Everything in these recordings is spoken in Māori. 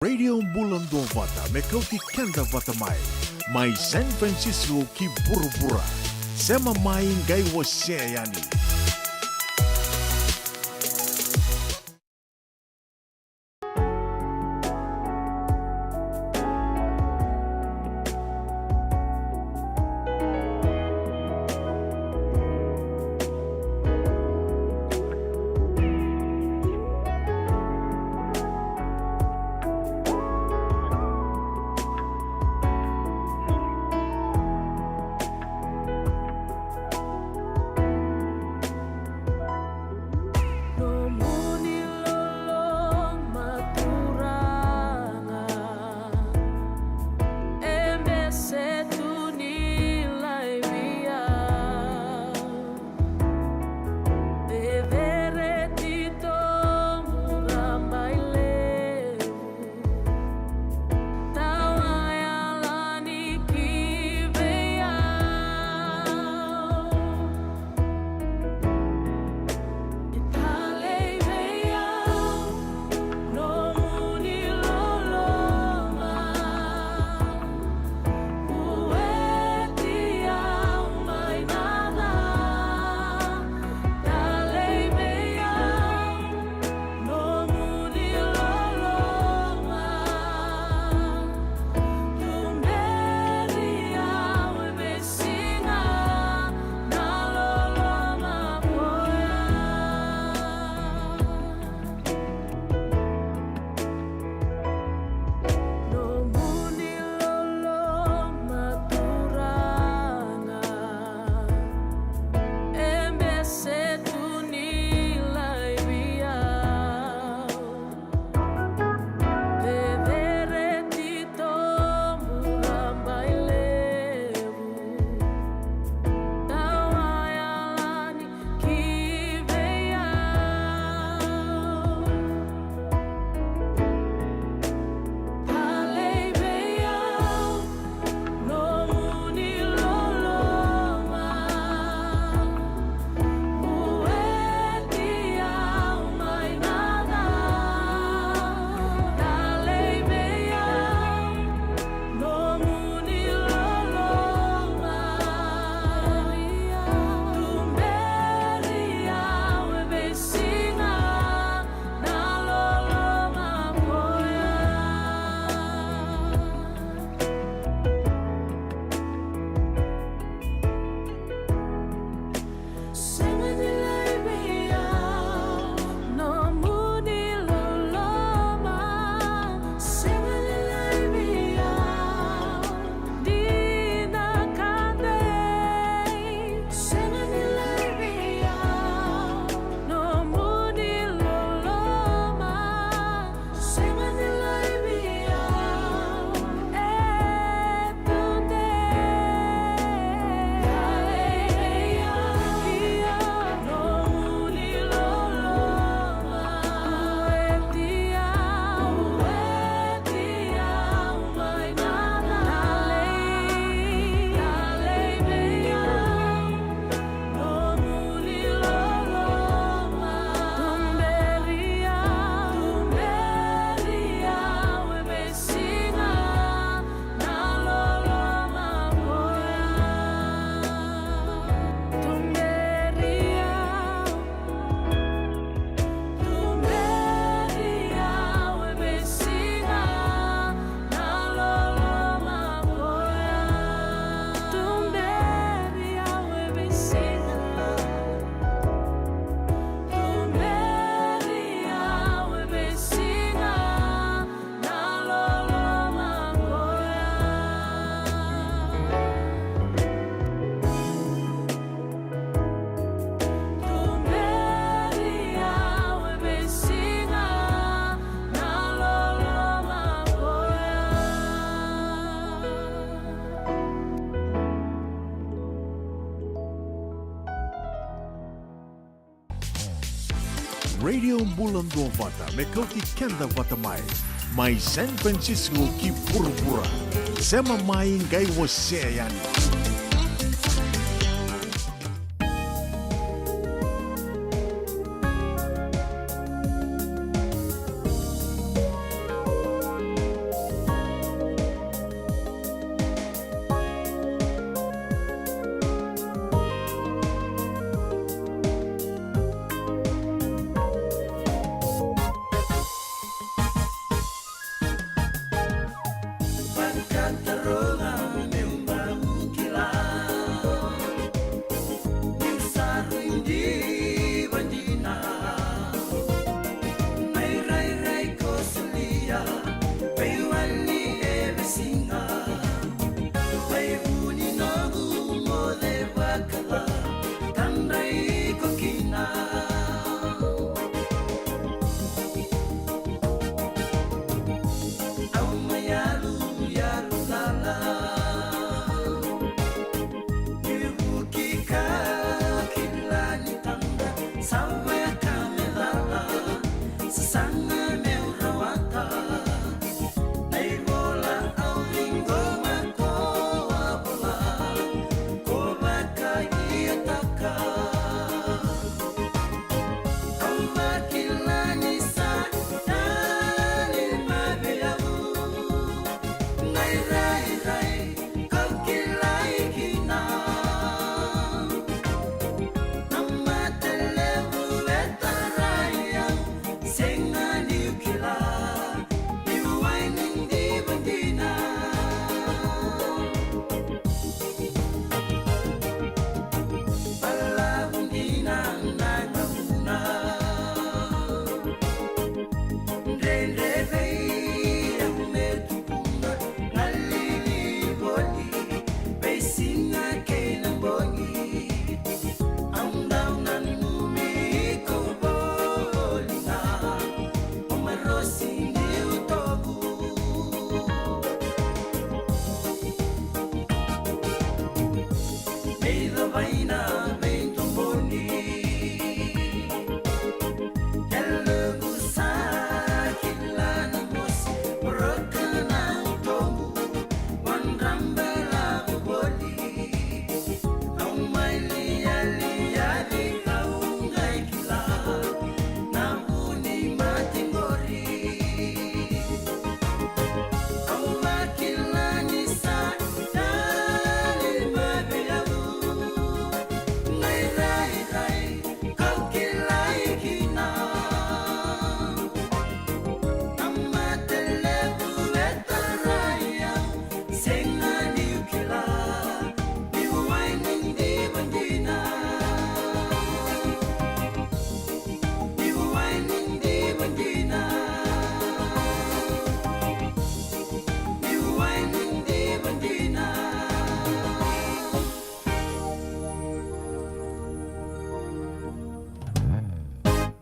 Radio Bulando Vata, Mekauti Kenda Vata Mai San Francisco ki Burubura, Sema Mai Ngai Waseyani. Radio Bulando Vata, Mekauti Kenda Vata Mai San Francisco ki Burubura, Sema Mai Ngai Waseyani.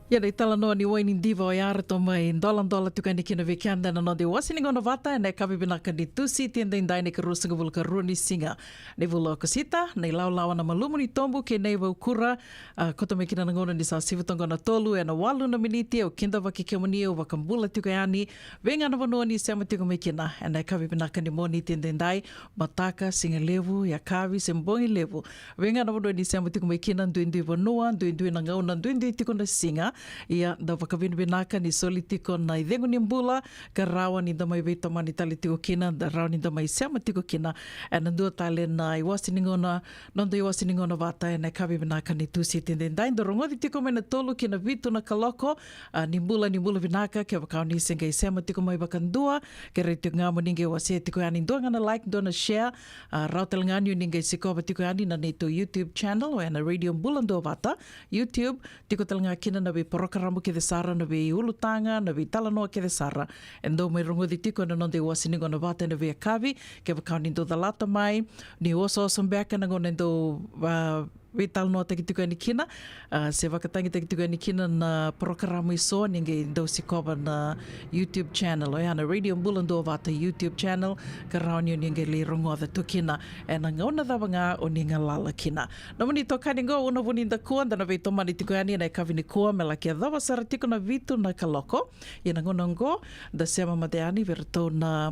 Ia rei tala noa ni waini diva o iara to mai dola tukani kina vekianda na no de wasini ngona vata ne kavi binaka ni tusi tienda indai ne karu singa vulka runi singa ne vula kasita ne lau na malumu ni tombu ke nei vau kura koto me kina ngona ni sa sivutonga na tolu e na walu na miniti o kinda vaki kemoni o vakambula tukayani venga na vanua ni sema tuka me kina e ne kavi binaka ni moni tienda indai mataka singa levu ya kavi sembongi levu venga na vanua ni sema tuka me kina nduindui vanua nduindui na ngauna nduindui tiko na singa ia da whakawinwinaka ni soli tiko na idhengu ni mbula ka rawa ni damai veita mani tali tiko kina da rawa ni damai seama tiko kina e na ndua tale na iwasi ningona nondo iwasi ningona vata e na kawinwinaka ni tusi tinde ndai ndo rongothi tiko me na tolu kina vitu na kaloko ni mbula vinaka ke wakao ni senga i seama tiko mai wakandua ke rei tiko ngamo ninge wasi tiko yani ndua ngana like ndua share rao tala nganyu ninge sikova tiko yani na neto YouTube channel o na radio mbula ndua vata YouTube tiko tala ngā kina na porokaramu ke sara na ve ulutanga na ve talanoa ke sara endo mai rongo di tiko na nonde wasini ngona vata na ve kavi ke vakani do lata mai ni oso back na ngona endo we talanoa takituka ni kina se vakatangi takituka ni kina na porokaramu iso ninge endo sikova na YouTube channel o yana radio mbulando vata YouTube channel ka raunio ninge le rongo da tukina e na ngona davanga o ninga lala kina na muni tokani ngo una vuni da kua na ve tomani tiko ani na kavi ni kua mela ke dawa sara tiko na vitu na kaloko i na ngona ngo da sema mateani verto na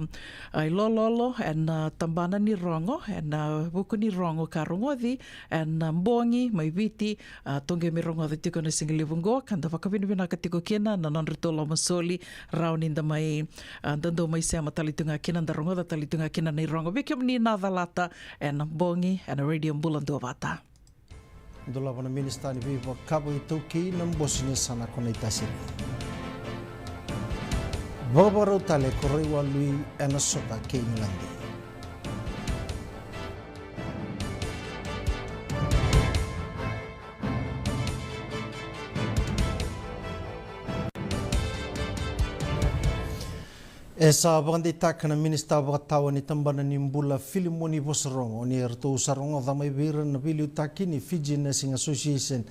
ilololo e na tambana ni rongo e na buku ni rongo ka rongothi e na mbongi mai viti tonge mi rongo da tiko na singilivu ngo kanda whakawinwina ka tiko kena na nanrito lo masoli rauni nda mai dando mai sema talitunga kena da rongo da talitunga kena ni rongo vikim ni na dhalata e na mbongi e na radio mbulando vata Dola wana minista ni viva kabo i tauki na mbosine sana kona itasiri. Babarau tale koroi walui ena soka ke England. Esa bangde takana minista batawa ni tambana ni mbula Filimoni Vosarongo ni erto sarongo dhamai vira na biliu takini Fiji Nursing Association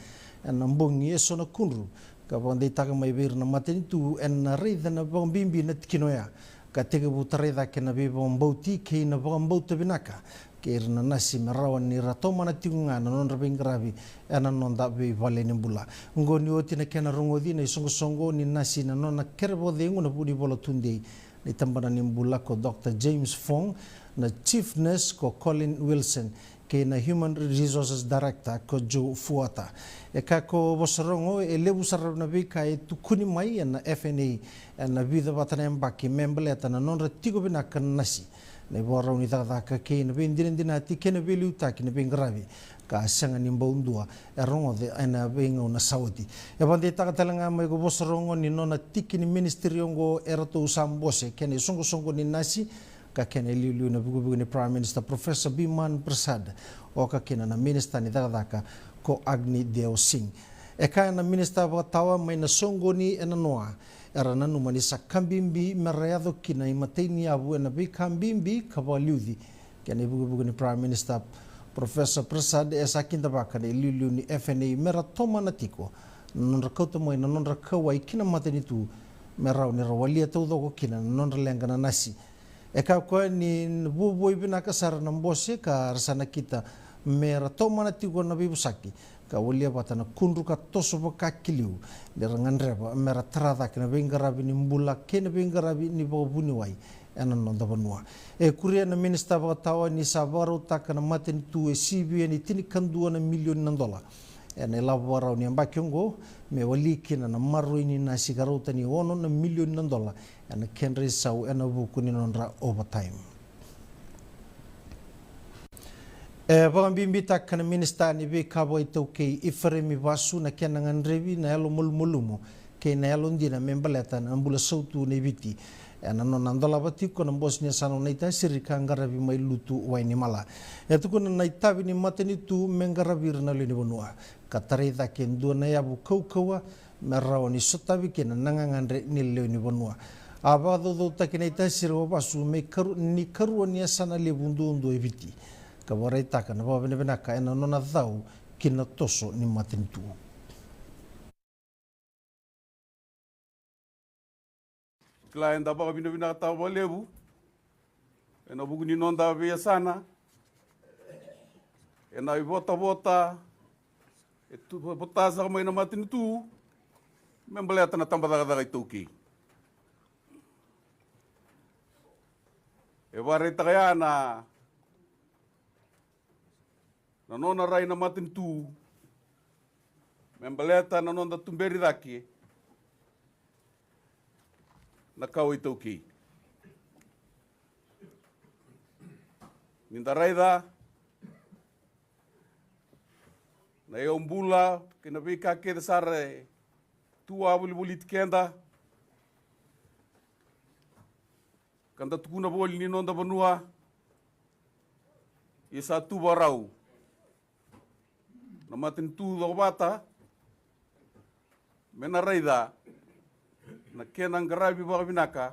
na mbongi eso na kunru ka bangde takana mai vira na matenitu na reida na bambimbi na tikinoya ka tega butareda ke na bibo mbauti ke na mbauta binaka ke na nasi marawa ni ratoma na tigunga na non rabing gravi na non da be vale ni mbula ngoni oti na kena rongo di na songo ni nasi na non na kerbo de ngona budi bolo tunde ni tambana ni mbula ko Dr. James Fong na Chief Nurse ko Colin Wilson ke na Human Resources Director ko Joe Fuata e ka ko Vosarongo e lebu sarab na bika e tukuni mai na FNA na vida batana mbaki member na non ratigo bina kan nasi na borau ni taka ke na bin dina ti ke na belu ta ke na bin gravi ka sanga ni mbondua e rongo de ana bengo na Saudi e bande taka talanga mai ko Vosarongo ni nona tiki ni ministry ngo erato sambose ke ni songo ni nasi ka kena liu na bugu ni Prime Minister Professor Biman Prasad o ka kena na minister ni taka ko Agni Deo Singh e ka na minister batawa mai na songo ni ena noa era na numa ni sa kambimbi mereado kina i mateni abu na bi kambimbi ka valiudi kena bugu ni Prime Minister Professor Prasad e sa kinda baka ni liu ni FNA mera toma na tiko non rakauta mai na non rakawai kina mateni tu merau ni rawalia tau do kina non lenga na nasi e ka koe ni buboi bina ka sara na mbose ka rasana kita mera tomana tigo na bibusaki ka wolia batana kunru ka toso ka kiliu le rangandreba mera trada kena bengarabi ni mbula kena bengarabi ni bobuni wai ena no dabanua e kuria na minister ba tawa ni sabaro takana maten tu e sibi ni tini kandua na milion na dola ena labara ni ambakiongo me wali kina na maru ini na sigarota ni ono na milion na dola ena kenri sau ena buku ni nonra overtime Pagambimbi takana minister ni be kabo ito kay ifremi wasu na kenangan revi na elo mulmulumo kay na elo ndina membaleta na ambula sautu na ibiti ana no nandola batiko na Bosnia sano na ita sirika ngarabi mai lutu waini mala etu kuna na itabi ni mateni tu mengarabir na lini bonua katarida ken do na yabu kaukawa merao ni sotabi ken nangangandre ni lini bonua aba do takina ita sirwa basu me karu ni karu ni sana le bundu ndo ibiti kawarai taka na baba bena ka ena nona dhau kina toso ni mateni tu Klaen da baka bina kata lebu ena buku ni nonda bia sana ena bota e tu bota sa mai na matini tu membeleta na tamba daga ituki e ware tagaya na nona rai na matini tu membeleta na nonda tumberi daki na kau ituki. Ninda raida na e ombula ke na vika ke sare tua buli kenda kanda tukuna boli ni nonda banua isa tu barau na matin tu do bata mena raida na kenang garabi baka binaka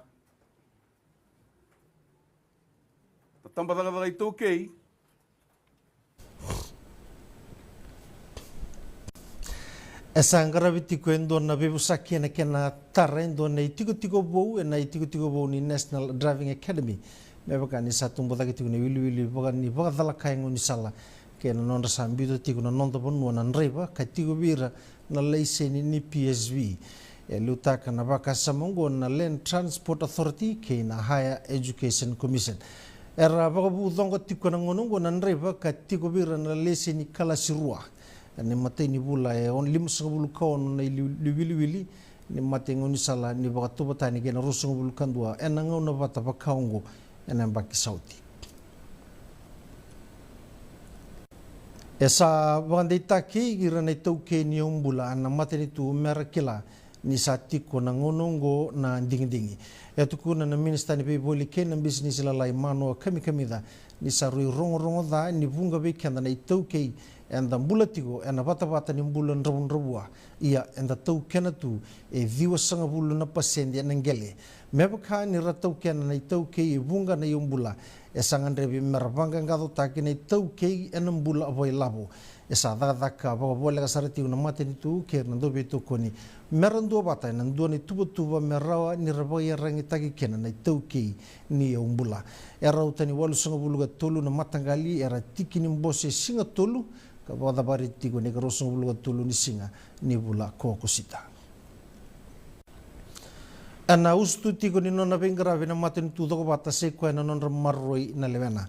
na tamba daga ito okay esa garabi tiko endo na bebusaki na kena tarendo na itiko bou na itiko bou ni National Driving Academy me baka ni satu mbota tiko ni wili baka ni baka dala kaingo ni sala kena nonda sambido tiko na nonda bonua na nreba ka tiko bira na leiseni ni PSV e lutaka na baka samongo na Land Transport Authority ke na Higher Education Commission. Era baka budongo tiko na ngonongo na nreba ka tiko bira na lese ni kala sirua. Ni mate ni bula e on limusanga bulu kaon na wili ni mate ngoni sala ni baka tubata ni kena rusanga bulu kandua ena ngona bata bakaongo ena baki sauti. Esa bandita ki gira na tauke ni umbula na mate ni tu merakila ni satiko na ngonongo na ndingi etukuna na minister ni beboli ken business la lai mano kami da ni sarui rongo da ni bunga be kenda na itauke enda bulatigo ena bata ni bulan rabua ia enda tauke na tu e viwa sanga bulu na pasendi na ngele mebaka ni ratauke na itauke e bunga na yumbula e sangandre be merabanga ngado taki na itauke ena mbula boy labo esa daka baba bola kasarati una mate ni tu ker na dobe to koni merando bata na ndo ni tuba merawa ni raboya rangi taki kena na tauki ni umbula era utani walu sanga buluga tolu na matangali era tiki ni mbose singa tolu ka bada bari tigo ni garosanga buluga tolu ni singa ni bula kokosita ana ustu tigo ni nona bengara vena mate ni tu dogo bata se ko na non marroi na levena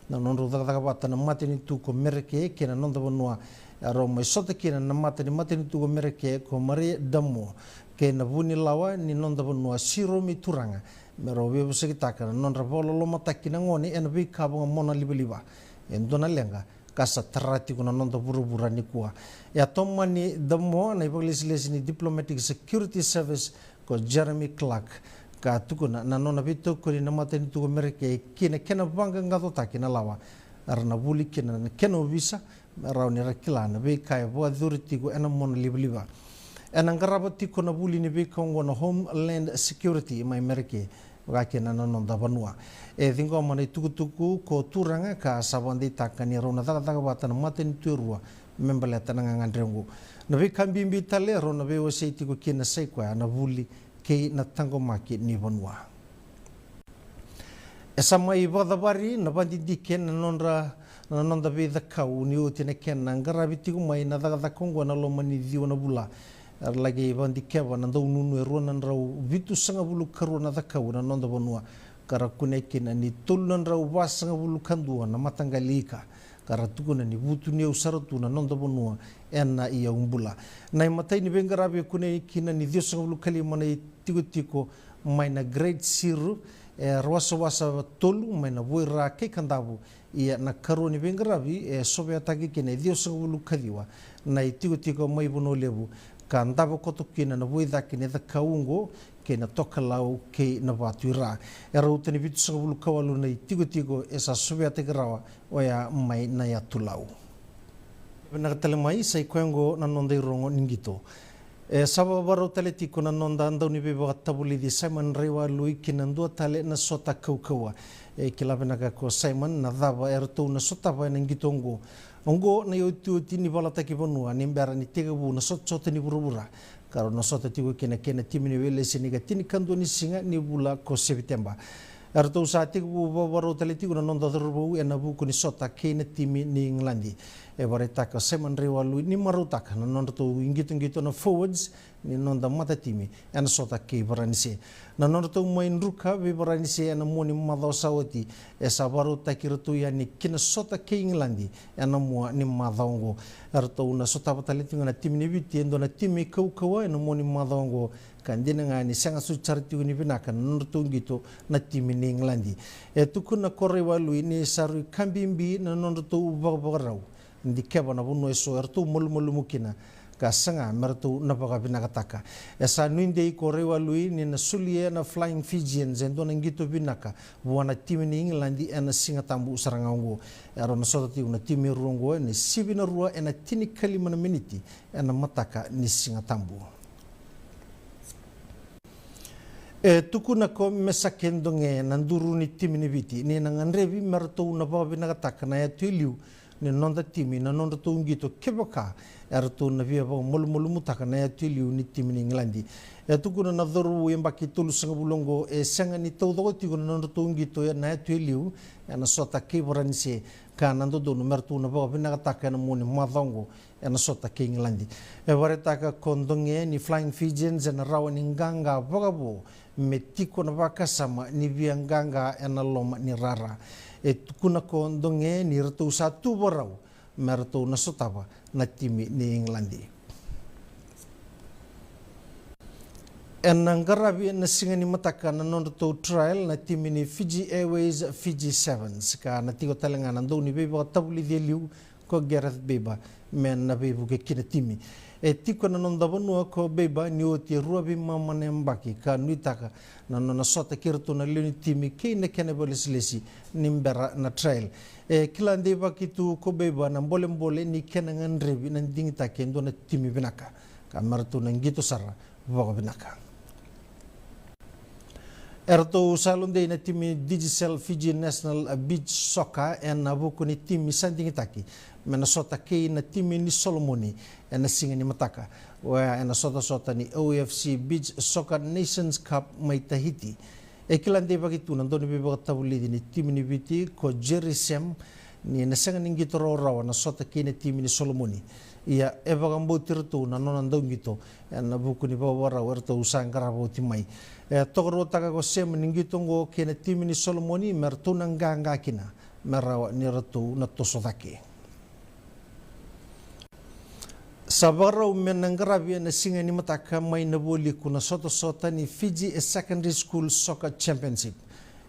na non daga bata na mate ni tu ko merke ke na non da bonua aro mai sota ke na mate ni tu ko merke ko mare damo ke na buni lawa ni non da bonua siro mi turanga mero be se kitaka non rabolo lo mata kina ngoni en bi ka bo mona liba en dona lenga kasa tarati ko na non da buru ni kuwa ya tomani damo na ibaglis ni diplomatic security service ko Jeremy Clark ka tukuna na nona bito ko ni mate ni tu merke kena banga ngato taki na lawa arna buli kena kena visa raw ni rakila na be kai bo authority ko ena mon liba ena ngarabati ko na buli ni be ko ngona Homeland Security mai merke ga kena na non da banua e dingo mane tuku ko turanga ka sabandi takani rona daga bata na mate ni turua membele tananga ngandrengo na be kambimbi tale rona be oseti ko kena sai ko na buli ke na tango maki ni bonua esa mai badabari na bandi diken na nonra na nonda be the kau ni o tine kena ngarabi tiku mai na daga kongo na lo mani dio na bula lagi bandi keva na dau nunu e rona rau vitu sanga bulu karu na the kau na nonda bonua kara kunekina ni tulunan rau wasanga bulu kandua na matangalika kara tukuna ni butu ni usaratu na nonda bonua ena ia umbula nai matai ni bengarabi kunekina ni dio sanga bulu kali mana tiku tiko mai na grade 0 wasa tolu mai na voira ke kandavu ia na karu ni bengarabi sobe ataki kina dio sanga bulu kaliwa na tiku tiko mai bono levu ka ndava koto kina na voida kina the kaungo kina toka lau ke na watuira era utani vitu sanga bulu kawalu na tiku tiko esa sobe ataki rawa oya mai na ya tulau Nakatale mai sai kwengo na nonda irongo ningito. Saba baro tale tiko na nonda andau ni beba tabuli di Simon Rewa lui kinandua tale na sota kaukawa. Kilabe ko Simon na dhaba erto na sota pa na ngitongo. Ongo na yotu tini bala taki bonua ni mbara ni tega bu na sota ni burubura. Karo na sota tiko kena timi ni wele siniga tini kandu ni singa ni bula ko September. Erto sa tiko baro tale tiko na nonda dhrubu na buku ni sota kena timi ni Englandi. Baretaka Simon Rewa lui ni marutaka na nonda to ingito na forwards ni nonda mata timi ana sota ke baranise na nonda to mai nruka be baranise ana moni madho sawati esa baruta kirtu ya ni kina sota ke Englandi ana mo ni madhongo erto una sota bataliti na timi ni biti endo na timi kaukawa ana moni madhongo kandina ngani sanga su charti ni binaka nonda to ngito na timi ni Englandi tukuna korewa lui ni saru kambimbi na nonda to ubagarau ndi keba na bunu eso ertu mulu mukina ka sanga mertu na baga binakataka esa nuinde I korewa lui ni na sulie na Flying Fijians endo na ngito binaka wana timi ni England ena singa tambu sarangango ero na sotati una timi ruongo ni sibina rua ena tini kalima na miniti ena mataka ni singa tambu tukuna ko mesakendo nge nanduru ni timi ni biti ni na ngandrevi mertu na baga binakataka na ya tuiliu ni nonda timi na nonda to ngito kebaka erto na via ba mulu mutaka na yatiliu ni timi ni Englandi tukuna na dhoru yembaki tulu sanga bulongo sanga ni todo tigo na nonda to ngito na yatiliu na sota keboranse ka nando do numertu na ba bina taka na moni madongo na sota ke Englandi baretaka kondonge ni Flying Fijians na rawani nganga bagabo metiko na bakasama ni via nganga na loma ni rara tukuna ko ndonge ni ratu satu borau merto na sotaba na timi ni Englandi ngarabi na singa ni mataka na nondo trial na timi ni Fiji Airways Fiji Sevens ka na tigo talenga na ndo ni beba tabuli deliu ko Gareth Beba men na bebu ke kina timi tiko na nonda bonua ko beba ni oti ruabi mama ne mbaki ka nuitaka na nona sota kirto na luni timi ke ne kene boleslesi nimbera na trail kila ndeba kitu ko beba na mbole ni kena ngandrebi na ndingita ke ndo na timi binaka ka martu na ngito sara baga binaka erto salunde na timi Digital Fiji National Beach Soccer en abuko ni timi sandingitaki mena sota ke na timi ni Solomoni en singa ni mataka wa en sota ni OFC Beach Soccer Nations Cup mai Tahiti kilande bagitu na ndoni beba tabuli ni timi ni biti ko Jerusalem ni na sanga ni ngitoro rawa na sota ke na timi ni Solomoni ia evagambo tirtu na nona ndongito en abuko ni bawara werto usangara boti mai tokoro taka ko sem ningitongo ke na timi ni Solomoni mertuna nganga kina merawa ni ratu na tosodake Sabarau menangarabi na singa ni mataka mai na boli kuna sota ni Fiji Secondary School Soccer Championship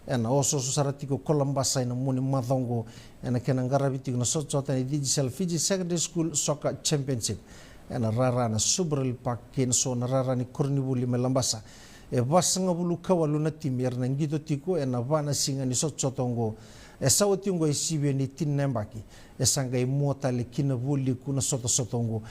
and also saratiko Columbus na muni madongo and kenangarabi tiko na sota ni Digital Fiji Secondary School Soccer Championship and rara na Subrel Park ken so na rara ni Kornibuli melambasa basanga bulu kawalu na timir na ngito tiko na vana singa ni sotongo sawatingo isibe ni tinembaki sanga imota le kina buli kuna sotongo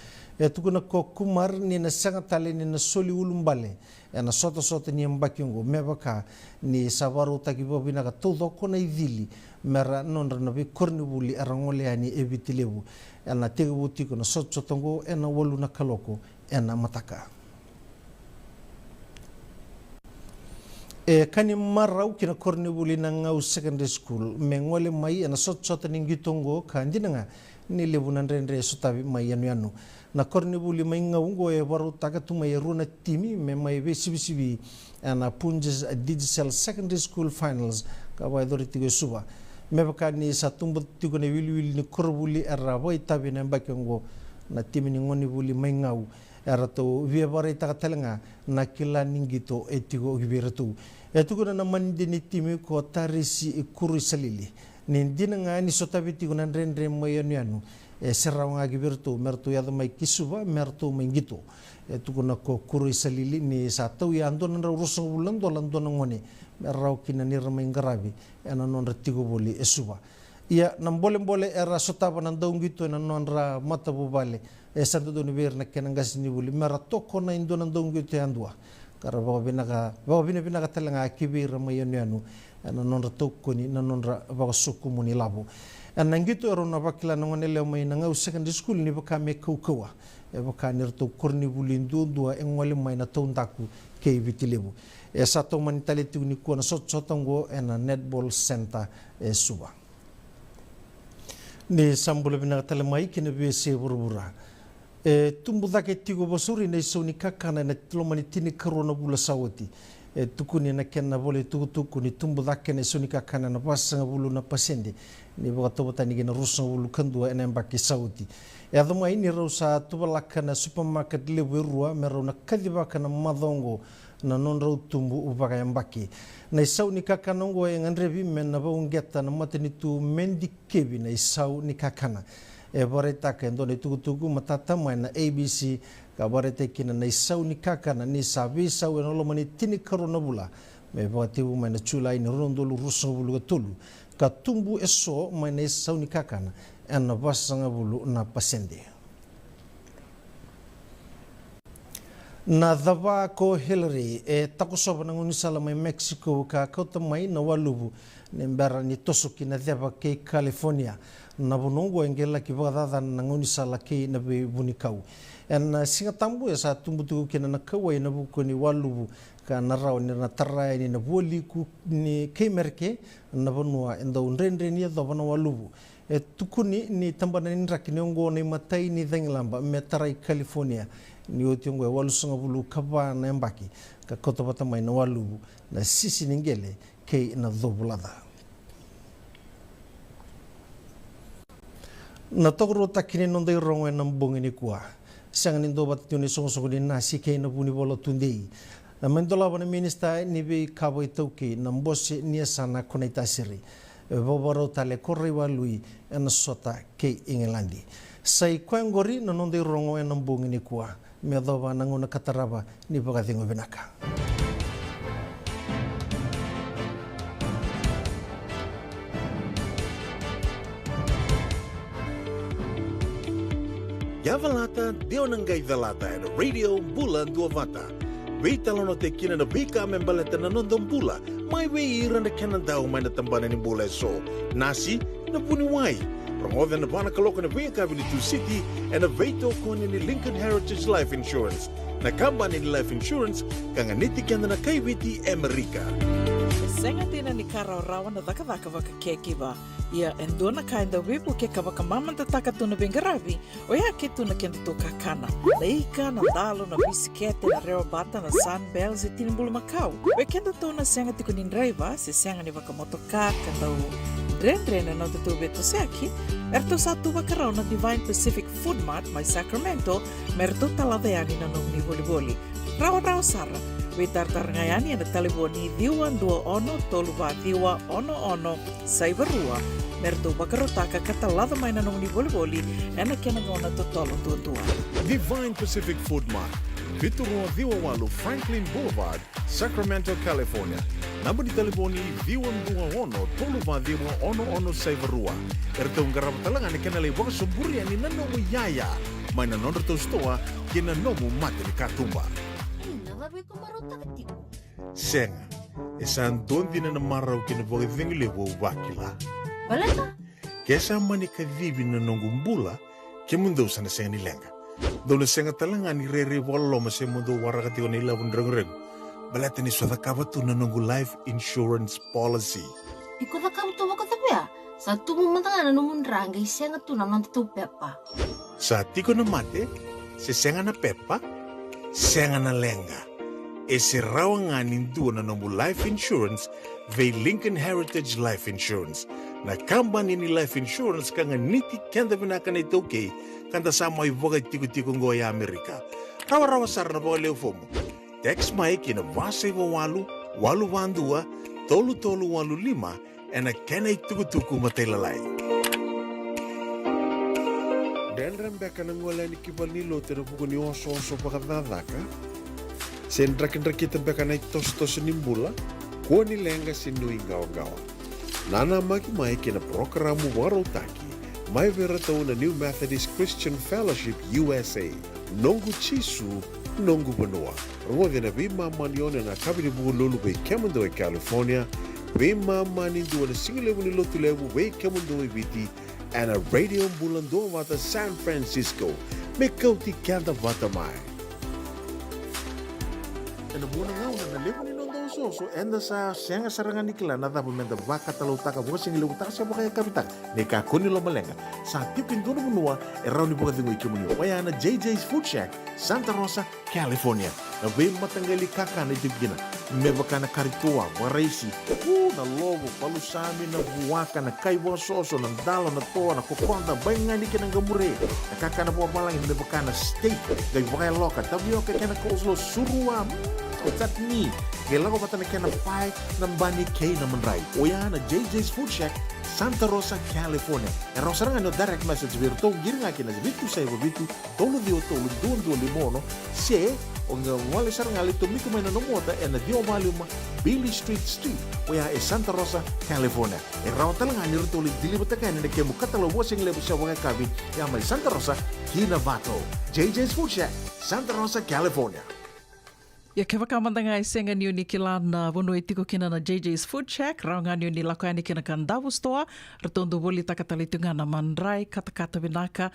tukuna ko kumar ni na sanga tale ni na soli ulumbale na soto ni mbakingo mebaka ni sabaru takibo binaka todo kona idili mera nonra na bi Kornibuli arangole ani ebitilebu na tebu tiko na sotongo na wolu na kaloko na mataka kani marau kina kornibuli na ngau secondary school mengole mai na sot ningitongo kanjina nga ni lebunan rendre sutabi mai yanu na kornibuli mai ngau go waru takatu mai runa timi me mai besibi ana punjes digital secondary school finals ka wa authority go suba me bakani satumbu tigo ne wili ni korbuli era boy tabi na bakengo na timi ni ngoni buli mai ngau era to via bare takatelanga na kila ningito etigo gibiratu etugo na mandi ni timi ko tarisi kuru salili ni dinanga ni sotabiti ko nan rendre moyanu serrawnga gibirtu mertu ya mai kisuba mertu mengito etugo na ko kuru salili ni satau ya andon na ruso bulando lando ngone merraw kinani ramai ngarabi ena non retigo boli esuba ia nam bole era sotaba nan daungito na non ra matabu bale santo do niver na kenangas ni buli meratoko na indo nan daungito andua kara bawa bina talanga kibir mayanu ana non ratoko ni non ra bawa suku muni labo anangito ero na bakila ngone le mai na ngau secondary school ni baka me kaukawa e baka nirto korni bulindu dua engole mai na tondaku ke vitilebu sato manitali tu ni ko na sotongo ena netball center suba ni sambula bina talamai kina be se burbura tumbuda ke tigo bosuri nei soni kakana na tlomani tini karona bula sawati tukuni na kenna bole tuku ni tumbuda ke nei soni kakana na pasanga bulu na pasende ni boto botani ke na rusa bulu kandua ena mbaki sawati aduma ini rosa tubalaka na supermarket lewerua mero na kadiba kana madongo na non rau tumbu ubaka mbaki na isau ni kakanongo e ngandrebi men na baungeta na mateni tu mendi kebi na isau ni kakana bareta kendo ni tugu matata mai na ABC ka bareta kina na isau ni kakana ni sabi sau no mani tini karona bula me bati u mai na chulai ni rondolu ruso bulu tulu ka tumbu eso mai na isau ni kakana en basanga bulu na pasende na dava ko Hillary takusoba na ngunisala mai Mexico ka kauta mai na walubu nembera ni tosuki na deva ke California na bunungo engela ki bagada na ngunisala ke na be bunikau en singatambu sa tumbutu ke na kawai na buko ni walubu ka na raw ni na tarai ni na boli ku ni ke merke na bonua enda unrendre ni da bana walubu tukuni ni tambana ni rakini ngo ni matai ni denglamba metarai California ni otiongo walusunga bulu kaba na mbaki ka kotobata mai na walubu na sisi ningele ke na dobulada na tokro takini nonde rongo na mbongi ni kwa sanga nindo batuni songo ni nasi ke na buni bolo tundei na mendola bana minista ni be kabo itoki na mbose ni sana konaita siri boboro tale korri walui na sota ke England sai kwangori na nonde rongo na mbongi ni kwa medova nangona kataraba ni bagatingo benaka Yavalata Dionangai Velata and Radio Bulan Duavata. Veitalono te kina na vika membaleta na nondon bula. Mai vei ira na kenandau mai na tambana ni bula so. Nasi na puniwai. Promote na bana kaloka na vika Village City and a veito koni ni Lincoln Heritage Life Insurance. Na kambani ni Life Insurance kanga niti kenda na kaiviti Amerika. Senga tina ni kara rawa na daka waka kekiwa. Ia endona kainda wipu ke kawaka mamanta taka tuna bengarabi o ia ke tuna kenda to kakana. Leika na dalo na bisikete na reo bata na sunbells e tinimbulu makau. We kenda tona senga tiko ni driver se senga ni waka motoka kandau Drendre na tutu beto seki, erto satu wakarao na Divine Pacific Food Mart mai Sacramento, merto talaveani na nungni boli-boli. Rawa sara, we tartarangayani na taliboni diwa dua ono toluwa diwa ono saibarua, merto wakarotaka katalada mai na nungni boli-boli, ena kenagona totolo tua. Divine Pacific Food Mart. Viturua Viwawalu Franklin Boulevard, Sacramento, California. Namba di telefoni Viwan 21 Toluva Diwa ono Saivarua. Ertong garabatalangan ni kanalay waka suburian ni nanomu yaya. May nanonro to stoa kina nomu mati ni katumba. Senga, isang doon na namaraw kinabagay vingilewo wakila. Wala ka? Kesa manikadibi na nongumbula, kimundo sa nasenga nilenga. Doon na senga talangan ni Rere Walo masay mundo warakati ko na ilabong reng-reng. baleta ni swada kavatu na nungu life insurance policy. Iko na kam tuwa ka tapia. Sa tumumantanga na numundrangay siya nga tunang ng tupepa. Sa tiko na mate, se senga na pepa, senga na lenga. E se rawa nga ninduwa na nungu life insurance ve Lincoln Heritage Life Insurance. Na kambani ni life insurance ka nga niti kenda vinaka na itoke kanda sa may vogay tiko-tiko ngoya Amerika. Rawa-rawa sara na baka leo fomo. Text mai kina vasay wawalu, walu wandua, tolu-tolu walu lima, e na kena ituku-tuku matailalay. Dendram beka na ngwala ni kibal ni lote na puko ni oso-oso pakadadaka. Sen drakin-drakitan beka na itos-tos ni mbula, kuwa ni lenga sinui gawa-gawa. Nana magi-mai kina programo warotaki, mai veratau na New Methodist Christian Fellowship USA, nongu chisu, nongu banua. Rungo na bima manione na kabini buku lulu bei kemundo e California, bima mani dua na singilewu ni lotu lewu bei kemundo e biti, and a radio bulando vata San Francisco, me kauti kanda vata mai. And the muna ngau na lewu ni nondo soso, enda sa senga sarangan nikila na dapat menda baka talautaka buka singilewu taka siya baka kapitak, ne kakuni lo malenga, sa tipin dono bunua, erau ni buka tingo ikimunyo, waya na JJ's Food Shack, Santa Rosa, California. Na vei matanggali kaka na itibigina. Mebaka na karikua, waraisi. Na lobo, palusami na buwaka, na kaiwa soso, na dalo, na toa, na kukonda, bayangani ka ng gamure. Na kaka na buwa malangin, mebaka na steak, gay wakay loka, tabioka ka na kauslo, surua, tatni. Kailangan ko pata na kaya na pie, ng bani kay na manray. O yan, na JJ's Food Shack, Santa Rosa, California. E rosaranga no direct message virto, giringa kina vitu sa iba vitu, tolo dio tolo, duon limono, se, onga wale saranga lito miko may nanomota e na dio maluma Billy Street, oya e Santa Rosa, California. E raw talanga ni rito ulit dilibata kaya na kaya mukatalo wasing lebo siya waka kabi, ya may Santa Rosa, Kinavato. JJ's Food Shack, Santa Rosa, California. Ia ke whakamandanga e senga niu ni ki lana wono e tiko kina na JJ's Food Shack, raunga niu ni lako ane kina Kandavu Store, ratondo woli takatalitunga na mandrai, katakata vinaka,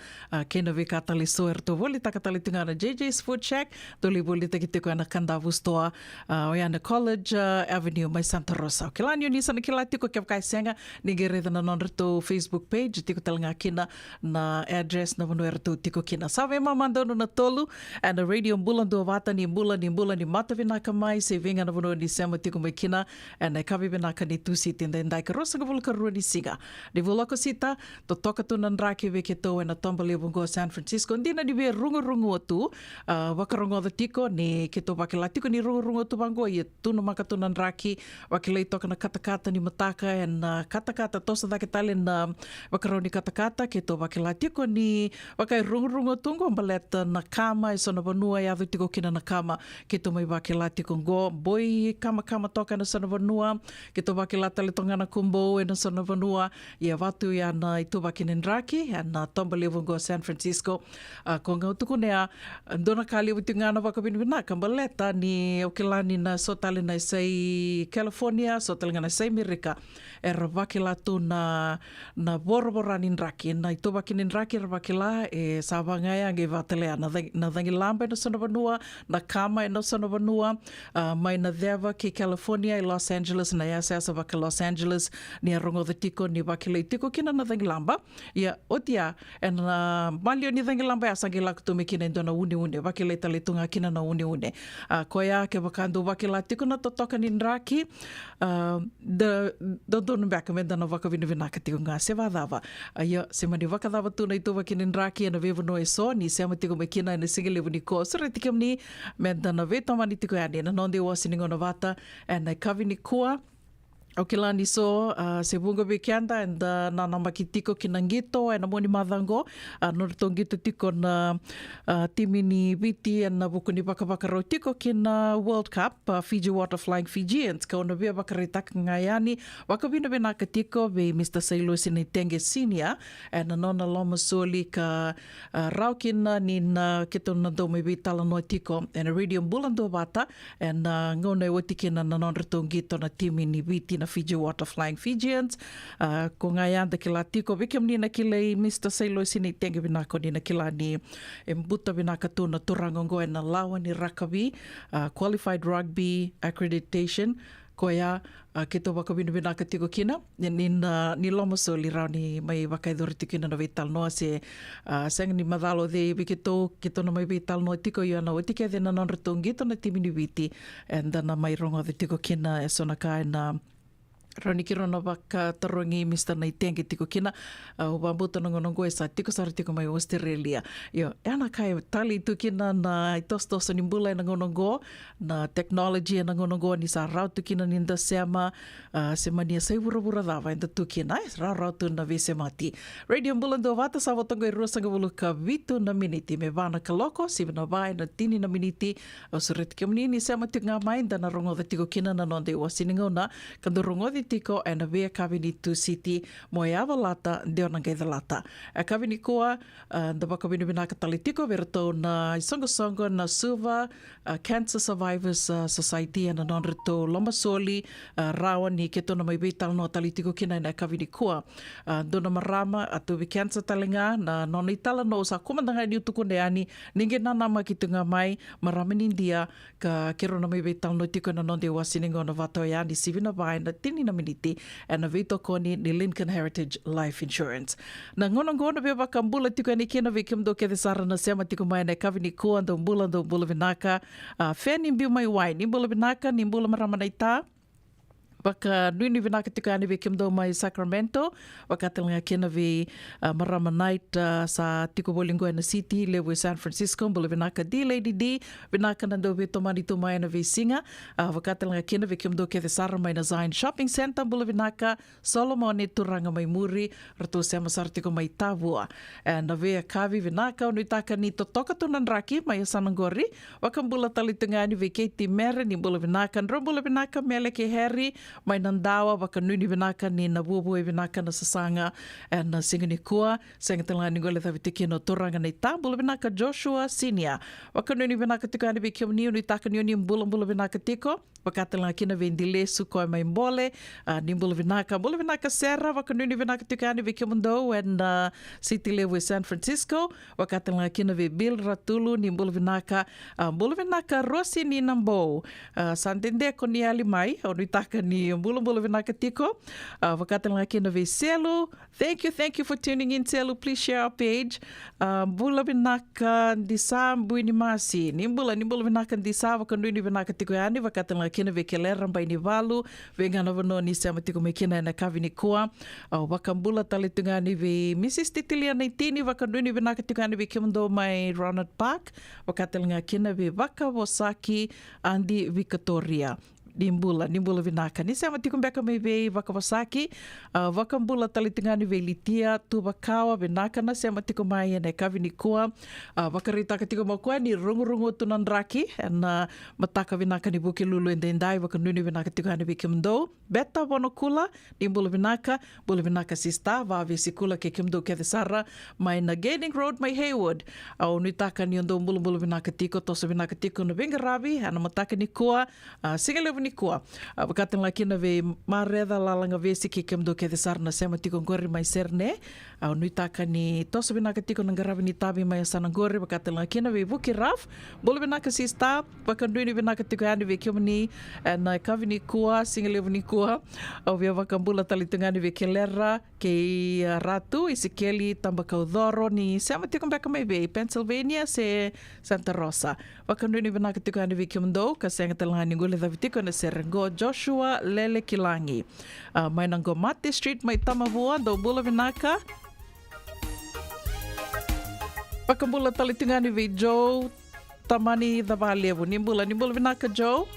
kena vi katali so rato woli takatalitunga na JJ's Food Shack, doli woli takitiko ana Kandavu Store, oiana College Avenue, mai Santa Rosa. Ke lana niu ni sana ki la tiko ke wakai senga, ni gereda na non rato Facebook page, tiko talanga kina na address na wono e rato tiko kina. Sawe mamandono na tolu, and a radio mbulando wata ni mbula ni mata vinaka mai se venga na vono ni sema tiko mai kina e nei kawi vinaka ni tusi tenda ndai ka rosa ka vulka rua ni siga. Ni vuloko sita, to toka tu nandraki veke tau e na tomba lewongo San Francisco. Ndina ni we rungu atu, wakarongo da tiko ni ke to wakila tiko ni rungu atu bango i tuna maka tu nandraki, wakila i toka na katakata ni mataka e na katakata tosa dake tale na wakarau ni katakata ke to wakila tiko ni wakai rungu tungo mbaleta na kama e sona vanua e adu tiko kina na kama ke to mai wakila tiko ngo boi kama toka na sana vanua ke to wakila tale tongana kumbo e na sana vanua ia watu ia na i tu wakinen raki e na tomba lewongo San Francisco ko ngau tuku nea dona kali uti ngana wakabinwina kambaleta ni okilani na sotale na isai California sotale ngana isai Amerika e rawakila tu na boroboranin raki na i tu wakinen raki rawakila e sabangaya nge vatalea na dhangi lamba e na sana vanua na kama e na sana vanua mai na dhewa ki California i Los Angeles na iasa waka Los Angeles ni a rongo the tiko ni wakila i tiko kina na dhangi lamba ia otia e na malio ni dhangi lamba asa nge lakutume kina indona une wakila i talitunga kina na une koia ke wakando wakila tiko na totoka ni nraki donu baka menda na wakavinaka tiko nga se wadhawa ia se mani wakadhawa tuna i tu wakini nraki e na vevo no e so ni se amatiko me kina e na singelevu ni ko sura tikim ni menda na veto mani tiko ane na nonde wasiningo na vata e na kavi ni kua Okila ni so se bunga bekianda and na makitiko kinangito e na moni madhango no tongito tiko na timi ni viti and na buku ni bakabakaro tiko kina World Cup Fiji Water Flying Fijians ka ona bia bakaritaka ngayani wakabina benaka tiko be Mr. Sailo Sinitenge Senior and na nona loma soli ka raukina ni na kito na dome vitala no tiko and a radio mbulando bata and ngone wotikina na nona tongito na timi ni viti na Fiji Water Flying Fijians. Ko ngai anda ki la tiko wiki mnina ki lei Mr. Sailo sini tengi vinako ni na ki la ni mbuta vinaka tuna turangongo e na lawa ni rakawi, Qualified Rugby Accreditation, ko ia ke tō waka vinaka tiko kina, ni lomo so li rau ni mai wakaidori tiko ina na veital noa se sanga ni madalo de wiki tō ke tōna mai veital noa tiko i ana o tike de na nonratongi tōna timini viti and na mai rongo de tiko kina e sona ka na Roni ki rona waka tarongi Mr. Nei tengi tiko kina o wambuta nongonongo e sa tiko sara tiko mai o Australia. Io, e ana kai tali tu kina na i tostosa ni mbula e nongonongo, na technology e nongonongo ni sa rau tu kina ni nda seama se mania sai wura dawa e nda tu kina, rau tu na ve se mati. Radio Mbula ndo wata sa watongo i rua sanga wulu ka vitu na miniti me wana ka loko, si vina vai na tini na miniti o sureti ke mnini seama tu ngā mai nda na rongo da tiko kina na nonde ua siningo na kando rongo di tiko e na vea kawini tu siti mo e awa lata deo na ngai da lata. E kawini kua nda waka winu vinaka tali tiko vera tau na songo na Suva Cancer Survivors Society and na nonreto Lomasoli rawa ni ke tona mai veital no tali tiko kina na kawini kua. Dona marama atu vi cancer talinga na nona itala no sa kumandanga ni utuku ne ani ninge nanama ki tunga mai marama ni India ka kero na mai veital no tiko na nonde wasiningo na vato e ani sivina vai na tini na miniti and na vito koni ni Lincoln Heritage Life Insurance. Na ngonongo vea waka mbula tiko ani kena vikim do ke sara na sema tiko mai na kawini kua ndo mbula vinaka whea ni mbiu mai wai ni mbula vinaka ni mbula marama na ita waka nui vinaka tiko ani vi kimdo mai Sacramento, waka talinga kena vi marama night sa tiko bolingo na city, lewe San Francisco, mbula vinaka di Lady D, vinaka nando vi tomani to mai na vi singa, waka talinga kena vi kimdo ke sara mai na Zion Shopping Center, mbula vinaka, Solomon e turanga mai muri, rato sema sara tiko mai tavua. Na vea kavi vinaka, nui taka ni totoka tunan raki, mai asanangori, waka mbula talitunga ani vi Katie Mere, ni mbula vinaka, nro mbula vinaka, mele ke Harry, mai nandawa waka nuni vinaka ni na buabua vinaka na sasanga na singani kua sanga talanga ni gole thavi tiki no toranga nei tambula vinaka Joshua Senior waka nuni vinaka tiko ani vikiam ni uni taka ni uni mbula vinaka tiko waka talanga kina vendile suko mai mbole ni mbula vinaka Sarah waka nuni vinaka tiko ani vikiam ndo and city level San Francisco waka talanga kina ve Bill Ratulu ni mbula vinaka Rossi ni nambo santende ko ni ali mai uni taka ni mbula vinaka tiko. Wakatalanga kina ve Selu. Thank you for tuning in, Selu. Please share our page. Mbula vinaka ndisa mbuini masi. Nimbula vinaka ndisa wakanduni vinaka tiko yani. Wakatalanga kina ve kelera mbai ni valu. Vengana vano ni sema tiko mekina na kavini kua. Wakambula talitunga ni ve Mrs. Titilia naitini. Wakanduni vinaka tiko yani ve kimdo mai Ronald Park. Wakatalanga kina ve Waka Wasaki Andi Victoria. Nimbula vinaka. Ni sama tikum beka mai vei Wakawasaki, Wakambula talitingani vei Litia, Tubakawa vinaka na sama tikum mai ane kavini kua, Wakaritaka tikum makua ni rungu tunan raki, and mataka vinaka ni buki lulu and dendai, Wakanuni vinaka tikani vikimdo, Beta Wanokula, Nimbula vinaka sista, Vavi sikula ke kimdo ke sara, mai na Gaining Road, mai Haywood, Nitaka ni ondo mbula vinaka tiko, tosa vinaka tiko na Vingaravi, and mataka ni kua, Singalevu ni kua. Wakatalanga kina ve mareda lalanga vesi ki kimdo ke sara na sema tiko ngori mai serne, nui taka ni tosa vinaka tiko na ngaravi ni tabi mai asana ngori, wakatalanga kina ve vuki raf, bula vinaka sista, wakandui ni vinaka tiko yani ve kiomani, na kavi ni kua, singalevu ni kua, au via wakambula talitungani ve kelera, ke ratu, isikeli, tambakaudoro, ni sema tiko mbeka mai ve, Pennsylvania, se Santa Rosa. Wakandui ni vinaka tiko yani ve kiomdo, ka senga talanga ni ngule dhavi tiko na Serengo, Joshua Lele Kilangi. Mai nango Mate Street, mai Tamavua, do bula vinaka. Wakambula talitungani ve Joe, Tamani Dhavalevu, nimbula vinaka Joe.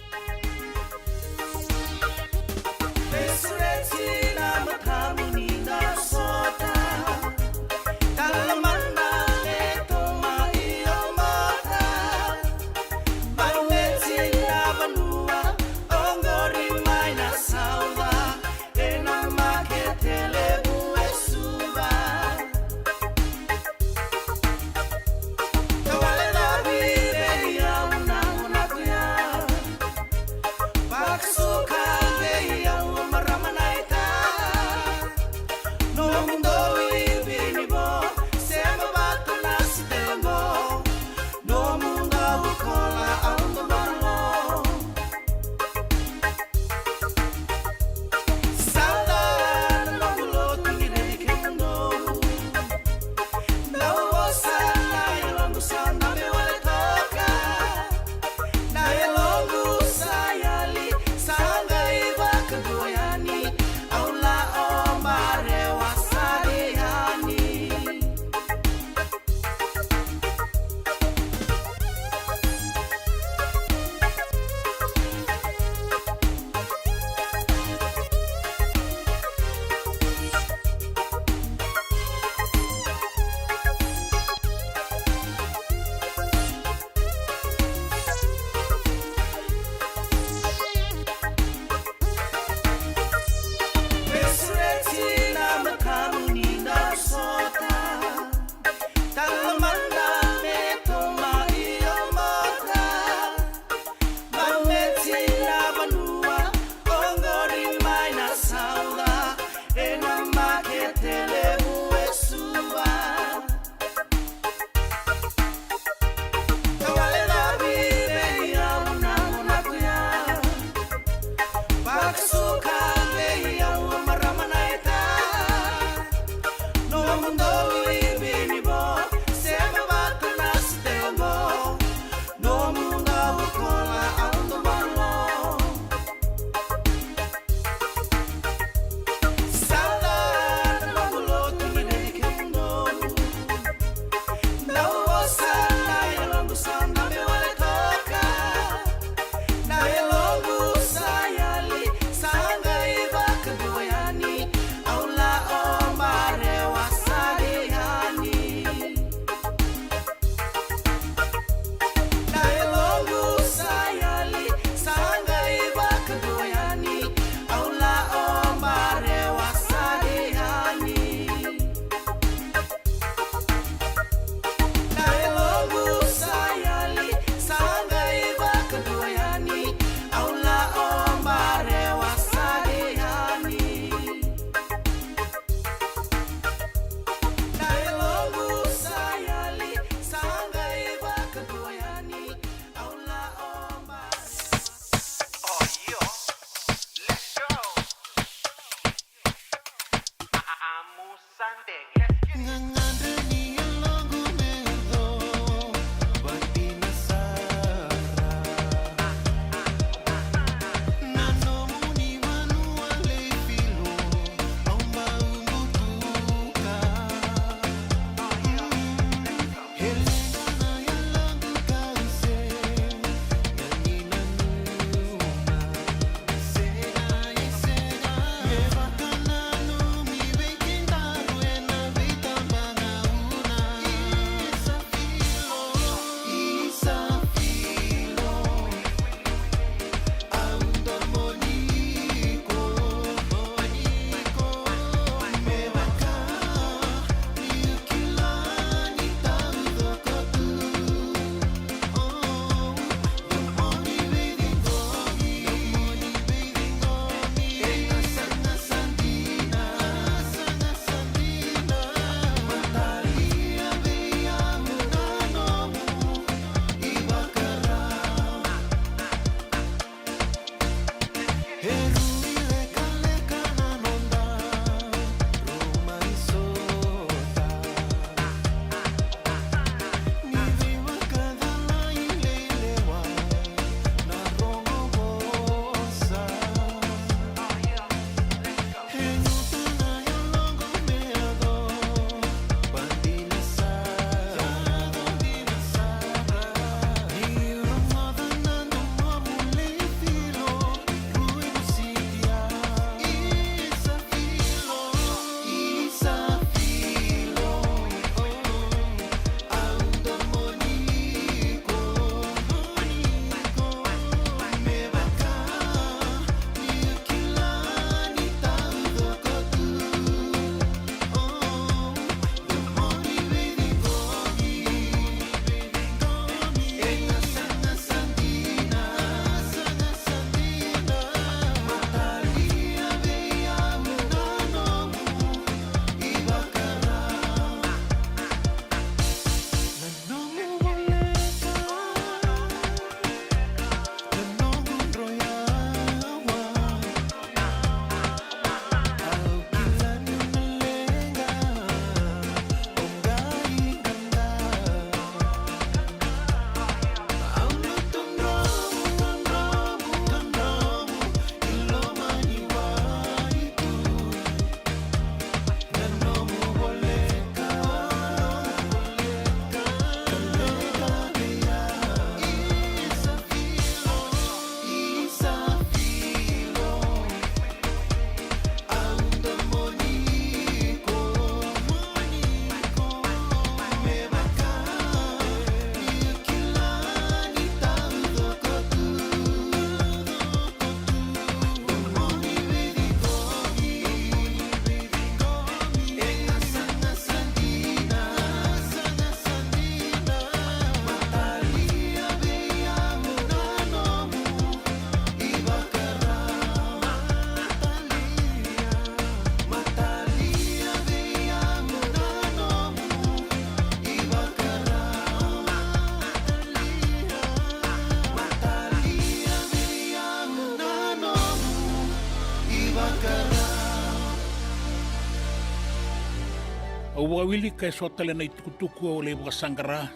Awawili kay sotale na itukutuku o lewa sangara.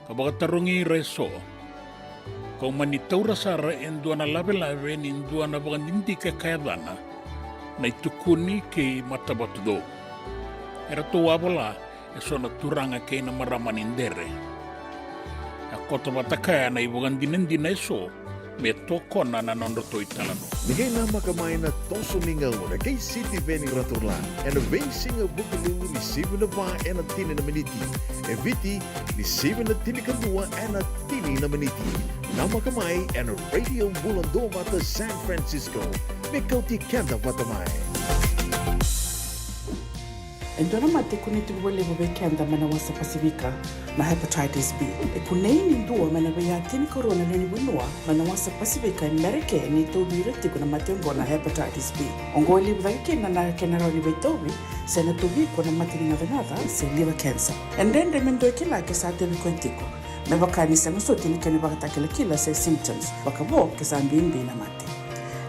Kabagatarungi reso. Kung manitaura sara endua na lave-lave nindua na bagandindi kay kayadana na itukuni kay matabatudo. Era to wabala eso na turanga kay na maramanindere. Ako tabatakaya na ibagandinindi na eso me toko na nanondoto italano. Ninguém nama kamay na toso mingaw na kay City Veni Raturla en een wensing op Bukalu ni 7 na ba en een 10 na miniti. En Viti ni 7 na 10 kadua en een 10 na miniti. Nama kamay en een radio bulando wata San Francisco. Mikauti kenda watamay. Endona mate kuniti wale wabekenda mana wasa Pasifika na hepatitis B. Kuneini ndua mana bayatini corona nini winua mana wasa Pasifika Amerike ni tobi reti kuna matengo na hepatitis B. Ongo liba kena na kenara liba tobi sena tobi kuna matini na venada se liver cancer. And then remendo kila kesate bikwentiko. Mebakani sanga soti ni kene bakatakila kila se symptoms bakabo kesa mbimbi na mate.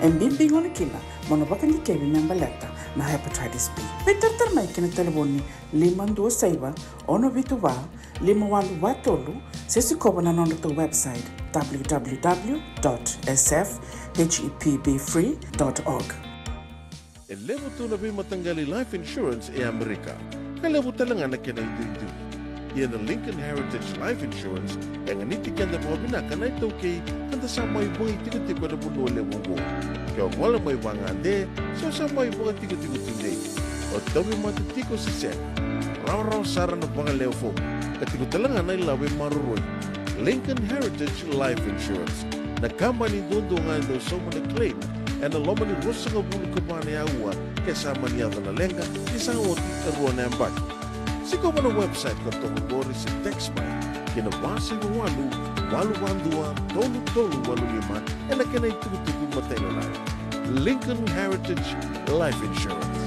Mbimbi ngona kila mono bakani kebi membaleta na hepatitis B. Pe tartar mai kina telefoni 526 ono vitu wa 5183 sesi koba na nonda to website www.sfhepbfree.org. E levo tuna bi matangali life insurance e Amerika. Ka levo talangana kena itu. Ia na Lincoln Heritage Life Insurance yang niti kenda mo binaka na ito kay kanda sa may buhay tigo-tigo na buno levo mo. Kaya wala may bangande, so sa may buhay tigo-tigo tunde. O tabi matitiko si Sen. Raw-raw sara na mga levo. Katigo talanga na ilawi maruroy. Lincoln Heritage Life Insurance. Nakamba ni dondo nga ito sa mga claim and aloma ni Rosa nga bulu kabane awa kasama niya na lenga isang oti karuan na ambag. Sigaw mo na website ko itong gori si Textby. Kinabasa yung walu-wandua, tolu-tolu-walu-lima, e na kinay tugu-tugu matay na lang. Lincoln Heritage Life Insurance.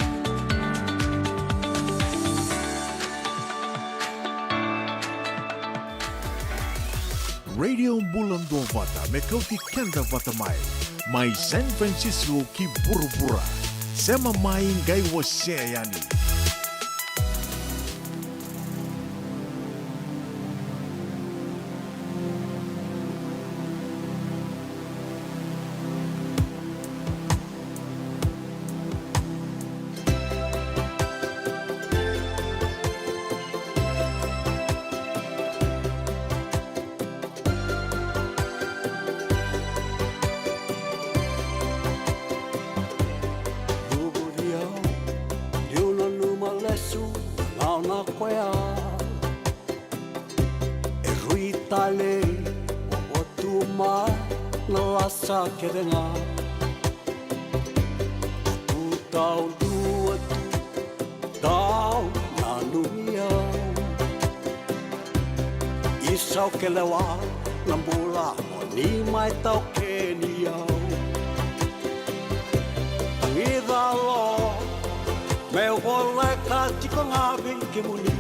Radio Bulan Dua Vata, me kau ti kenda vata mai San Francisco ki buru-bura. Sema mai ngai wase yani. Kedenga tu tau dua tu tau na dunia isau kelewa nambula ni mai tau Kenia ngida lo me wole kati ko ngabe ke muni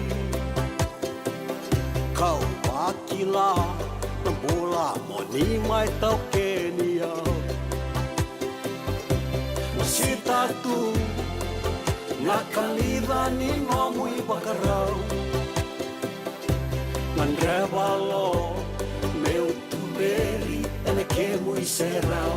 kau akila nambula ni mai tau Kenia Sita tu nakalida ni ngomu ibakarau Mandrebalo meu tu beri ene ke mu iserau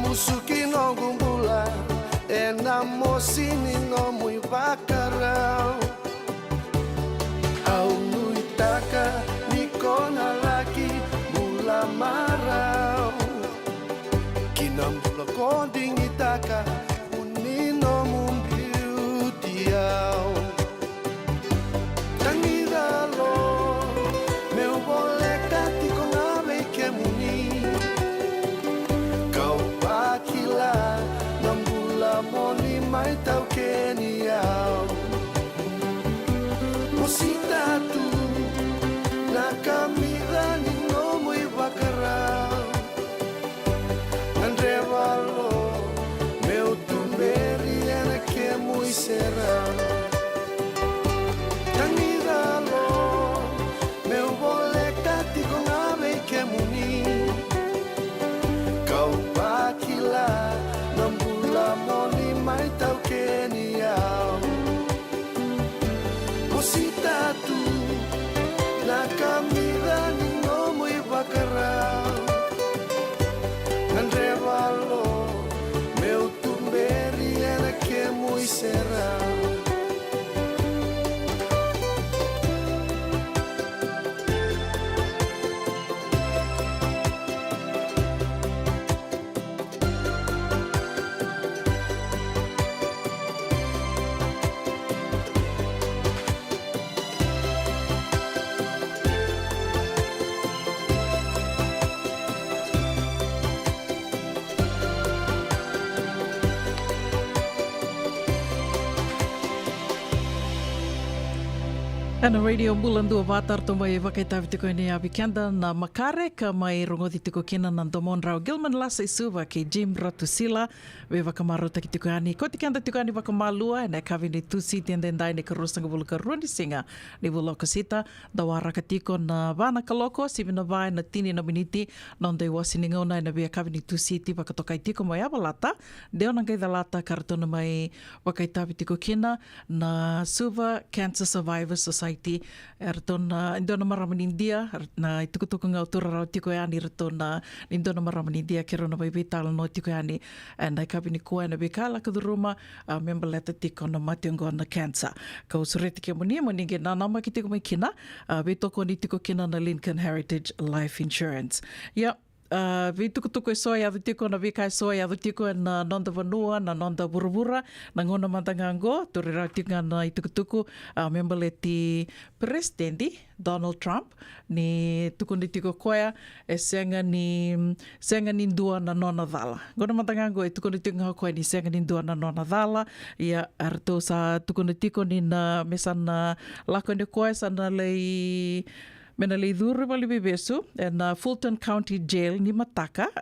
Musuki no gumbula enamosini no muy bacarao au nuitaka nikona laki mula marao kinambula konding itaka unino mumbiutiao tangidalo meu bolekati con ave que muni Akila nambula moni mai tau Kenia Mosita tu na kamida ni no muy bacarao Andrevalo meu tumberi ena que muy será Tanidalo meu bolekati con ave que muni Akila nambula moni mai tau Kenia Ana radio bulan dua vatar to mai vakai tavi tiko ini api kenda na makare ka mai rongoti tiko kina na domon rau Gilman lasa isuva ke Jim Ratusila we vakamaro taki tiko ani ko tikenda tiko ani vakamalua na kavi ni tusi tienden dai ne karusanga buluka rundi singa ni buloko sita da waraka tiko na vana kaloko sivina vai na tini na miniti nonde wasininga ona na we kavi ni tusi ti vakatokai tiko mai abalata deo nangai da lata karatona mai vakai tavi tiko kina na Suva Cancer Survivors Society Ertona indona maraman India na itukutuku ngau turarau tiko yani ertona indona maraman India kerona bai vital no tiko yani and I kabini koa na bekala kaduruma member letter tiko na mationgo na cancer kau sureti ke moni moninge na nama ki tiko mai kina betoko ni tiko kina na Lincoln Heritage Life Insurance vi tukutuku e soa adu tiko na vika e soa adu tiko na nonda vanua na nonda burubura na ngona mandangango turira tiko na itukutuku membele ti presidenti Donald Trump ni tuku ni tiko koea e senga ni dua na nona dhala ngona mandangango e tuku ni tiko koea ni senga ni dua na nona dhala ia arto sa tuku ni tiko ni na mesana lako ni koea sa na lei mena leidhuru wali bebesu na Fulton County Jail ni mataka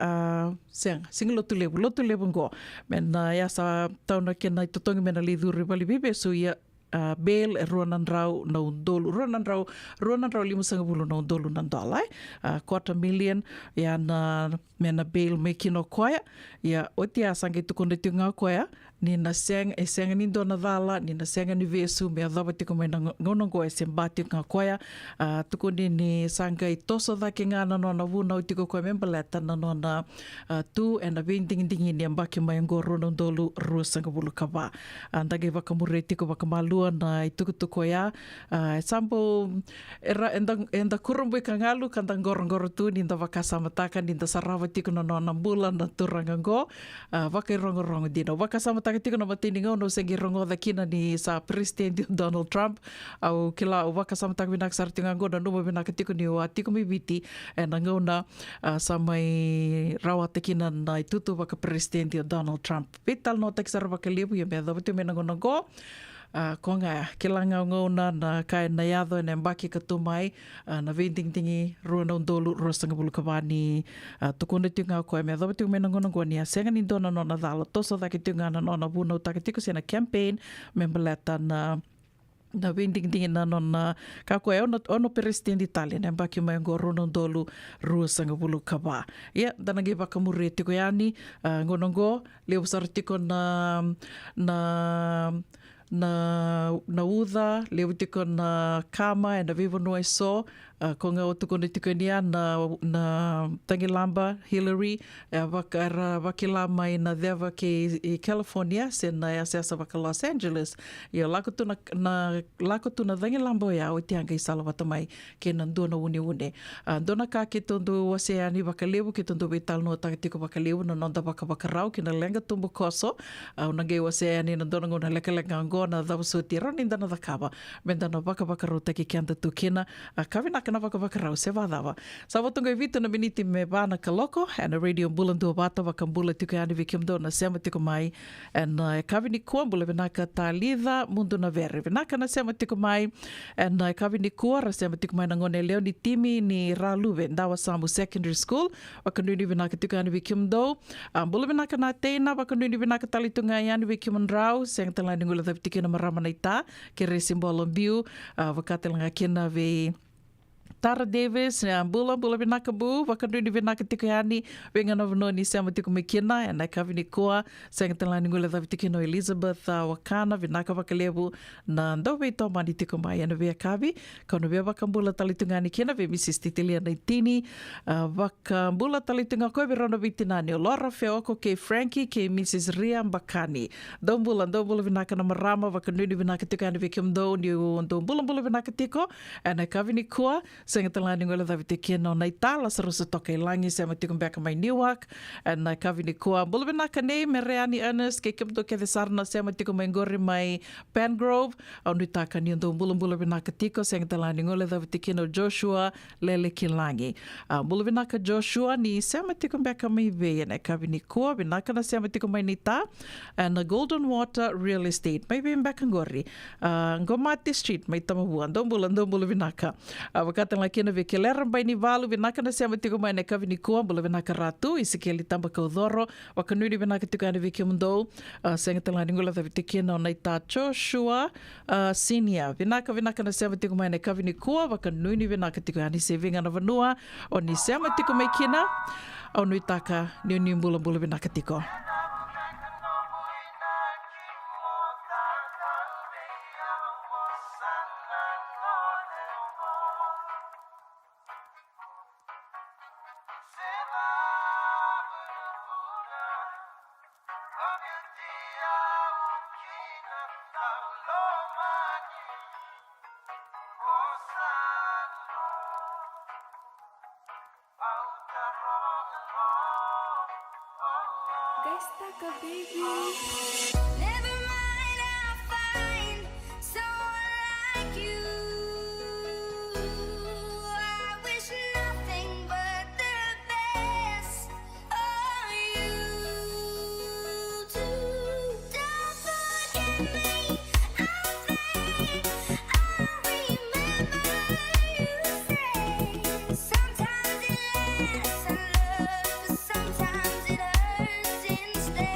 singa lotu lebu ngo mena ya sa tauna kena itotongi mena leidhuru wali bebesu ia bail ruanan rau na undolu ruanan rau 5.5 na undolu na dola $250,000 ya na mena bail me kino koia ya otia sange tukonde tunga koia ni na senga ni dona dala ni na senga ni vesu me adava tiko me ngonongo e sembati nga koia tukonde ni sanga i toso da ke ngana no na vuna o tiko koia membeleta na no na tu and a vending dingi ni ambaki mai ngoro no dolu ruasanga bulu kaba andage vakamure tiko vakamalua na i tukutuko ya sample enda kurumbu kangalu kanda ngoro tu ni nda vakasamataka ni nda sarava tiko no na bula na turangango vakai rongo dino vakasamataka tiko no matininga no sengi rongo da kina ni sa president Donald Trump au kila o vakasamataka binak sartingango na numa binak tiko ni wa tiko mi biti na ngona sa mai rawa tekina na itutu vaka president Donald Trump vital no tek sarva kalibu ya me da vitu me ngo ko nga kilanga ngona na kai na yado na mbaki katumai na vending tingi ruana undolu rosanga bulu kabani tukone tinga ko me do tinga ngona ngoni senga ni dona no na dala toso da kitinga na no na buno ta kitiko sena campaign membeleta na vending tingi na no na ka ko ono presidente Italia na mbaki mai ngoro no dolu rosanga bulu kaba ya dana ge bakamure tiko yani ngonongo leo sartiko na uda leo tiko na kama na vivo no so ko nga o tuko tiko nia na tangilamba Hillary vakilama ina deva ke California sena ya sesa vaka Los Angeles ia lako tu na tangilamba ya o tianga i salavata mai ke na dona une dona ka ke tondo waseani vaka levu ke tondo vital no tiko vaka levu na nonda vaka rau ke na lenga tumbu koso na ge waseani na dona ngona leka ngona da so tirani dana da kaba mendana vaka rota ke kenta tu kena kavina na vaka se vadava. Sa vatunga vito na miniti me vana kaloko and a radio bulandu vata vakambula tiko yani vikimdo na sema tiko mai and kavini kua bula vinaka talida mundu na vere vinaka na sema tiko mai and kavini kua ra sema tiko mai na ngone leo ni timi ni Raluve ndawa Samu Secondary School vakanuni vinaka tiko yani vikimdo bula vinaka na teina vakanuni vinaka talitunga yani vikimandrau seng talani ngula tiki na marama na ita ke resimbolo biu vakatelanga kena ve Tara Davis, bula vinaka bu, vakanduni vinaka tiko yani, venga no ni sema tiko mekina, and I kavini koa, senga talani ngula davi tiki no Elizabeth Wakana, vinaka vakalebu, na ndo veito mani tiko mai, and vea kavi, kono vea vakambula talitungani kena, ve Mrs. Titilia Naitini, vakambula talitunga koe virona vitinani, Laura Feoko, ke Frankie, ke Mrs. Ria Mbakani, dombula vinaka na marama, vakanduni vinaka tiko yani vikimdo, ni dombula vinaka tiko, and I kavini koa, Senga talani ngola davi te kena o nei tala sa rosa toka ilangi se matikum beka mai Newark and na kavini koa bulubina ka nei me reani Ernest ke kimto ke sarna se matikum mai ngori mai Pangrove au nui taka ni ndo bulubina ka tiko senga talani ngola davi te kena o Joshua lele kilangi. Bulubina ka Joshua ni se matikum beka mai vei na kavini koa binaka na se matikum mai nita and na Golden Water Real Estate mai vei beka ngori. Ngomati Street mai tamahua ndombula vinaka. Wakata la kena ve kelera bai ni valu vinaka na sema tiko mai na kavini koa mbula vinaka ratu isikeli tamba kaudhoro wakanuri vinaka tiko ane vike mundo senga tala ningula thavi tekena o naita Joshua senior vinaka na sema tiko mai na kavini koa wakanuri vinaka tiko ane se vinga na vanua o ni sema tiko mai kina au nui taka ni mbula vinaka tiko. Never mind, I'll find someone like you. I wish nothing but the best for you too. Don't forget me, I'll say, I'll remember you say. Sometimes it lasts in love, but sometimes it hurts instead.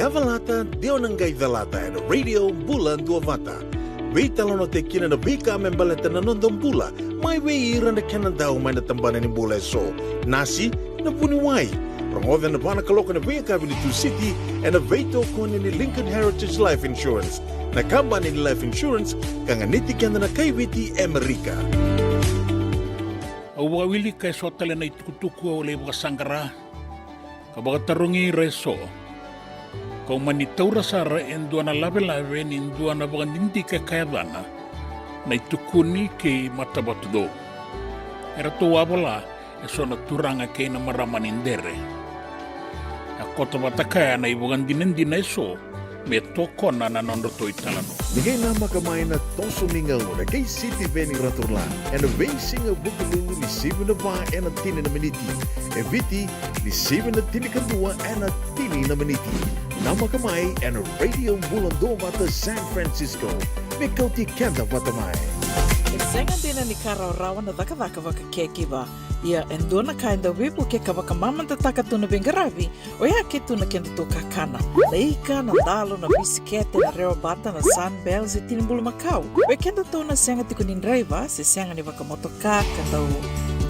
Yavalata, Deonangai Velata, and Radio Bulan Duavata. Veitalono te kina na vika membaleta na nondong bula, mai wei ira na kanandao mai na tambana ni bula so. Nasi, na puniwai. Rongoda na bana kaloka na vea kabili tu city and a veito kone ni Lincoln Heritage Life Insurance. Na kamba ni Life Insurance kanganiti kianda na kaibiti Amerika. Au wawili kay sotale na itukutuku o lewa sangara. Kabagatarungi reso. Kau manitaura sara endua na lave-lave ni endua na bagandindi kay kayadana na itukuni kay matabatudo. Era to wabala eso na turanga kay na maramanindere. Ako tabatakaya na ibagandinindi na eso me toko na nanondo to italano. Nigay na makamay na toso mingaw na kay City Veni Raturlan and a basing of Bukalulu ni 7 na ba and a tini na miniti. E viti ni 7 na tini kadua and a tini na miniti. Na makamay and a radio bulando mata San Francisco. Mikauti kenda vatamay. Senga dina ni karaw-rawan na daka-daka waka kekiba. Ia endona kainda wipu ke kawaka mamanta takatuna bengarabi o ia ketuna kenda to kakana. Laika na dalo na bisikete na reo bata na sunbells e tinimbulu makau. We kenda to na senga tikunin driver se senga ni waka motoka kandau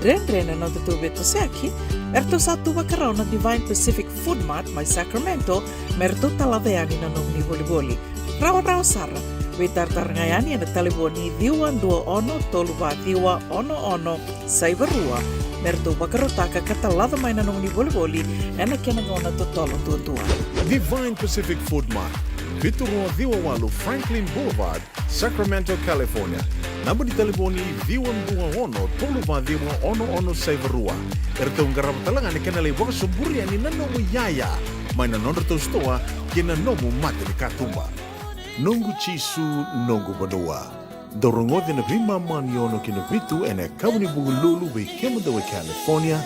dren-dren na to beto seaki. Erto satu wakarao na Divine Pacific Food Mart mai Sacramento merto talaveani na nung ni boli-boli. Rawa-rawa sara. We tartarangayani na taliboni diwan 21-31-11 Saibarua. Merto wakarotaka katalada may nanong ni boli-boli na kinagona to tolo tuwa. Divine Pacific Food Mart. Viturua Diwawalu Franklin Boulevard, Sacramento, California. Namba di telefoni Diwan 21-31-11 Saibarua. Erto ngarapatalangan ni kanalay waka sumburian ni nanomu yaya. May nanondo to stoa kinanomu mati ni katumba. Nongu chisu nongu badua. Dorongote na vima mani ono kinavitu ene kabuni bugululu we kemadawe California.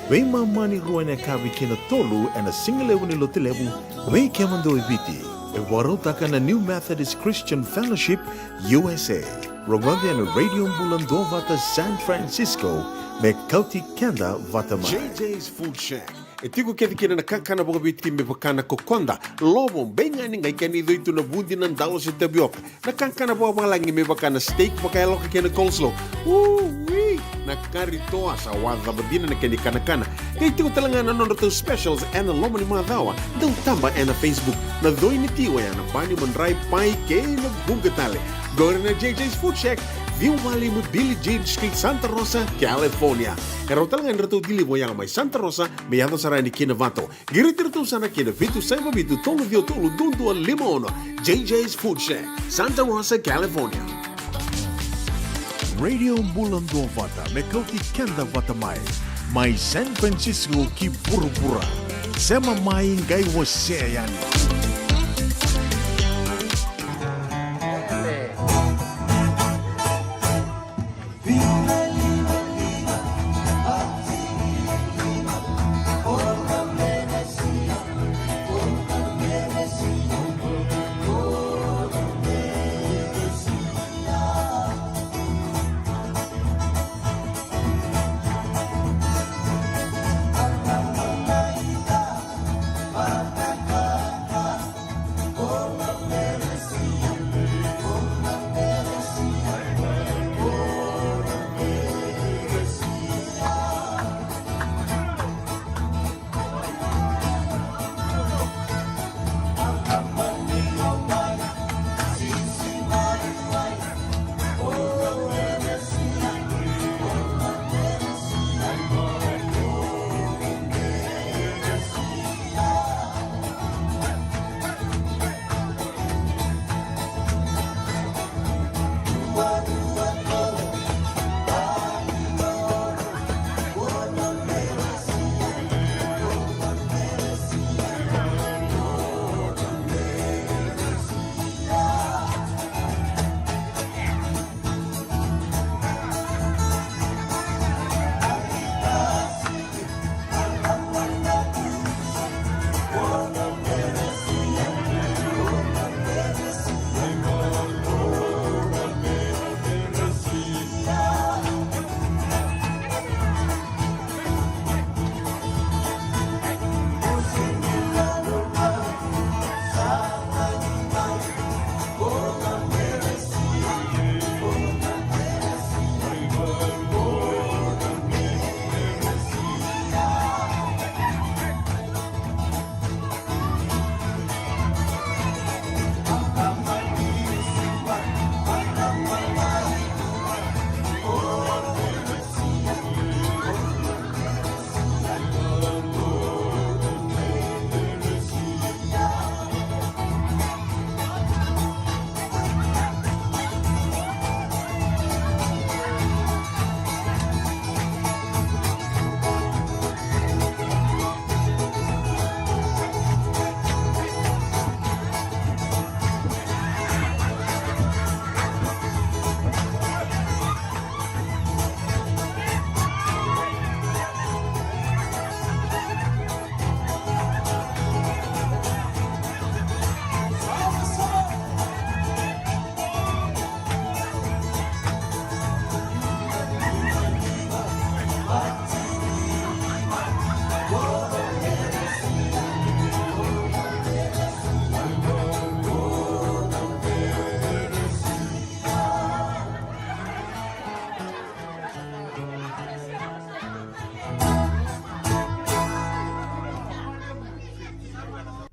We mani ruane kabi kina tolu ene singalewu ni lotilewu we kemadawe viti. E warotaka na New Methodist Christian Fellowship USA. Rongote ene radio mbulando vata San Francisco me kauti kenda vata mai. JJ's Food Shack. E tiku kedi kina nakakana boka biti me pakana kokonda lobo benga ni ngai kani doitu na bundi nan dalo si tapioca nakakana boka malangi me pakana steak pakaya loka kena coleslaw nakari toa sa wadha badina na kani kanakana kay tiku talangana nondo to specials and lomo ni madawa dau tamba na Facebook na doi ni tiwa ya na bani mandrai pai ke na bungatale gore na JJ's Food Shack View Valley mo Billie Jean Street, Santa Rosa, California. Karo talangan rito dilibo yang may Santa Rosa, may yato sarani kinavato. Girit-rito sana kinavitu sa mabitu tolo vio tolo dundu al limono. JJ's Food Shack, Santa Rosa, California. Radio Bulando Vata, may kauti kenda vata mai. May San Francisco ki pura-pura. Sema mai ngay waseyan.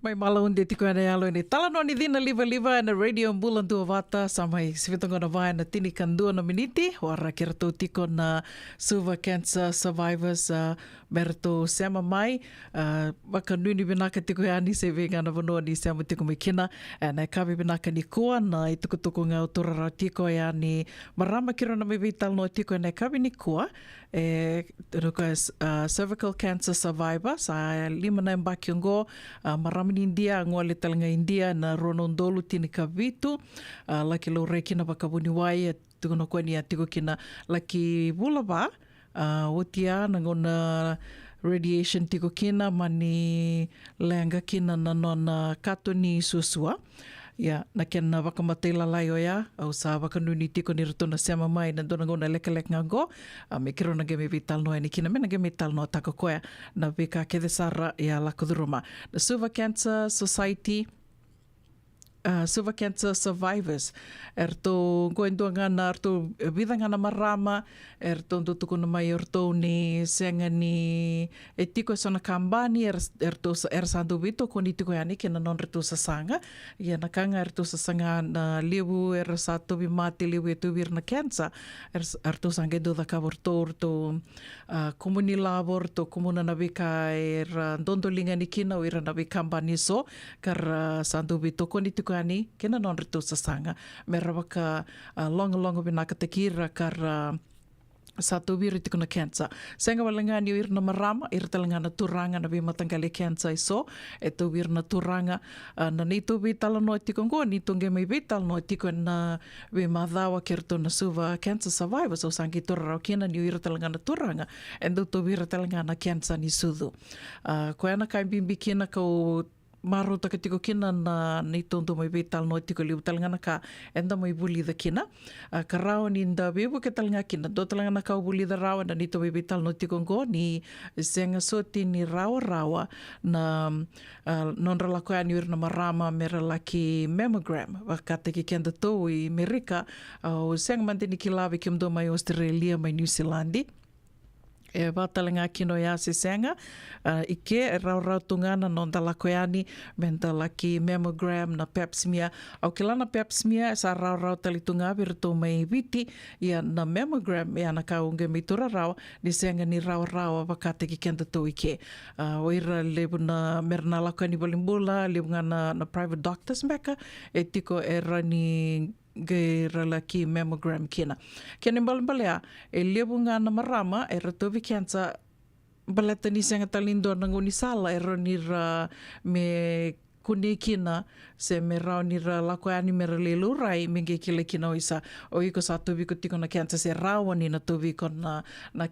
Mai malaunde tiko ane alo ni talano ni dina liva na radio bulan tua vata samai sivitonga na vai na tini kandua na miniti wara kira tau tiko na silver cancer survivors merito sema mai waka nuni binaka tiko yani se venga na vanua ni sema tiko mai kina na kawi binaka ni kua na i tukutuku ngau torara tiko yani marama kira na mivital no tiko na kawi ni kua cervical cancer survivor sa lima na mbakiongo marama ni India ngole talanga India na ronondolu tini kavitu laki lo reki na bakabuni wai tukono kwani atiko kina laki bulaba otia na ngona radiation tiko kina mani lenga kina na nona katoni susua ya na kena wakamatei lalai o ya au sa wakanuni tiko ni rutona sema mai na dona ngona lek ngago me kiro na game vital no ni kina mena game vital no tako koya na vika kede sara ya la kuduruma the Silver Cancer Society Silver Cancer Survivors erto goendo ngana erto vida ngana marama erto tuku na mai erto ni senga ni etiko sona kambani erto sandu vito ko ni tiko yani kena non erto sasanga ya nakanga erto sasanga na libu sato bi mati libu etu vir na cancer erto sange do da kavorto erto komuni labor to komuna na vika dondolinga ni kina o ira na vikambani so kar sandu vito ko ni tiko ani kena non rito sasanga me rawaka longa binaka te kira kar satu viri tiko na cancer senga walanga ni ir na marama ir talanga na turanga na bimatangale cancer so eto vir na turanga na nito vital no tiko ngo nito nge mai vital no tiko na we madawa kerto na Silver Cancer Survivors so sangi turara kena ni ir talanga na turanga endo to vir talanga na cancer ni sudu ko ana kai bimbi kena ko maro taka tiko kina na ni tonto mai vital no tiko liu talanga ka enda mai buli da kina ka rao ni nda bebu ke talanga kina do talanga na ka buli da rao na ni to mai vital no tiko ngo ni senga soti ni rawa na non rala ko ani na marama mera laki mammogram wakate ki kenda to i Amerika o senga manteni ki lave kim do mai Australia mai New Zealand e watalanga kino ya se senga ike rau tungana non dala koani menta laki mammogram na pap smear au kilana pap smear sa rau talitunga virto mai viti ia na mammogram ia na kaunge mitura rau ni senga ni rau wakate ki kenda to ike oira lebuna merna lakani bolimbula lebunga na private doctors meka e tiko era ni gaira ki mammogram kina balea e lebunga na marama e ratovi cancer baleta ni senga talindo na ngoni sala e ronira me kuni kina se me rau ni ra lako ani me lelu rai minge kile kina oisa o iko sa tovi ko tiko na cancer se rau ni na tovi ko na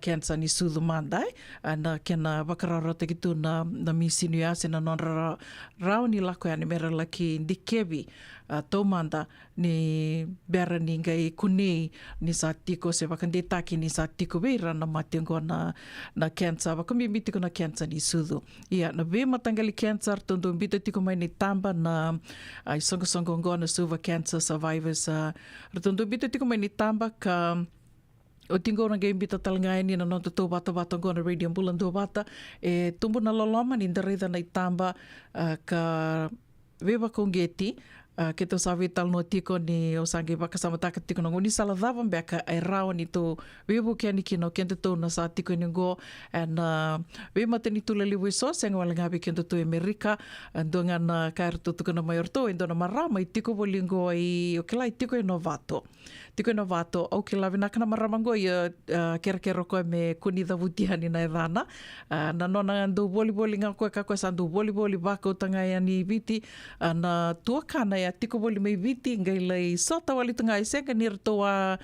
cancer ni sudu mandai na kena bakarara te kitu na misinu ya se na non rau ni lako ani me laki ndikevi tomanda ni bera ni ngai kuni ni sa tiko se vakandetaki ni sa tiko beira na matengo na cancer vakambi tiko na cancer ni sudu ia na ve matangali cancer tondo mbito tiko mai ni tamba na ai songo ngona Silver Cancer Survivors tondo mbito tiko mai ni tamba ka o tingo na game bita talanga ni na non to bata ngona radio bulan do bata e tumbu na loloma ni ndarida na itamba ka veva kongeti ke to sa vital no tiko ni o sangi bakasama taka tiko no ni sala dava beka ai rao ni to webu ke ni kino kente to na sa tiko ni go and we mateni tula liwe so senga wala ngabi kente to Amerika ndonga na kair to tuko na mayor to endo na marama i tiko bolingo i o kila i tiko e novato au kila vina kana marama go i kero ko me kuni da vutiani na evana na nona ndo volleyball nga ko ka ko sandu volleyball baka tanga ya ni viti na tuakana ya tiko boli mai viti ngai lai sota wali tunga i senga nirto a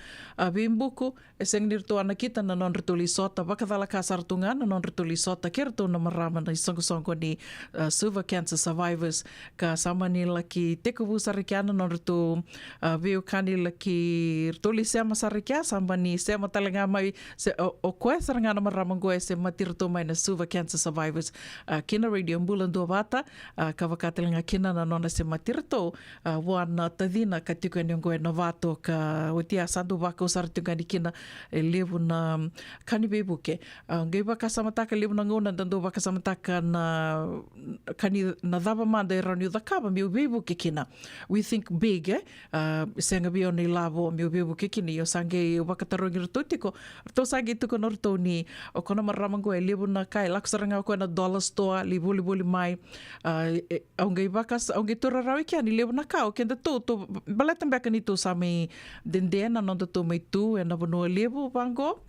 bimbuku e senga nirto ana kita na non rito li sota bakadala ka sartunga na non rito li sota kerto na marama na songo ni Silver Cancer Survivors ka sama ni laki teko busarikiana non rito veo kani laki i tuli sema sarikia samba ni sema talenga mai o koe sarangana maramangoe se matirto mai na suva cancer survivors kina radio mbulando vata ka vakatelenga kina na nona se matirto wana tadina ka tiko ni ngoe na vato ka otia sandu vaka usara tungani kina e levu na kani bebuke ngai vaka samataka levu na ngona dando vaka samataka na kani na dava manda e rani udakaba mi bebuke kina we think big senga bio ni lavo mi bebuke kini yo sange vaka tarongi rototiko to sange tuko norto ni o kona maramangoe levu na kai laksaranga ko na dollar store li boli mai aungai vakas aungai tora rawi kia ni lewu na kao kenda to balatam baka ni to sami dendena non to mai tu and no lewu bango.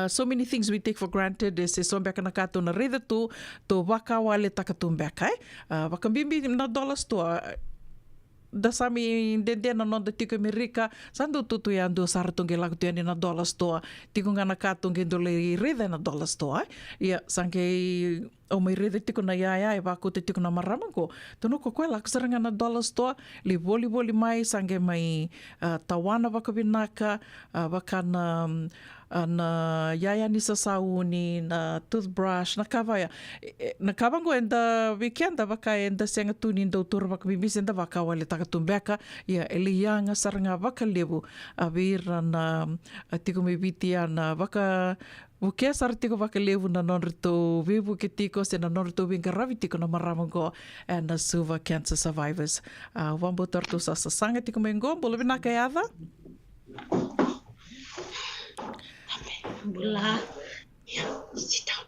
So many things we take for granted is so baka na kato na reda tu to waka wale takatum baka waka bimbi na dollar store da sami dendena non da tiko Amerika sandu tutu ya ando saratunge lagu tiani na dollar store tiko ngana katunge dole reda na dollar store ya sange o mai reda tiko na ia e wako te tiko na maramango tono ko koe laku saranga na dollar store li boli mai sange mai tawana waka binaka waka na yaya ni sasauni na toothbrush na kavaya na kavango enda weekend waka enda senga tuni doutor waka bimis enda waka wale takatumbeka ya elianga saranga waka levu avira na tiko me vitia na waka Bukia sartiko waka levu na nonrito vivu ke tiko se na nonrito winga ravi tiko na maramango and na suva cancer survivors. Wambo torto sa sanga tiko mengo bolo binaka yada. Bula. Yeah, sit down.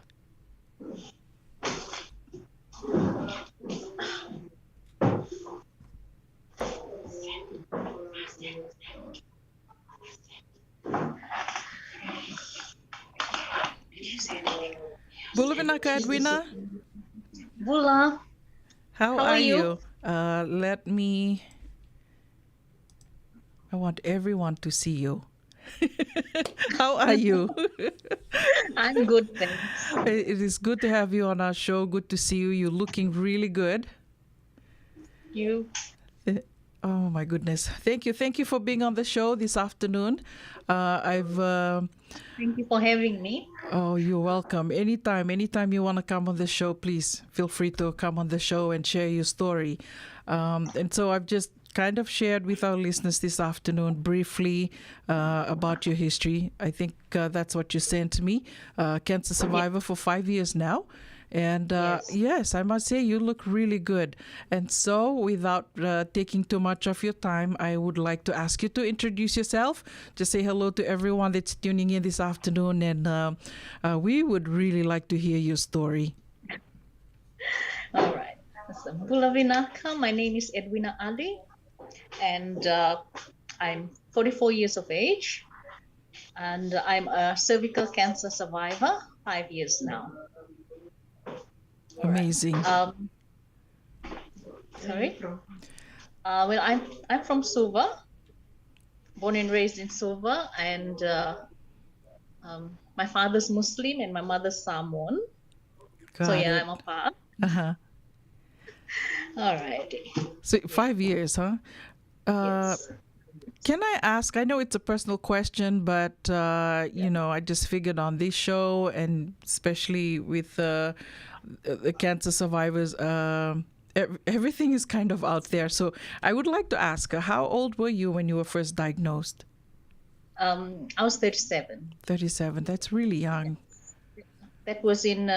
Bula binaka Edwina. Bula. How are you? Let me. I want everyone to see you. How are you? I'm good, thanks. It is good to have you on our show. Good to see you. You're looking really good. You. Oh my goodness. Thank you. Thank you for being on the show this afternoon. Thank you for having me. Oh, you're welcome. Anytime you want to come on the show, please feel free to come on the show and share your story. And so I've just kind of shared with our listeners this afternoon briefly about your history. I think that's what you sent me. Cancer survivor for 5 years now. And yes, I must say you look really good. And so without taking too much of your time, I would like to ask you to introduce yourself. Just say hello to everyone that's tuning in this afternoon. And we would really like to hear your story. All right. So, Bula Vinaka, my name is Edwina Ali. And I'm 44 years of age. And I'm a cervical cancer survivor, 5 years now. Amazing. Sorry. Well, I'm from Suva, born and raised in Suva, and my father's Muslim and my mother's Samoan. So yeah, I'm a part. All right. So 5 years, huh? Yes. Can I ask? I know it's a personal question, but you know, I just figured on this show, and especially with the cancer survivors, everything is kind of out there. So I would like to ask, how old were you when you were first diagnosed? I was 37. 37. That's really young. That was in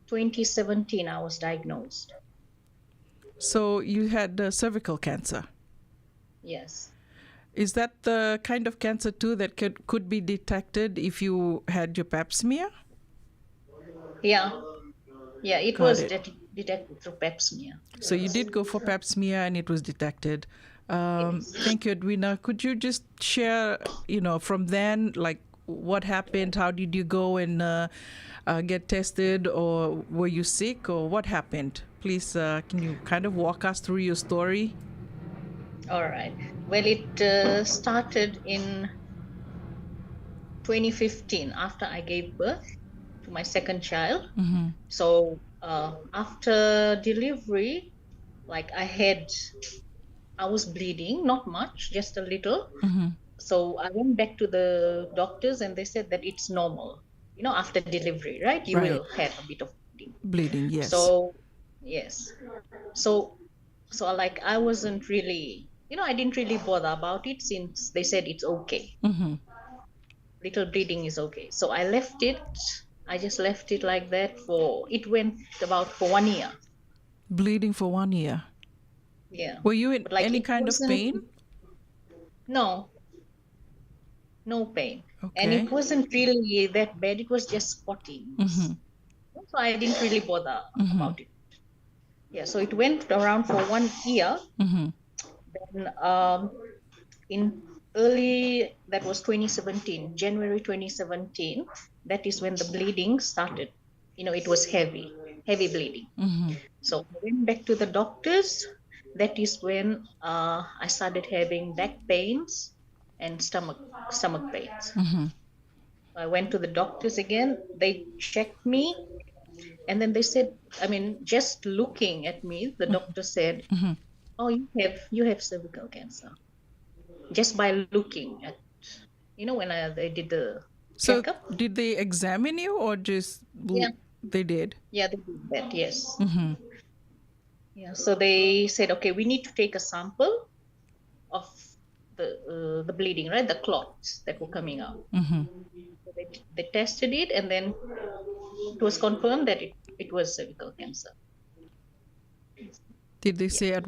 2017. I was diagnosed. So you had cervical cancer. Yes. Is that the kind of cancer too that could be detected if you had your pap smear? Yeah. Yeah, it was detected through pap smear. So you did go for pap smear and it was detected. Yes. Thank you, Edwina. Could you just share, you know, from then, like what happened? How did you go and get tested, or were you sick, or what happened? Please, can you kind of walk us through your story? All right. Well, it started in 2015 after I gave birth to my second child. Mm-hmm. So after delivery, like I was bleeding, not much, just a little. Mm-hmm. So I went back to the doctors and they said that it's normal. After delivery, right? You Right. will have a bit of bleeding. Bleeding, yes. So yes. So like I wasn't really, I didn't really bother about it since they said it's okay. Mm-hmm. Little bleeding is okay. So I left it. I just left it like that it went about for 1 year. Bleeding for 1 year. Yeah. Were you in But like any it kind of wasn't, pain? no, no pain. And Okay. it wasn't really that bad. It was just spotting. Mm-hmm. So I didn't really bother Mm-hmm. about it. Yeah. So it went around for 1 year. Mm-hmm. Then in that was 2017, January 2017, that is when the bleeding started. It was heavy bleeding. Mm-hmm. So I went back to the doctors. That is when I started having back pains and stomach pains. Mm-hmm. I went to the doctors again. They checked me, and then they said, just looking at me, the doctor said, Mm-hmm. "Oh, you have cervical cancer." Just by looking at, when they did the So checkup. did they examine you or just Yeah. they did? Yeah, they did that. Yes. Mm-hmm. Yeah. So they said, okay, we need to take a sample of the bleeding, right? The clots that were coming out. Mm-hmm. So they tested it, and then it was confirmed that it was cervical cancer. Did they say at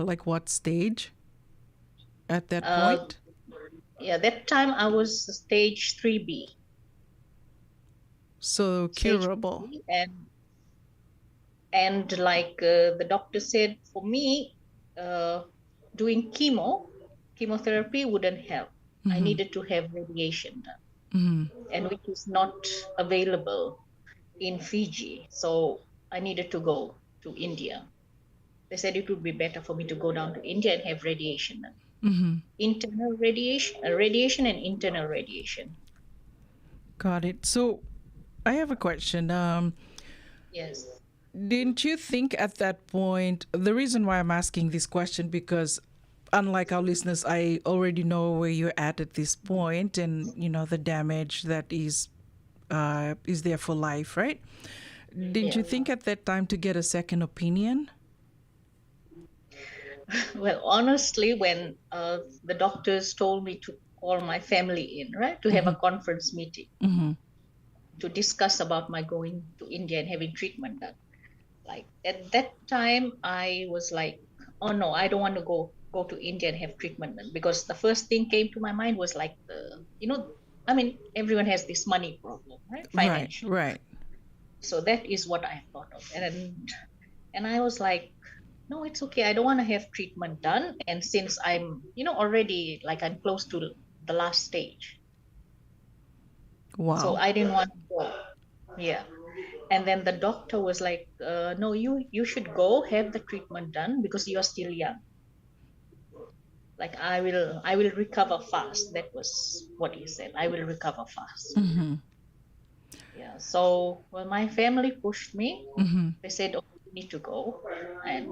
like what stage at that Uh, point? Yeah, that time I was stage 3B. So Stage curable. 3B, and like the doctor said, for me, doing chemotherapy wouldn't help. I needed to have radiation done, and which is not available in Fiji. So I needed to go to India. They said it would be better for me to go down to India and have radiation done. Internal radiation and internal radiation. Got it. So I have a question. Yes. Didn't you think at that point, the reason why I'm asking this question, because unlike our listeners, I already know where you're at this point and, the damage that is there for life, right? Didn't you think at that time to get a second opinion? Well, honestly, when the doctors told me to call my family in, right, to have a conference meeting to discuss about my going to India and having treatment done, like at that time, I was like, oh no, I don't want to go to India and have treatment done, because the first thing came to my mind was like everyone has this money problem, right? Financial. Right. So that is what I thought of, and I was like, no, it's okay. I don't want to have treatment done. And since I'm, already like I'm close to the last stage. Wow. So I didn't want to go. Yeah. And then the doctor was like, no, you should go have the treatment done because you are still young. Like I will recover fast. That was what he said. I will recover fast. Yeah. So my family pushed me. They said, oh, you need to go and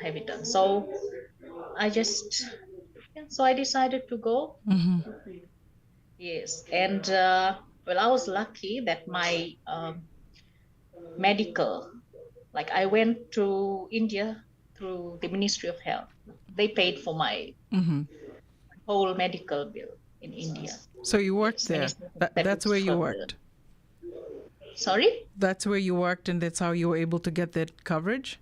have it done. So I decided to go. Yes. And I was lucky that my medical, like I went to India through the Ministry of Health. They paid for my whole medical bill in India. So you worked there. That's where you worked. Sorry? That's where you worked, and that's how you were able to get that coverage?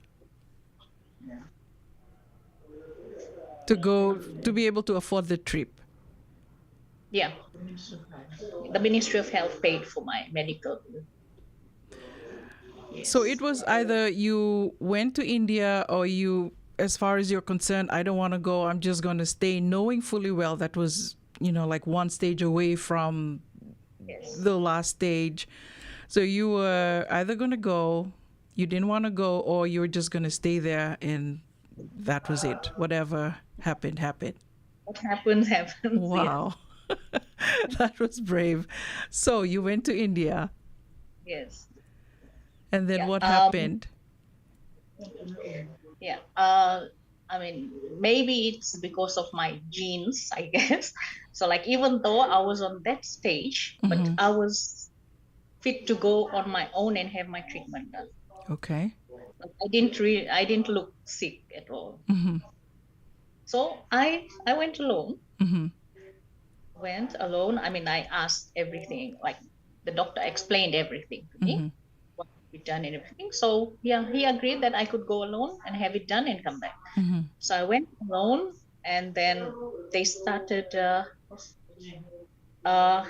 To be able to afford the trip? Yeah. The Ministry of Health paid for my medical bill. Yes. So it was either you went to India or you, as far as you're concerned, I don't want to go, I'm just going to stay, knowing fully well that was, like one stage away from the last stage. So you were either going to go, you didn't want to go, or you were just going to stay there and that was it. Whatever happened. What happens. Wow. Yeah. That was brave. So you went to India. Yes. And then what happened? Yeah. I mean, maybe it's because of my genes, I guess. So like, even though I was on that stage, but I was fit to go on my own and have my treatment done. Okay. I didn't look sick at all. So I went alone. Went alone. I mean, I asked everything. Like, the doctor explained everything to me, what to be done and everything. So yeah, he agreed that I could go alone and have it done and come back. So I went alone, and then they started. Well,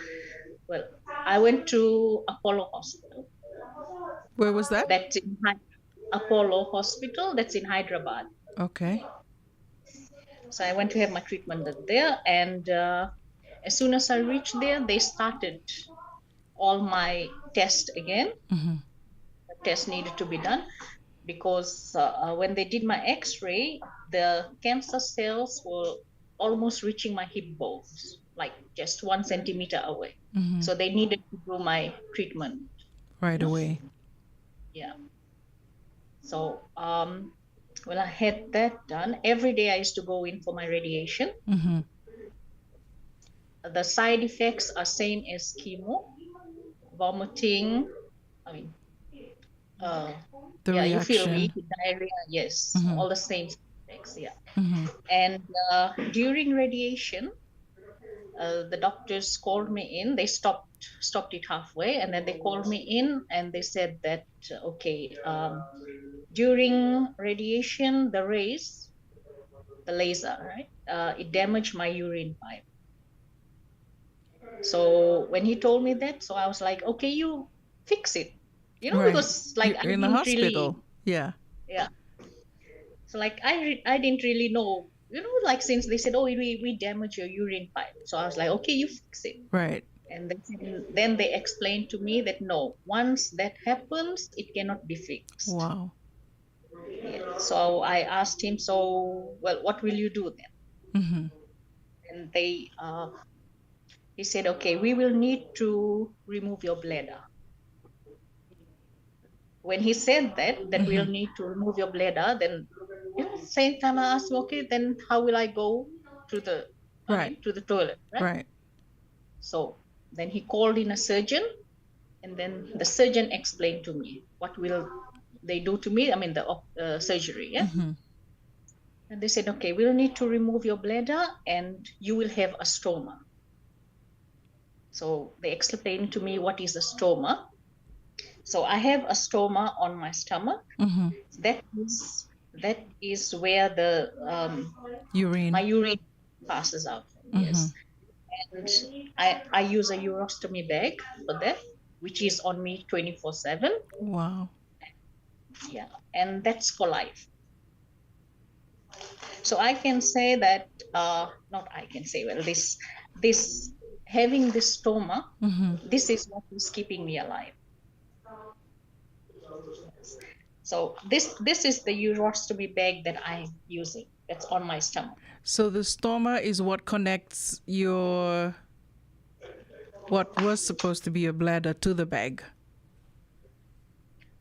I went to Apollo Hospital. Where was that? That's in Apollo Hospital. That's in Hyderabad. Okay. So I went to have my treatment there, and as soon as I reached there, they started all my tests again. The test needed to be done because when they did my X-ray, the cancer cells were almost reaching my hip bones, like just 1 centimeter away. So they needed to do my treatment Right away. Yeah. So well, I had that done. Every day I used to go in for my radiation. The side effects are same as chemo: vomiting. I mean, The yeah, you feel reaction. weak, diarrhea. Yes, all the same effects. Yeah. And during radiation, the doctors called me in. They stopped it halfway, and then they called me in, and they said that okay, during radiation, the rays, the laser, right? It damaged my urine pipe. So when he told me that, so I was like, okay, you fix it, Right. because like You're in a hospital. Yeah. Yeah. So like I didn't really know, like, since they said, oh, we damage your urine pipe. So I was like, okay, you fix it. Right. And then they explained to me that no, once that happens, it cannot be fixed. Wow. Yeah. So I asked him, so, well, what will you do then? And he said, okay, we will need to remove your bladder. When he said that we'll need to remove your bladder, then same time I asked him, okay, then how will I go to the to the toilet, right? Right. So then he called in a surgeon, and then the surgeon explained to me what will they do to me. I mean, the surgery, yeah. And they said, okay, we'll need to remove your bladder, and you will have a stoma. So they explained to me what is a stoma. So I have a stoma on my stomach. That is where the urine. My urine passes out. Yes. And I use a urostomy bag for that, which is on me 24/7. Wow. Yeah, and that's for life. So I can say that, not I can say, well, this having this stoma, this is what is keeping me alive. So this is the urostomy bag that I'm using. That's on my stomach. So the stoma is what connects what was supposed to be your bladder to the bag.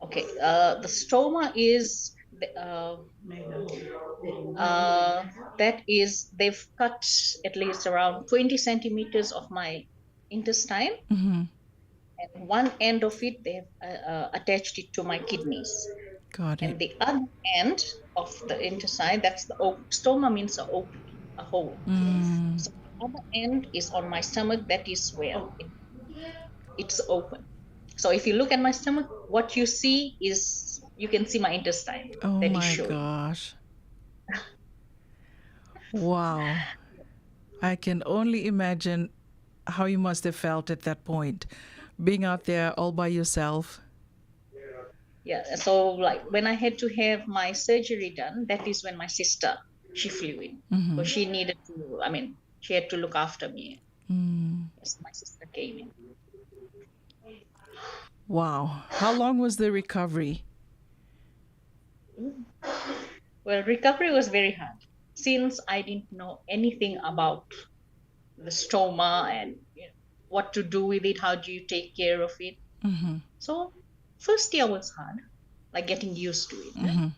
Okay, the stoma is that is, they've cut at least around 20 centimeters of my intestine, and one end of it they've attached it to my kidneys. Got it. And the other end of the intestine, that's the stoma, means a hole. So the other end is on my stomach. That is where it's open. So if you look at my stomach, what you see is, you can see my intestine. Oh that my is showing. gosh. Wow. I can only imagine how you must have felt at that point, being out there all by yourself. Yeah, so like when I had to have my surgery done, that is when my sister, she flew in. So she needed to, she had to look after me. Yes, my sister came in. Wow. How long was the recovery? Well, recovery was very hard, since I didn't know anything about the stoma and what to do with it, how do you take care of it. So first year was hard, like getting used to it.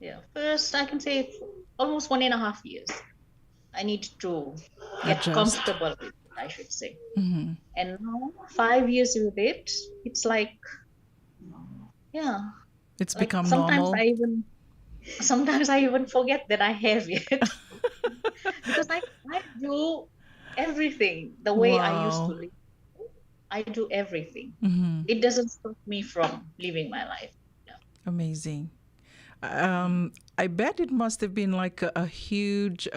Yeah, first I can say almost 1.5 years. I need to get Adjust. comfortable with it, I should say. And now 5 years with it, it's like, yeah, It's like become sometimes normal. sometimes I even forget that I have it because I do everything the way I used to Wow. live. I do everything. Mm-hmm. It doesn't stop me from living my life. Yeah. Amazing. I bet it must have been like a huge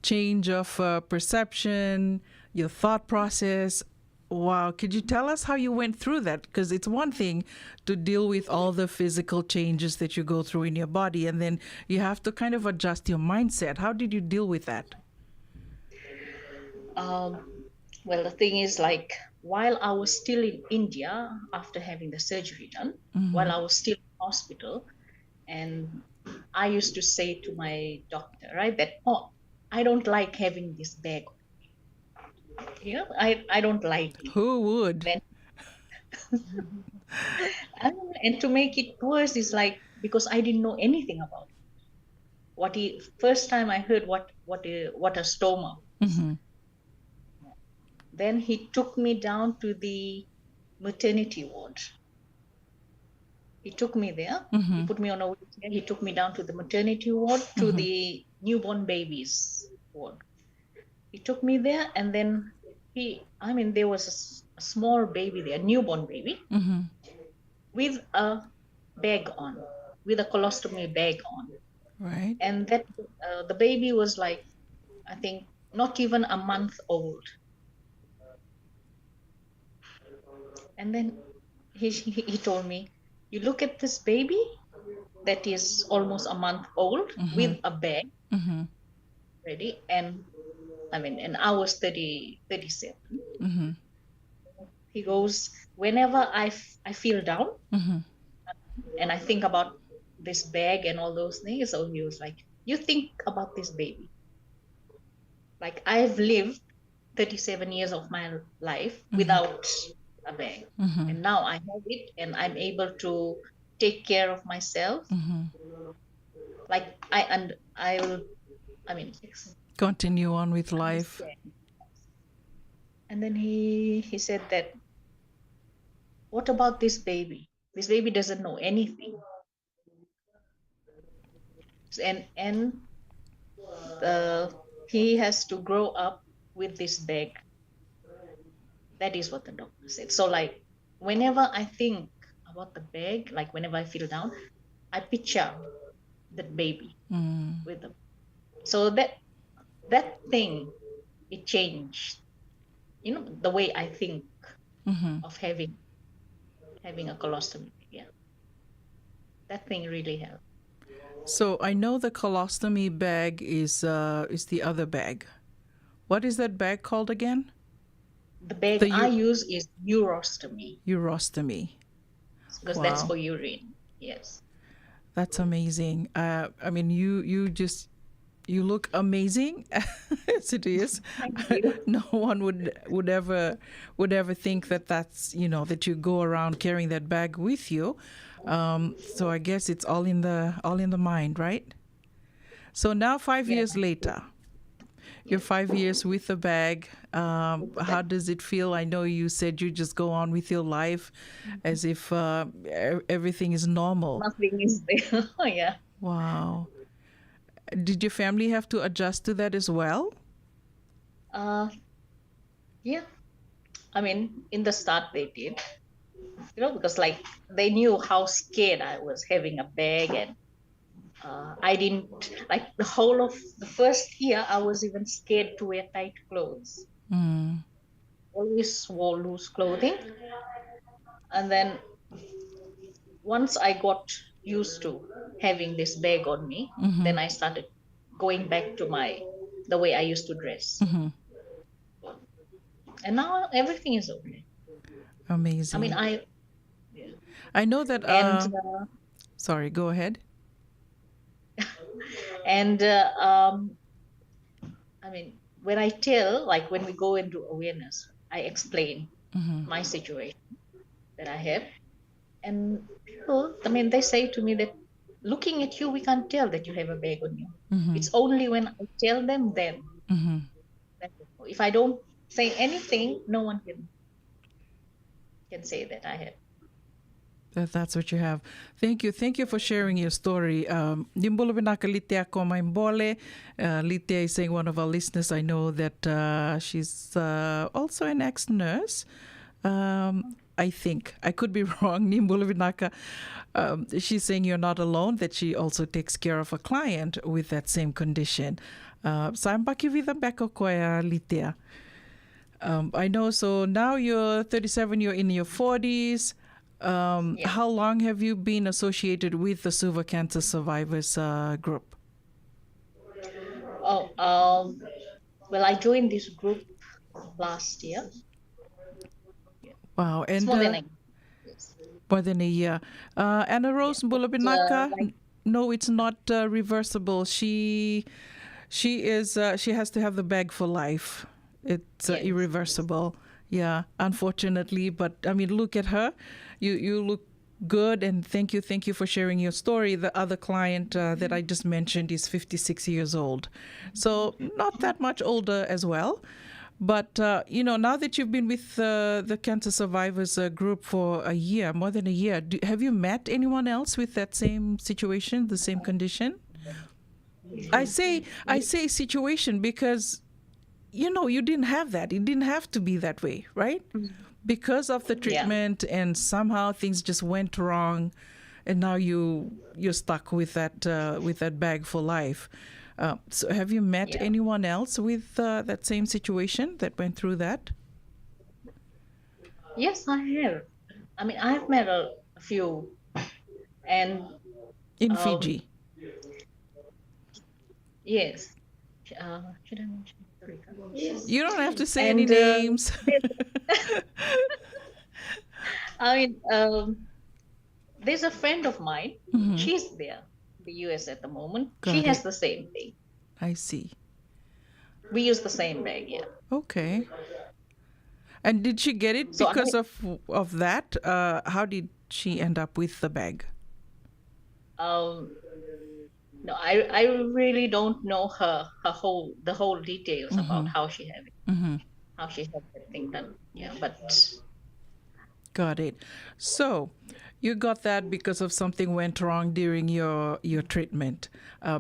change of perception, your thought process. Wow. Could you tell us how you went through that? Because it's one thing to deal with all the physical changes that you go through in your body, and then you have to kind of adjust your mindset. How did you deal with that? Well, the thing is, like, while I was still in India after having the surgery done, while I was still in hospital, and I used to say to my doctor, right, that, oh, I don't like having this bag. You know, I don't like it. Who would? Then, and to make it worse is like, because I didn't know anything about it. First time I heard what a stoma. Then he took me down to the maternity ward. He took me there. He put me on a wheelchair. He took me down to the maternity ward, to the newborn babies ward. He took me there, and then there was a small baby there, newborn baby, with a bag on, with a colostomy bag on. Right. And that the baby was like, I think, not even a month old. And then he told me, you look at this baby that is almost a month old with a bag ready, and I was 37. He goes, whenever I feel down and I think about this bag and all those things, so he was like, you think about this baby. Like, I've lived 37 years of my life without a bag. And now I have it, and I'm able to take care of myself. Like, I will, Continue on with life. And then he said that, what about this baby? This baby doesn't know anything. And he has to grow up with this bag. That is what the doctor said. So, like, whenever I think about the bag, like whenever I feel down, I picture that baby with them. So that thing, it changed, the way I think of having a colostomy. Yeah, that thing really helped. So I know the colostomy bag is the other bag. What is that bag called again? The bag I use is urostomy. Urostomy. Because that's for urine. Yes. That's amazing. You look amazing as it is. No one would ever think that's that you go around carrying that bag with you. So I guess it's all in the mind, right? So now 5 years later, you're 5 years with the bag. How does it feel? I know you said you just go on with your life as if everything is normal. Nothing is there. Yeah. Wow. Did your family have to adjust to that as well? Yeah. In the start they did, because like they knew how scared I was having a bag, and I didn't, like, the whole of the first year I was even scared to wear tight clothes. Always wore loose clothing. And then once I got used to having this bag on me, then I started going back to the way I used to dress. And now everything is okay. Amazing. Yeah. I know that. And sorry, go ahead. And when I tell, like, when we go into awareness, I explain my situation that I have, and people, they say to me that looking at you, we can't tell that you have a bag on you. Mm-hmm. It's only when I tell them then. Mm-hmm. That if I don't say anything, no one can say that I have. That's what you have. Thank you. Thank you for sharing your story. Nimbolo binaka Litea ko maimbole. Litea is saying one of our listeners. I know that she's also an ex-nurse. I think. I could be wrong. Nimbolo binaka. She's saying you're not alone, that she also takes care of a client with that same condition. So I'm baki vida beko koya Litea. I know. So now you're 37, you're in your 40s. How long have you been associated with the Silver Cancer Survivors group? Well, I joined this group last year. Wow, It's and more than a year. Yes. more than a year. Anna Rose Mbulabinaka, no, it's not reversible. She is. She has to have the bag for life. It's Yes. irreversible. Yeah, unfortunately. But I mean, look at her. You look good, and thank you for sharing your story. The other client that I just mentioned is 56 years old, so not that much older as well. But now that you've been with the Cancer Survivors group for a year, more than a year, have you met anyone else with that same situation, the same condition? I say situation because you didn't have that. It didn't have to be that way, right? Because of the treatment, and somehow things just went wrong, and now you're stuck with that bag for life. So have you met anyone else with that same situation that went through that? Yes, I have. I mean, I've met a few, and in Fiji. Yes. Should I mention Rica? You don't have to say any names. I mean, there's a friend of mine. She's there, the US at the moment. She has the same thing. I see. We use the same bag, yeah. Okay. And did she get it because of that? How did she end up with the bag? No, I really don't know the whole details about how she had it, how she had that thing done. Yeah, but got it. So you got that because of something went wrong during your treatment.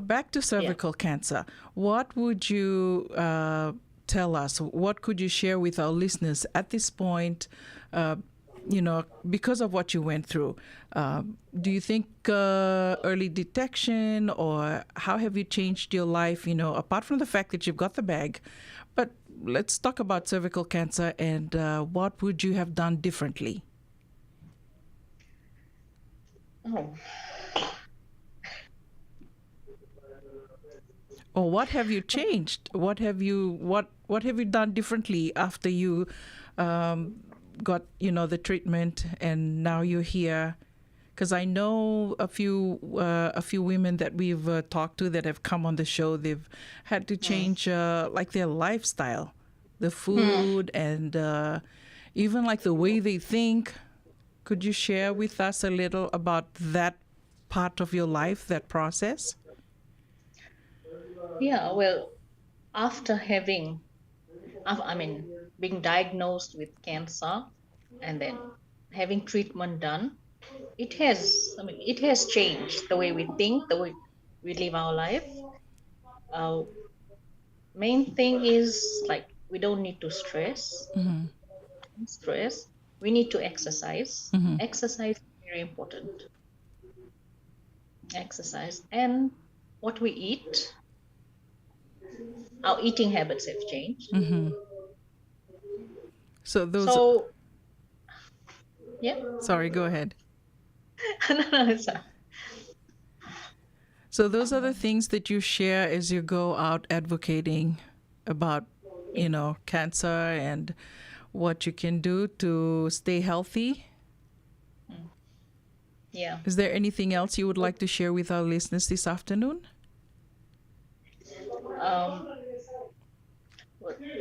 Back to cervical cancer. What would you tell us? What could you share with our listeners at this point? Because of what you went through, do you think early detection, or how have you changed your life, apart from the fact that you've got the bag? But let's talk about cervical cancer, and what would you have done differently? Or what have you changed? What have you done differently after you got the treatment, and now you're here? Because I know a few women that we've talked to that have come on the show. They've had to change like their lifestyle, the food, and even like the way they think. Could you share with us a little about that part of your life, that process? Yeah, well, after being diagnosed with cancer and then having treatment done, it has changed the way we think, the way we live our life. Main thing is, like, we don't need to stress. We need to exercise. Exercise is very important. Exercise, and what we eat. Our eating habits have changed. So yeah. Sorry, go ahead. No, it's not. So those are the things that you share as you go out advocating about, cancer and what you can do to stay healthy. Yeah. Is there anything else you would like to share with our listeners this afternoon?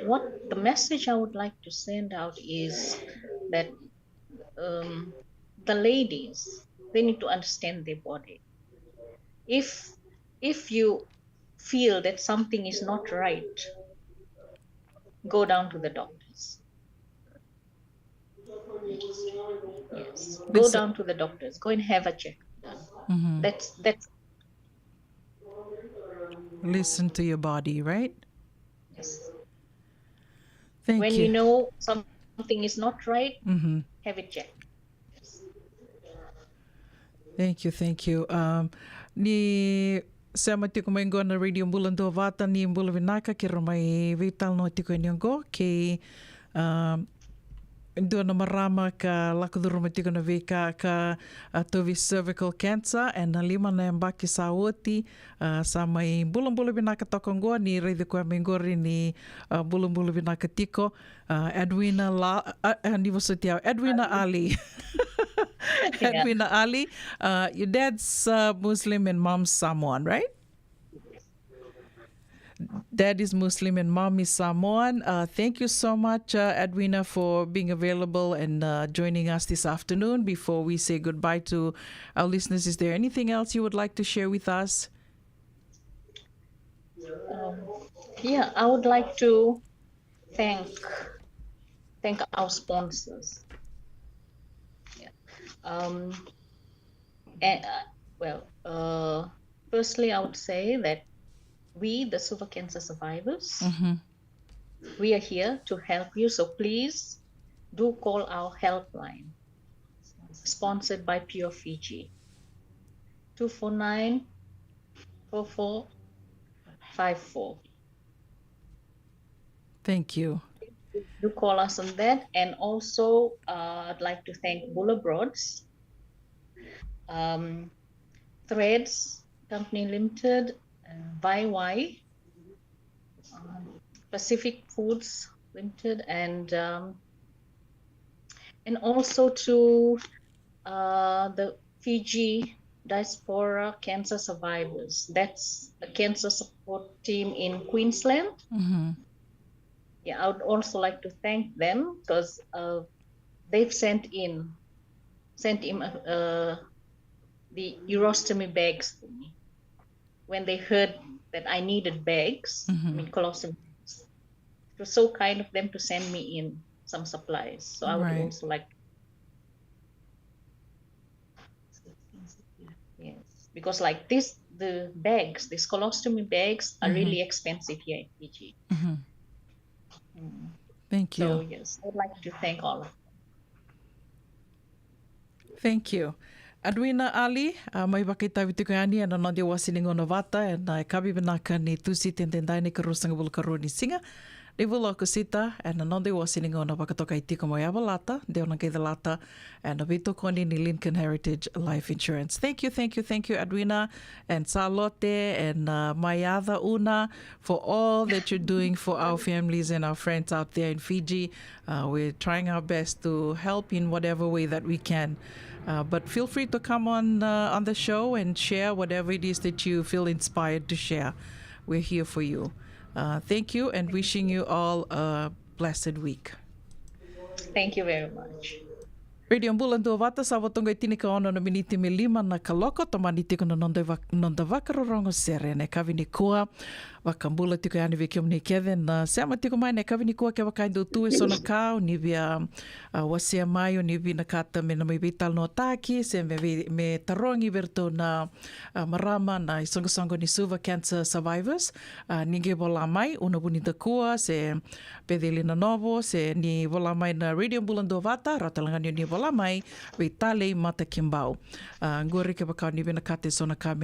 What the message I would like to send out is that the ladies, they need to understand their body. if you feel that something is not right, go down to the doctors. Yes, go Listen. down to the doctors. Go and have a check done. That's Listen to your body, right? yes. Thank When you know something is not right, have it checked. Thank you. Ni sama tiko mai ngoa na radio Bulan Dua Vata ni Mbula Vinaka ki ramai vital no tiko ni ngo ki Dua na marama ka lakuduru mai tiko na vika ka tovi cervical cancer and na lima na mbaki sa oti sa mai Bulan Vinaka toko ngoa ni reide koe mai ngori ni Bulan Vinaka tiko Edwina Ali. Edwina Ali, your dad's Muslim and mom's Samoan, right? Dad is Muslim and mom is Samoan. Thank you so much, Edwina, for being available and joining us this afternoon. Before we say goodbye to our listeners, is there anything else you would like to share with us? Yeah, I would like to thank our sponsors. Firstly, I would say that we, the silver cancer survivors, we are here to help you. So please do call our helpline, sponsored by Pure Fiji, 249-4454. Thank you. Do call us on that. And also, I'd like to thank Bulla Broads, Threads Company Limited, YY, Pacific Foods Limited, and also to the Fiji Diaspora Cancer Survivors. That's a cancer support team in Queensland. Yeah, I would also like to thank them because they've sent in the urostomy bags for me. When they heard that I needed bags, colostomy bags, it was so kind of them to send me in some supplies. So I would also like, yes, because like this, the bags, these colostomy bags are really expensive here in Fiji. Thank you. So yes, I would like to thank all of them. Thank you. Edwina Ali, mai waka i tawitu kai ani ana nandi wasiningo na vata e na kabi banaka ni tusi tendendai ni karusanga bula karoni singa. Ni vula ko sita e na nandi wasiningo na waka toka i tiko mo yawa lata, deo na keida lata e na vito koni ni Lincoln Heritage Life Insurance. Thank you, Edwina and Salote and Mayada Una for all that you're doing for our families and our friends out there in Fiji. We're trying our best to help in whatever way that we can. But feel free to come on the show and share whatever it is that you feel inspired to share. We're here for you. Thank you and wishing you all a blessed week. Thank you very much. Radio Bulan Dua Vata sa watonga i tini ka ono na miniti me lima na kaloko tamani tiko na nonda wakarorongo sere ne kawini kua wakambula tiko yani veki omni Kevin na sema tiko mai ne kawini kua ke wakaindo tu e sona kao ni via wasia mai o ni via na kata me na mai vital no taki se me tarongi verto na marama na isongo ni silver cancer survivors ninge vola mai una bonita kua se pedelina novo se ni vola mai na Radio Bulan Dua Vata ratalangani ni vola mai we tale mata kimbau ngori ke bakau ni bena kate sona ka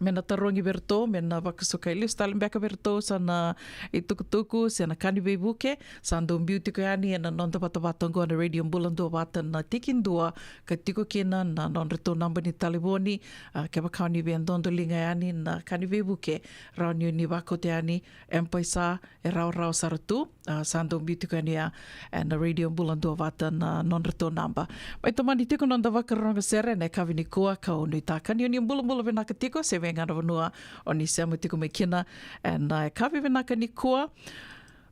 mena tarongi verto mena vakasuka ilis tale beka verto sana itukutuku sana kani bebuke sando beauty ko yani na nonta pata vatongo na Radio Bulan Dua Vata na tikin dua ka tiko kena na non reto namba ni taliboni ke bakau ni ben dondo linga yani na kani bebuke raunio ni vakote yani empaisa e rau saratu sando beauty ko yani and na Radio Bulan Dua Vata na non reto namba mai tamani tiko nonda vakaronga sere ne kavini kua ka onu takani ni bula venaka tiko se ngana vanua o ni sema tiko me kina and kawi venaka ni kua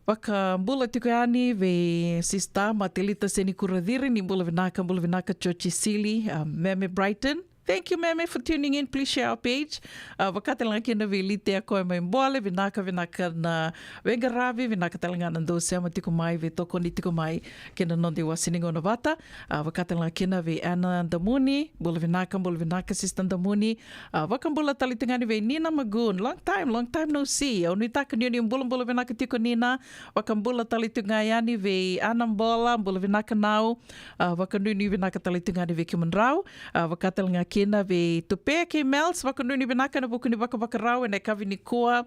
waka mbula tiko yani ve sista matelita seni kuradiri ni mbula venaka chochi sili meme Brighton Thank you, Meme, for tuning in. Please share our page. Wakatelanga kina velite a koe mai mbole, vinaka na wengaravi, vinaka talanga nando seama tiko mai, ve toko ni tiko mai, kina nonde wasiningo na vata. Wakatelanga kina ve Anna Ndamuni, bula vinaka sister Ndamuni. Wakambula talitangani ve Nina Magoon. Long time no see. Unitaka nioni mbula vinaka tiko Nina. Wakambula talitangayani ve Anna Mbola, bula vinaka nau. Wakanuni vinaka talitangani ve Kimanrau. Wakatelanga kina ve Tupea ke Mels, wakanuni vinaka na bukuni waka rau e nei kawini koa,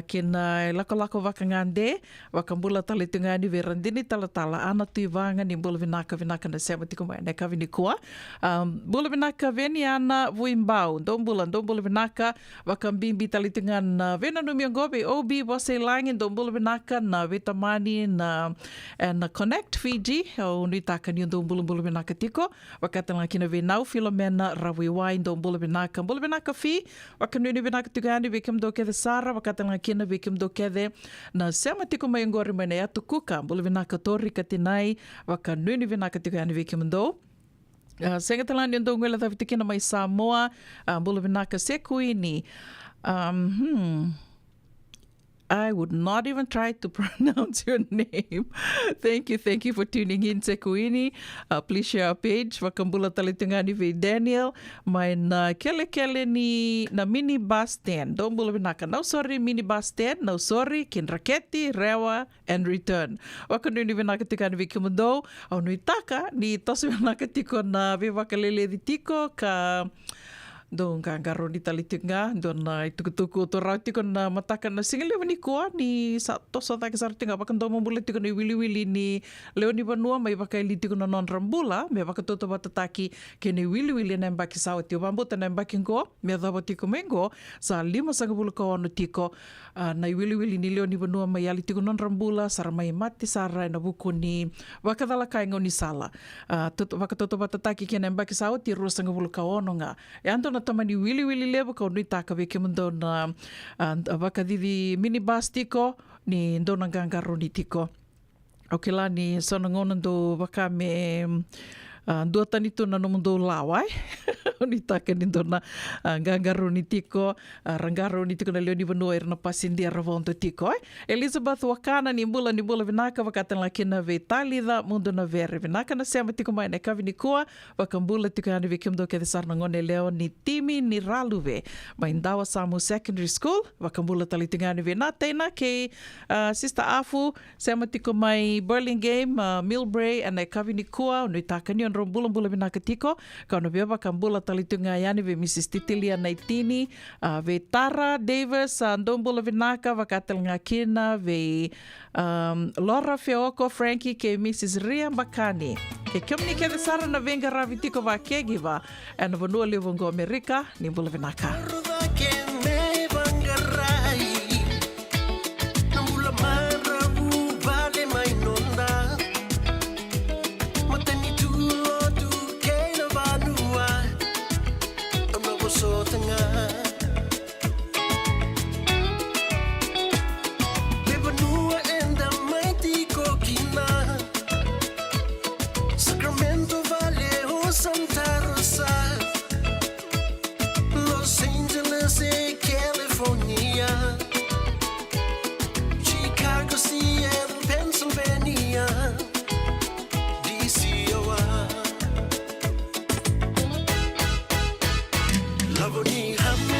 kina lako wakangande, wakambula talitungani ve Randini talatala, ana tui vanga ni bula vinaka na sema tiko mai nei kawini koa. Bula vinaka veni ana vuimbau, dombula vinaka, wakambimbi talitungana vena numiangobe, obi wase langin, dombula vinaka na vetamani na Connect Fiji, o nuitaka ni dombula vinaka tiko, wakatanga kina ve nau Filomena Rawi Wine do bula vinaka fi wakanuni vinaka tugani vikim do kede Sara wakatanga kina vikim do kede na sema tiko mai ngori mai atu kuka bula vinaka tori katinai wakanuni vinaka tugani vikim do senga talani ndo ngwela tavitikina mai Samoa bula vinaka sekuini I would not even try to pronounce your name. Thank you for tuning in, Sekuini. Please share our page. Wakambula talitungani ve Daniel. May na kele ni na mini bus stand. Don't bula vinaka. No sorry, mini bus stand. No sorry, kinraketi, rewa, and return. Wakanuni vinaka tikani ve kimundo. Au nuitaka ni tosu vinaka tiko na ve wakalele di tiko ka... Dong kangaro ni talitunga don na tuku to rauti kon na mataka na singile ni ko ni sa to sa ta kasar tinga bakan do mambula tiko ni wili ni leoni banua mai bakai li tiko non rambula me bakato to batataki ke ni wili na mbaki sa ti bambu ta na mbaki ngo me da tiko mengo sa 5 ko no tiko na wili ni leoni banua mai ali tiko non rambula sar mai mati sara na buku ni wakadala kai ngoni sala bakato to batataki ke na mbaki sa ti rusa ngabulu ka ononga yanto tamani wili leva ka nui taka veke mundo na wakadidi minibus tiko ni ndona gangaro ni tiko. Ok la ni sona ngona do waka me dua tanito na mundo lawai ni taka ni ndona gangaro ni tiko rangaro ni tiko na leoni vanua irna pasindia ravonto tiko. Elizabeth wakana ni bula vinaka wakatan lakina ve talida mundo na vere vinaka na sema tiko mai na kavini kua wakambula tiko yani vikimdo ke sarna ngone leo ni timi ni raluve maindawa Samu Secondary School wakambula talitingani ve na tena ke sister Afu sema tiko mai Burlingame Millbrae and na kavini kua nuitaka ni bula vinaka tiko kauna beba kambula talitunga yani ve Mrs. Titilia Naitini ve Tara Davis ndombula vinaka wakatelnga kina ve Laura Feoko Frankie ke Mrs. Ria Mbakani ke kiomni ke sara na venga ravi tiko va kegiva and vanua livongo Amerika ni bula vinaka Lavoni ham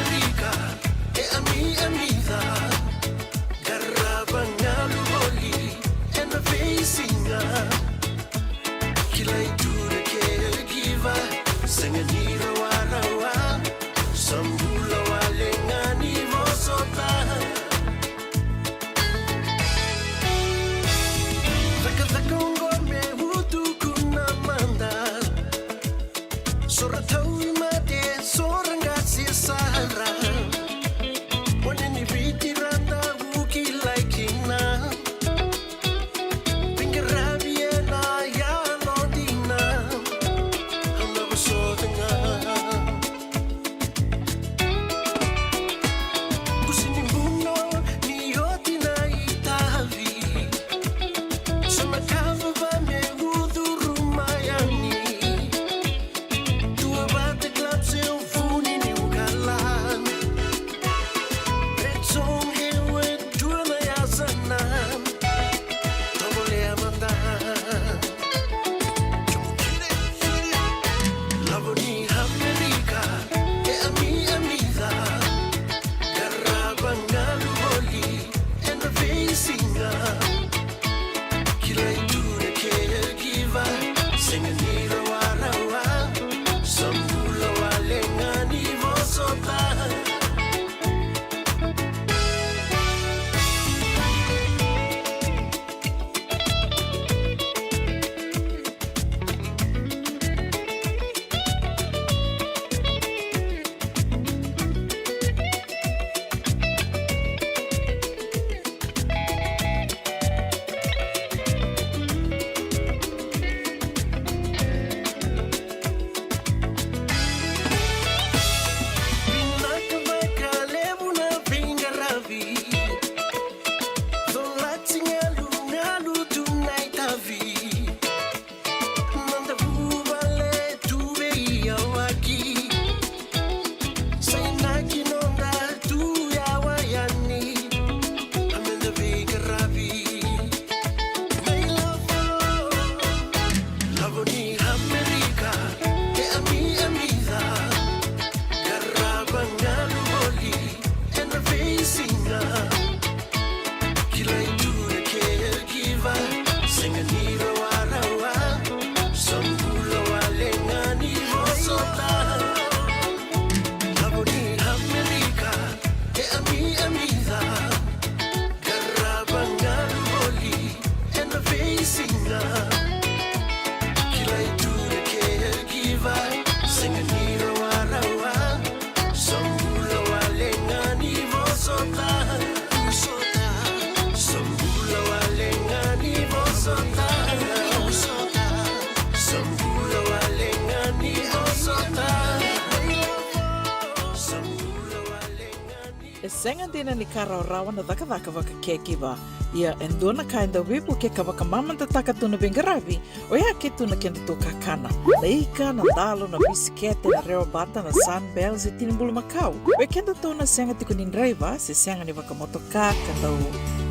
E senga dina ni kara o rawa na daka waka kekiwa. Ia endona ka enda wipu ke ka waka mamanta taka tuna bengaravi o ia ke tuna kenda tō kakana. Na ika, na dalo, na bisikete, na reo bata, na sunbells e tinimbulu makau. O e kenda tōna senga tiko ni driver se senga ni waka motoka kandau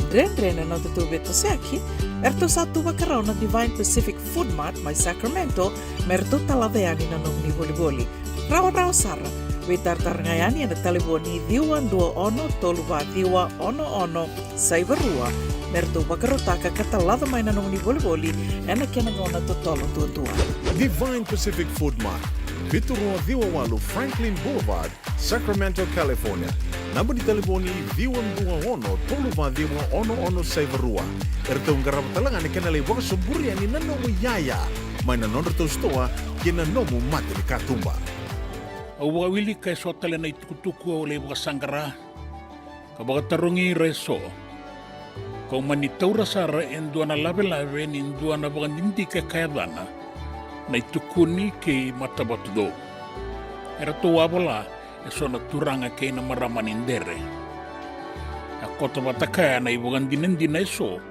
Dren na tatu beto seaki, erto satu wakarau na Divine Pacific Food Mart mai Sacramento, merto talaveani na nong ni voliboli. Rawa sara, we tartarngayani na taliboni diwa dua ono toluwa diwa ono saivarua, merto wakarotaka katalada mai na nong ni voliboli, ena kenangona totolo tua. Divine Pacific Food Mart, Viturua Viwawalu Franklin Boulevard, Sacramento, California. Namba di telefoni ono toluwa diwa ono saivarua. Erto ngarap talangan kena lewa soburi ani nanomu yaya. Mai na nonreto stoa kena nomu mate ni katumba. Awa wili kay sotale na itukutuku o lewa sangara. Kabagatarungi reso. Kau manitaura sara endua na lave ni endua na bagandindi ke kayadana. Na itukuni ke matabatudo. Erto wabala eso na turanga ke na maramanindere. Akota batakaya na ibugandinindi na eso.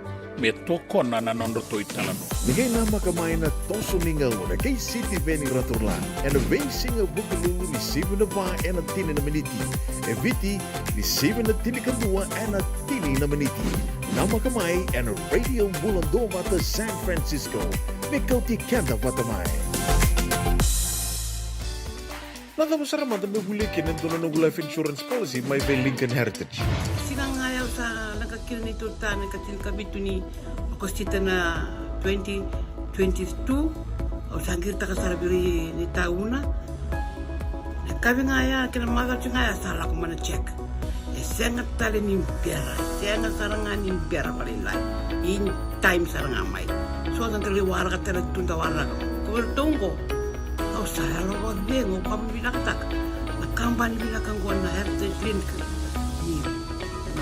Me toko na nanondoto italano. Nigay nama kamay na toso ningaw na kay City Veni Raturlan and a racing of Bukalulu ni 7 na ba and a tini na miniti. E viti ni 7 na tini kadua and a tini na miniti. Nama kamay and a radio Bulandova to San Francisco. Mikauti kanda vatamay. Nada mo saraman na may bulikin ng doon ng life insurance policy may Lincoln Heritage. Silang ayaw sa nagkakil nito ta, nagkakil kami ito ni Akostita na 2022 o sangir ta kasarabiri ni tauna. Kami nga ya, kinamagal siya nga ya, sala ko man check. Sengat tali ni pera, sengat sarangan ni pera palilay. In time sarang amay. So, ang kaliwara ka talaga tuntawara ko. Kuwertong ko. Kau saya lo bengo kamu bilang tak nak kampan bilang kangguan na heritage link ni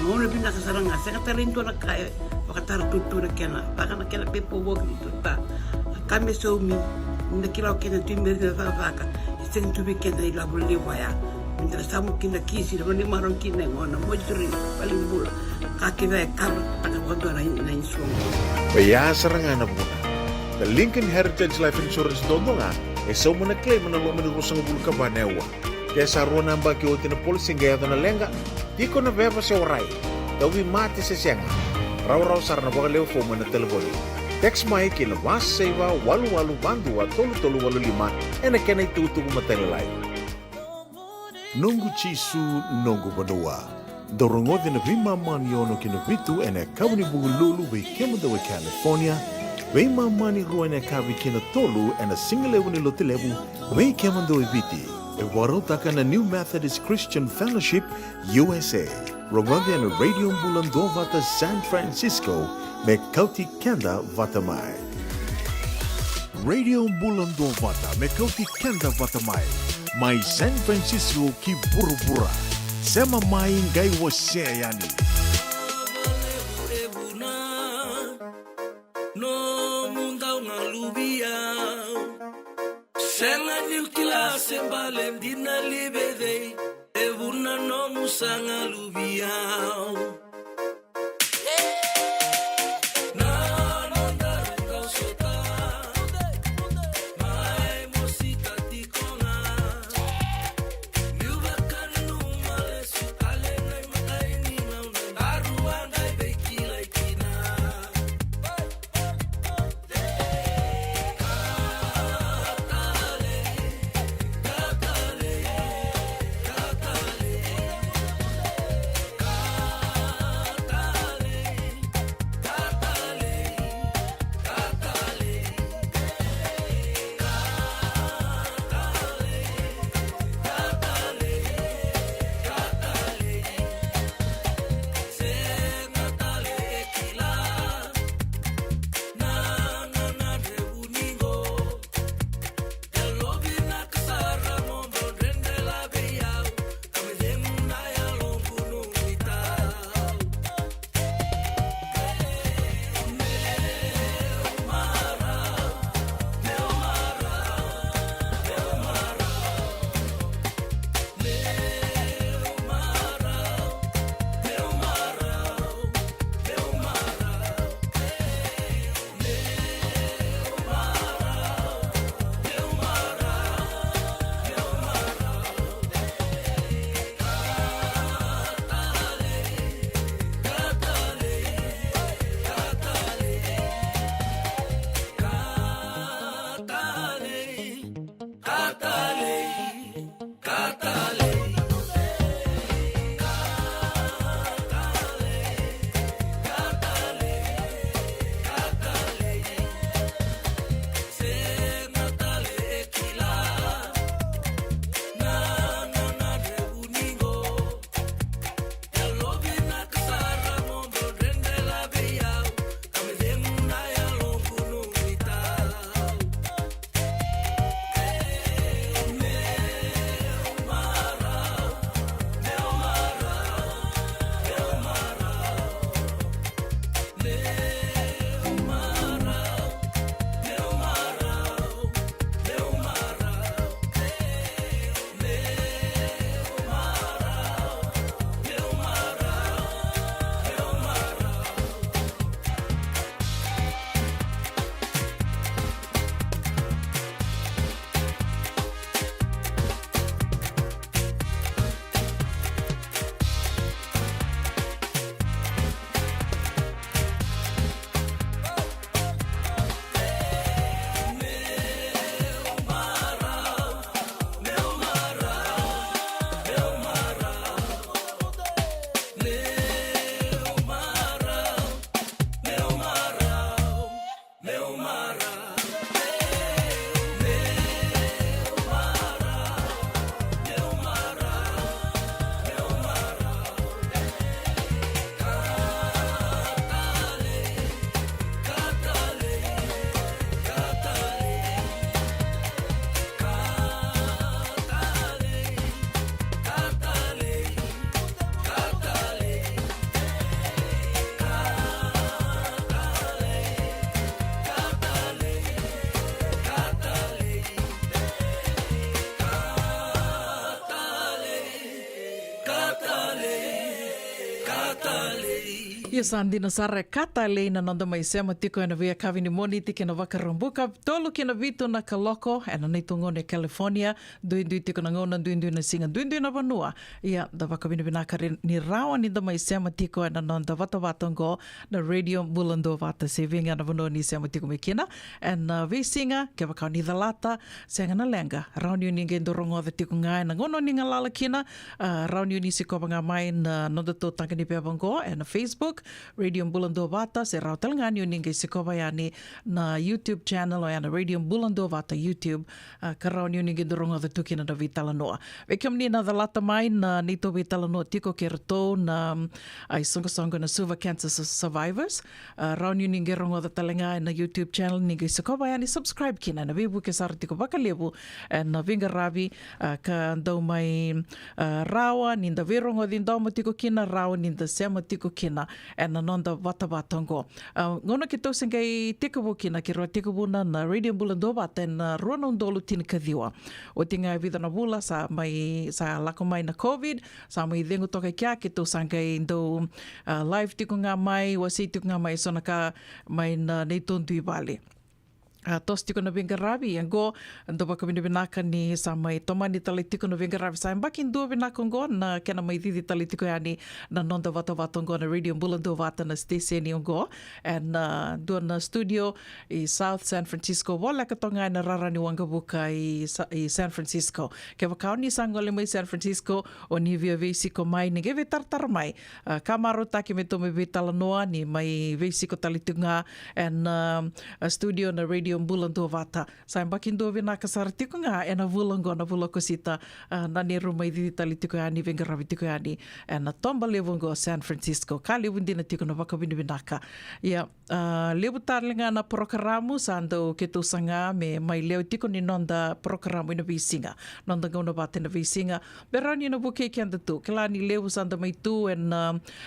mau lebih nak sarang saya kata lintu nak kaya kata tutu nak kena bahkan nak kena pepo bog itu tak kami suami nak kira kena timber na faka isteng tu bikin dari labu lewaya minta samu kena kisi dan ni marong kena ngona mojuri paling bula kaki baik kamu pada waktu na insuang. Baya sarangan na muna. The Lincoln Heritage Life Insurance dodonga e so mo na claim na lo menurusang bulu ka banewa. Kaya sa ruwa na ba kiyo tinapulsing gaya na lenga, di ko na beba sa oray. Dawi mati sa siyanga. Raw sar na bakalew fo mo na telefoni. Text mai kila mas saiva walu bandua tolu walulima e na kenay tutu matelelay. Nungu chisu nungu badua. Dorongo din na vima man yono kinabitu e na kawni bugululu we kemadawa California. Wei mamani ruane kavi kina tolu and a single level ni lotilevu wei kemando ibiti e warotaka na New Methodist Christian Fellowship USA rogode na radio Bulandova ta San Francisco me kauti kenda vatamai radio Bulandova ta me kauti kenda vatamai mai San Francisco ki burubura sema mai ngai wase yani Senga nilkila sembalem dina libede evuna no musanga lubiao Ia sandina sare kata leina nonda mai sema tiko ena via kawini moni tike na wakarambuka tolu kina vitu na kaloko ena neitungone California duindui tiko na ngona duindui na singa duindui na vanua ia da wakawini vinaka ni rawa ni da mai sema tiko ena nonda vata vatongo na radio bulando vata sevinga na vanua ni sema tiko mekina ena vi singa ke wakau ni dhalata senga na lenga rauni ni ngendo rongo da tiko ngai na ngono ni ngalala kina rauni ni sikoba nga mai na nonda to tanga ni pevango ena Facebook Radio Bulando Vata se rau talangani ninge sikova yani na YouTube channel o yana Radio Bulando Vata YouTube karau ni ninge doronga da tukina da vitala noa. Vekiam ni na dhalata mai na nito vitala noa tiko ke rato na ai songa na Suva Cancer Survivors. Rau ni ninge ronga da talangai na YouTube channel ninge sikova yani subscribe kina na vivu ke sara tiko bakalevu na vinga ravi ka ndau mai rawa ninda virongo din dau matiko kina rawa ninda sema tiko kina ena nonda vata vatongo. Ngona ki tau sengai tekawu kina ki roa tekawu na Radio Bulando Vata na roa nondolu tina kadhiwa. O tinga vida na vula sa lako mai na COVID, sa mai dhengu toka kia ki tau sengai ndau live tiko ngā mai, wasi tiko ngā mai sonaka mai na neitondui vale. Tos tiko na vinga ravi yango ndo baka vina vinaka ni sa mai tomani tali tiko na vinga ravi sa mbaki ndua vinaka ngo na kena mai didi tali tiko yani na nonda vata ngo na Radio Bulando Vata na station ngo and dua na studio i South San Francisco wala katonga na rarani wangabuka i San Francisco ke wakao ni sangole mai San Francisco o ni via veisiko mai ni ge tartar mai kamaro taki me tome vitala noa ni mai veisiko tali tunga and studio na Radio Bulando Vata. Sa mbaki ndo vinaka sara tiko nga ena vulango na vulako sita na ni rumai didi tali tiko yani venga ravi tiko yani ena tomba levongo San Francisco. Ka levu ndina tiko na waka vinaka. Ia levu tarlinga na programo sa ndo keto sanga me mai leo tiko ni nonda programo ina visinga. Nonda gauna vata ina visinga. Berani na buke kianda tu. Kila ni levu sa anda mai tu en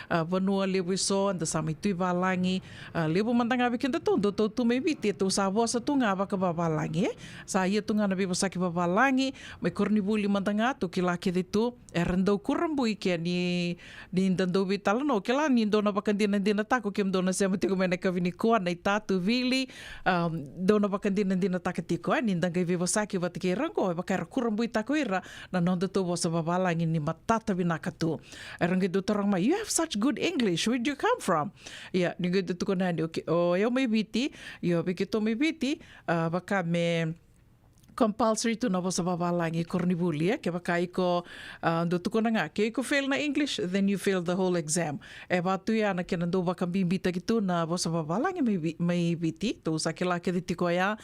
vanua levu iso anda sa mai tui valangi. Levu mandanga vikinda tu ndo tu mai viti tu sa sa tunga waka babalangi sa ia tunga na bibo saki babalangi mai kornibuli mandanga tu kila ke tu erendau kurambui ke ni ndandau vitala no kila ni ndona bakandina dina tako kem dona sema tiko mena kavini ko nei tatu vili dona bakandina dina takatiko ni ndanga bibo saki watike rango e bakara kurambui tako ira na nonda to bosa babalangi ni matata vinaka tu erangi do tarang mai you have such good English, where do you come from? Yeah, ni good tu kona ni o yo mai biti yo bikito mai biti baka me compulsory tu na bosa babalangi kornibuli ke baka iko do tukona nga ke iko fail na English then you fail the whole exam e batu ya na kena do baka bimbita gitu na bosa babalangi mai biti tu sakela ke ditiko ya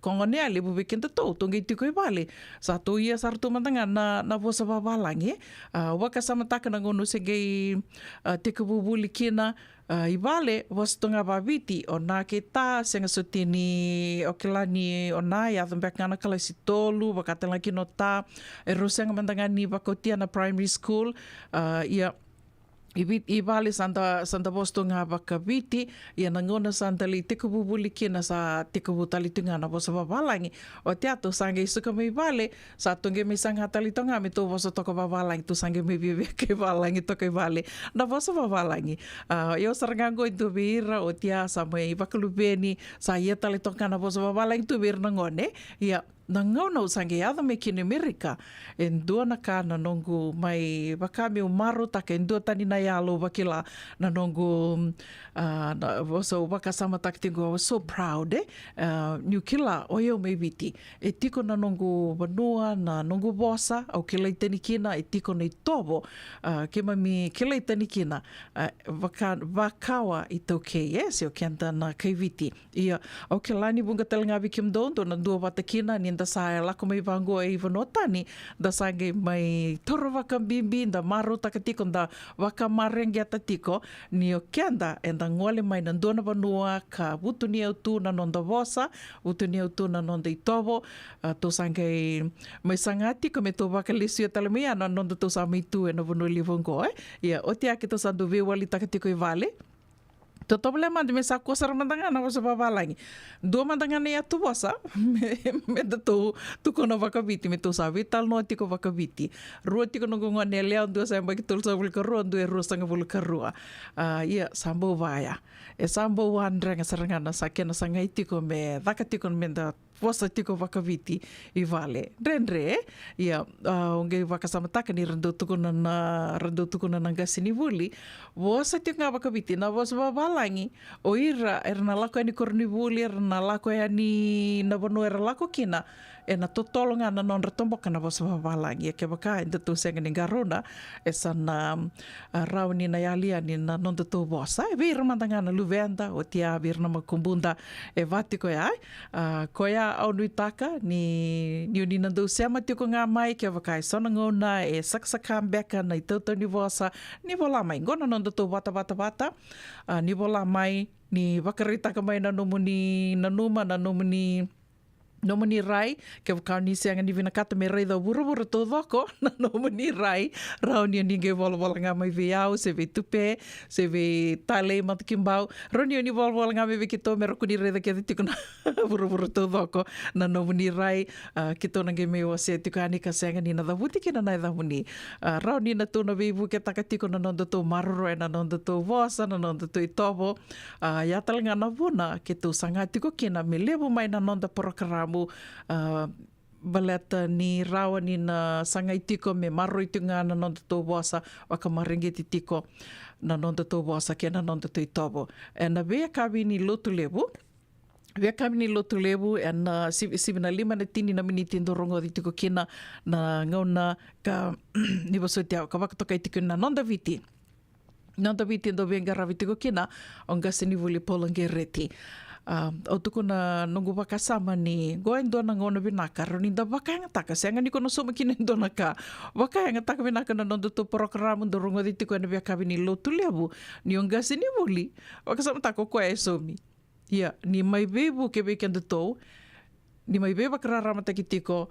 kongone ale bu bikin to tungi tiko vale sa tu ia sartu mandanga na bosa babalangi waka sama takana ngono sege tiko bubuli kina i vale was tunga vaviti o nā ke tā senga sotini o ke lani o nā ia thambek ngana kala si tolu wakatela ki no tā e rosenga mandanga ni wakotia na primary school ia I vale santa bosto nga bakaviti ia nangona santa li tiko bubuli kina sa tiko butali tunga na bosa babalangi o teato sange isuka mai vale sa tunge mai sanga tali tonga me to bosa toko babalangi tu sange mai vive ke balangi toko vale na bosa babalangi yo sarangango itu vira o tia sa mai bakalubeni sa ia tali tonga na bosa babalangi tu vir nangone ia na ngau sange ada me kini Amerika en dua na kana nongu mai wakami umaru take en dua tani na yalo wakila na nongu so wakasama taktingo I was so proud new kila oyo me viti e tiko na nongu vanua na nongu bosa au kila itani kina e tiko na itobo ke mami kila itani kina wakawa itoke yes yo kenta na kaiviti ia au kila ni bunga talanga vikim dondo na dua watakina ni da sa lako mai vango e vanotani da sange mai toro waka bimbi da maru takatiko da waka marengi atatiko ni o kenda e da ngole mai na dona vanua ka wutuni au tu na nonda vosa wutuni au tu na nonda itovo to sange mai sangati ko me to waka lisio talemia na nonda to sa mai tu e na vanua livongo ia o te ake to sandu viwali takatiko i vale problema de me sa coisa mandangana você babalangi. Do mandangana ia tu bossa. Me tu kono vakaviti me tu sabe tal no tiko vakaviti. Rua tiko no gonga nele do sa mbaki tul sa vulka rua do rua sanga vulka rua. Ia sambo vaya. E sambo wandranga sarangana sa kena sanga itiko me vakatiko me da vosa tiko vakaviti I vale. Rendre ia onge vakasamataka ni rando tukuna na gasini vuli. Vosa tiko nga vakaviti na vosa babalangi o ira na lako ani korni vuli na lako ani na bono era lako kina e na totolonga na non ratomboka na vosa babalangi e ke baka inda tu senga ni garona e sana rauni na yalia ni na non tu vosa e vir mandanga na luvenda o tia vir na makumbunda e vati ko ai koia au nuitaka ni ni na do sema tiko nga mai ke baka sona ngona e saksaka beka na toto ni vosa ni vola mai ngona non tu vata ni vola mai ni vakarita ka mai na nomuni na numa na nomuni rai ke wakani seanga ni vinakata me rei da buruburu tō wako na nomuni rai rauni ni ge wala ngā mai viau se ve tupe se ve tale matakimbau rauni ni wala ngā mai ki tō me roku ni rei da ke tiko na buruburu tō wako na nomuni rai ki tōna ge me o se tiko anika seanga ni na da wuti ki na nai da muni rauni na tōna vivu ke takatiko na nonda tō maroro e na nonda tō wasa na nonda tō itovo ia talanga na vuna ke tō sanga tiko kina me levo mai na nonda porokaramu baleta ni rawa ni na sanga itiko me maro itunga na nonda tō wasa waka maringeti tiko na nonda tō wasa ke na nonda tō itovo e na vea kawi ni lotu levu Vea kami ni lotu levu e na sivina lima na tini na miniti ndorongo di tiko kina na ngauna ka ni wasotia ka wakatoka itiko na nonda viti. Nonda viti ndo venga ravi tiko kina onga sini vuli polange reti. O tuku na nungu wakasama ni goa ndona ngona vinaka roni da wakanga taka senga ni kono soma kina ndona ka wakanga taka vinaka na nonda to programa ndorongo di tiko na vea kami ni lotu levu ni onga sini vuli wakasama taka koe e somi. Ia, ni mai bebu ke weekend tō, ni mai beba kararama taki tiko,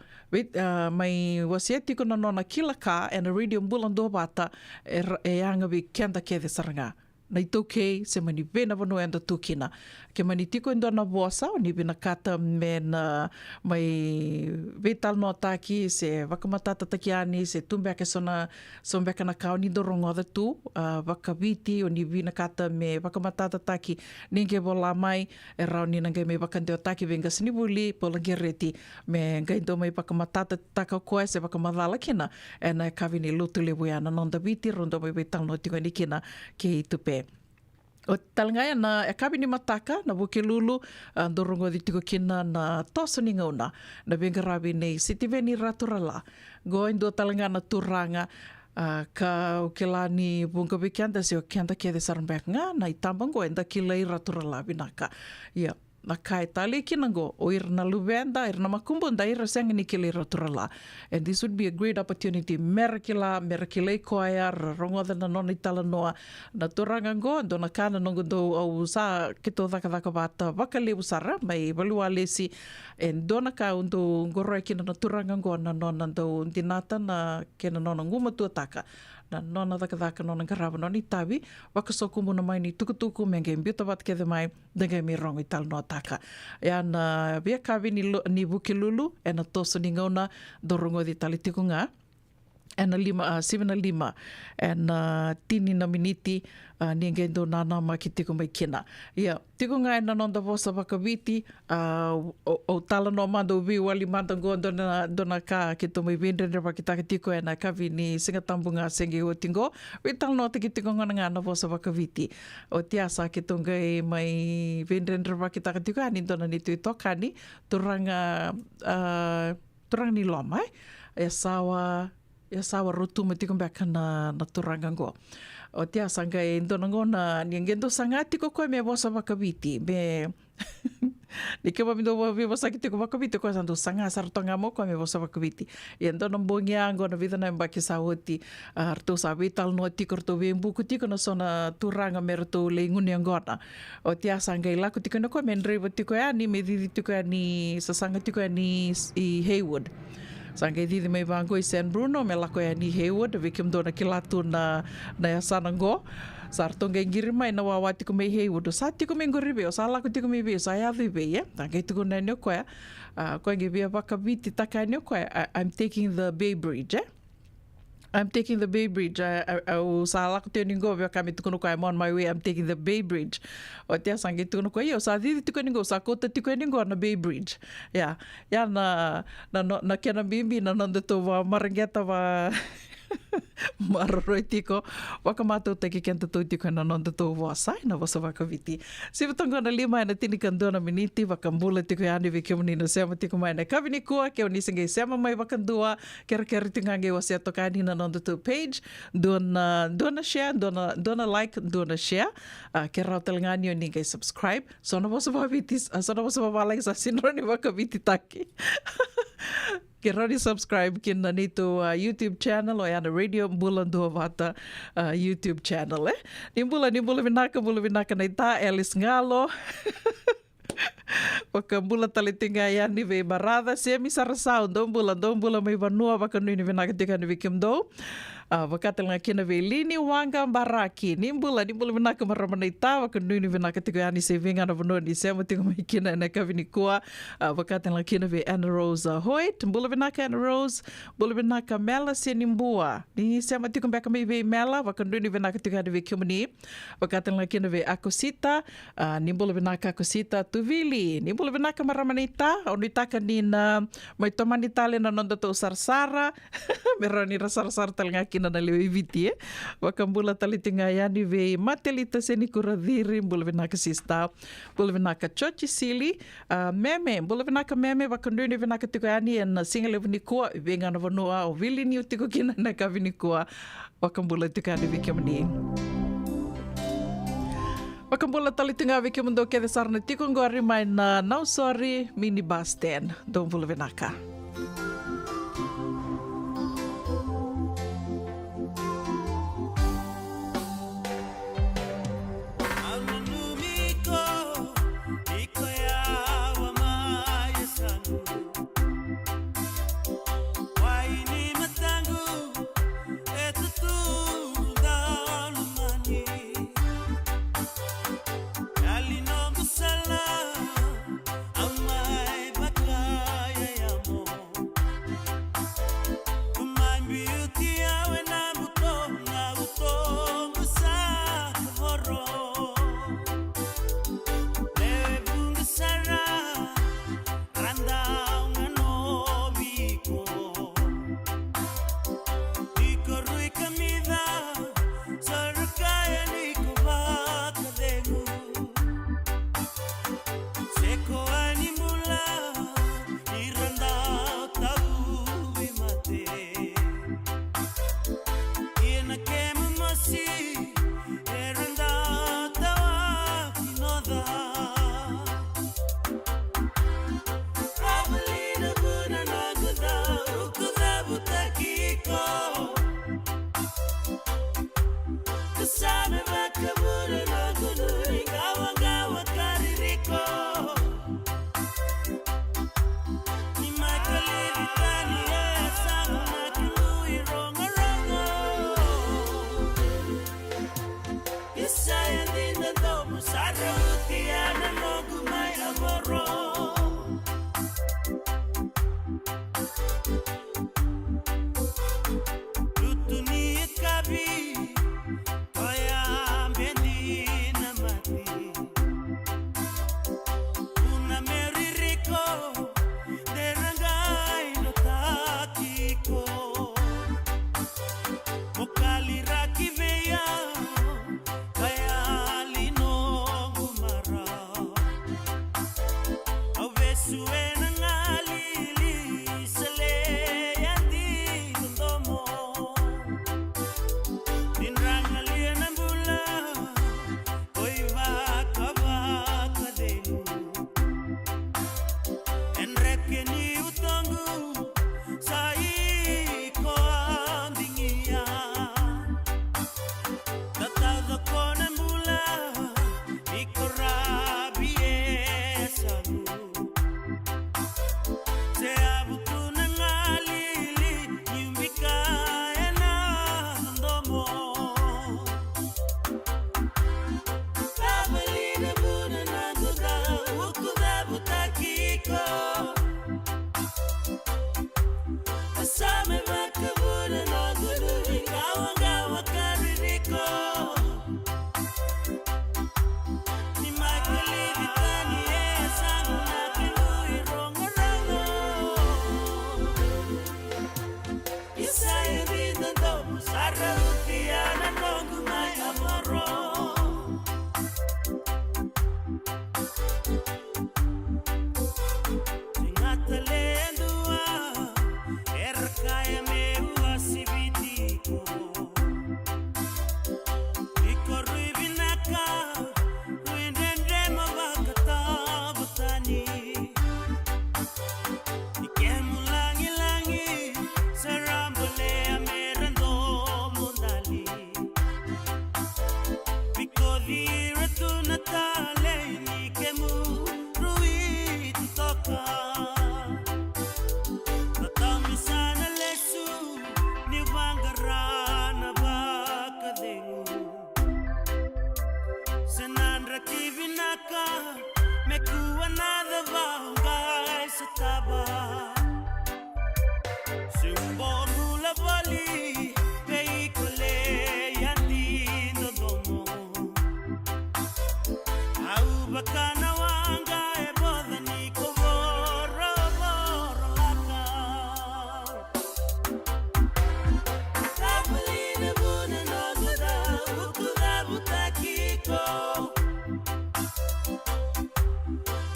mai wasia tiko na nona kila ka, e na radio mbulando bata, e anga we kenda ke de saranga. Nei tau kei, se mani vena wano enda tūkina. Ke mani tiko endo na voasa, o ni vina kata me na mai vetal no taki, se wakamatata taki ani, se tumbeke sombeka na kao ni dorongo da tu, wakawiti, o ni vina kata me wakamatata taki, ninge wola mai, e rao ni nangai me wakandeo taki, venga sinibuli, polange reti, me ngai ndo mai wakamatata taka koe, se wakamadala kina, e na kawini lutu lewu ana nonda viti, rondo mai vetal no tiko ni kina, ke i tupe. O talangai na e kabini mataka na woke lulu ndorongo di tiko kina na toso ni ngauna na venga rabi nei sitiveni raturala goa indo talanga na turanga ka o ke la ni bunga weekenda se o kenda ke de sarambek nga na itambang goa inda kilai raturala binaka ia na kai tali kinango o irna luvenda irna makumbunda ira senga ni kilai raturala and this would be a great opportunity merakila koia rongo na nona itala noa na turanga go do na kana nongo do au sa kito daka bata wakale usara mai valua lesi and do na ka undo ngoroe kina na turanga go na nona do dinata na kena nona nguma tuataka na nona daka nona karawa nona itawi wakasoku muna mai ni tukutuku menge mbiuta wat kede mai denga mi rongo itala no taka ya na via kawi ni wukilulu e na toso ni ngauna do rongo di tali tikunga e na 7 e na tini na miniti ni ngendo nana ma ki tiko mai kina. Ia, tiko ngai na nonda vosa wakawiti o tala no mando vi wali manda go dona ka ki to mai vendere waki taka tiko e na kawi ni singatambunga sengi o tingo. Vi tala no taki tiko ngana na vosa wakawiti. O tiasa ki to ngai mai vendere waki taka tiko ani dona ni tui tokani turanga ni loma e sawa rotu me tiko mbeka na turanga go. O tia sanga e ndonango na niangendo sanga tiko koe me vosa wakawiti me ni ke mamindo me vosa ki tiko wakawiti koe sandu sanga saratonga mo koe me vosa wakawiti e ndonang bongi ango na vida na mbaki sa hoti arto sa vital no tiko rto vembuku tiko na sona turanga me rto le nguni angona o tia sanga ila ko tiko na koe me ndreiva tiko ani me didi tiko ani sasanga tiko ani i Haywood Sanga didi mai vango I San Bruno me lako e ni Haywood vikim dona kilatu na Sanango. Sartonga ngiri mai na wawa tiko mai Haywood o sa tiko mai ngoribe o sa lako tiko mai be o sa yadhi be ye. Tanga tiko na nyo koe. Koe nge via wakaviti taka nyo koe. I'm taking the Bay Bridge, I'm taking the Bay Bridge. O sa lako teo ningo via kami tuko no koe. I'm on my way. I'm taking the Bay Bridge. O tea sangi tuko no koe. O sa didi tuko ningo. Sa kota tuko ningo na Bay Bridge. Ya na kena bimbi na nanda to wa marangeta wa maroroi tiko. Waka mātou te ki kenta tau tiko na nanda tō wāsai na wasa wakaviti. Siwatonga na lima na tini kandua na miniti wakambula tiko yani vi kia muni na seama tiko mai na kawini kua kia unisingai seama mai wakandua kera kera tingange wa sea toka ni na nanda tō page dona share, dona like, dona share. Kera o talangani o ningai subscribe. So na wasa wawalai sa sinroni wakaviti taki. Ke rori subscribe ki na nito YouTube channel o yana Radio Bulandua Vata YouTube channel. Ni bula vinaka na ita Alice Ngalo. Waka bula talitinga yani ve barada semi sarasau dom bula mai vanua waka nui ni vinaka tika ni vikim do. Wakatelanga kina ve lini wanga baraki. Ni bula vinaka maramana ita waka nui ni vinaka tika yani se vinga na vanua ni sema tika mai kina na kavini kua. Wakatelanga kina ve Anna Rose Hoyt. Bula vinaka Anna Rose. Bula vinaka Mela Senimbua. Ni sema tika mbeka mai ve Mela waka nui ni vinaka tika ni vikim ni. Wakatelanga kina ve Akosita. Ni bula vinaka Akosita Tuvili. Ni bula vinaka maramana ita. Onu itaka ni na mai tomani tale na nonda to sarsara. Merani ra sarsara talanga kina na leo iviti wakambula talitinga yani ve matelita seni kuradhiri bula vinaka sista bula vinaka chochi sili meme bula vinaka meme wakanduni vinaka tiko yani en singale vinikua venga na vanua o vili ni utiko kina na ka vinikua wakambula tiko yani vikimani wakambula talitinga vikimando kede sarna tiko ngori mai na now sorry mini bus stand don bula vinaka Amai bakaya yamo ka me kuana the vangai sataba Simbolu la vali veicole yandi no domo Au bakana wanga e boda ni kovoro laka Sabali de buna no guda ukuda butakiko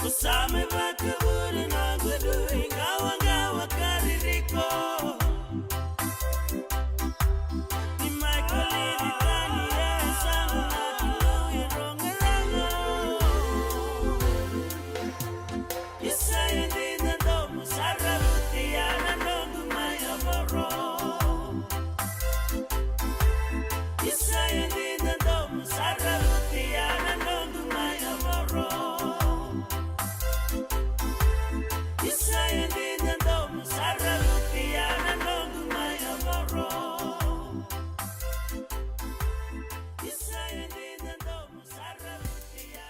Kusame bakaburi na gudu ingawa kaririko Ni Michael di tani ya sana na kilo irongeranga Isaya dina domo sararuti ya na nongu maya moro Isaya dina domo sararuti ya na nongu maya moro Isaya dina domo sararuti ya na nongu maya moro Isaya dina domo sararuti ya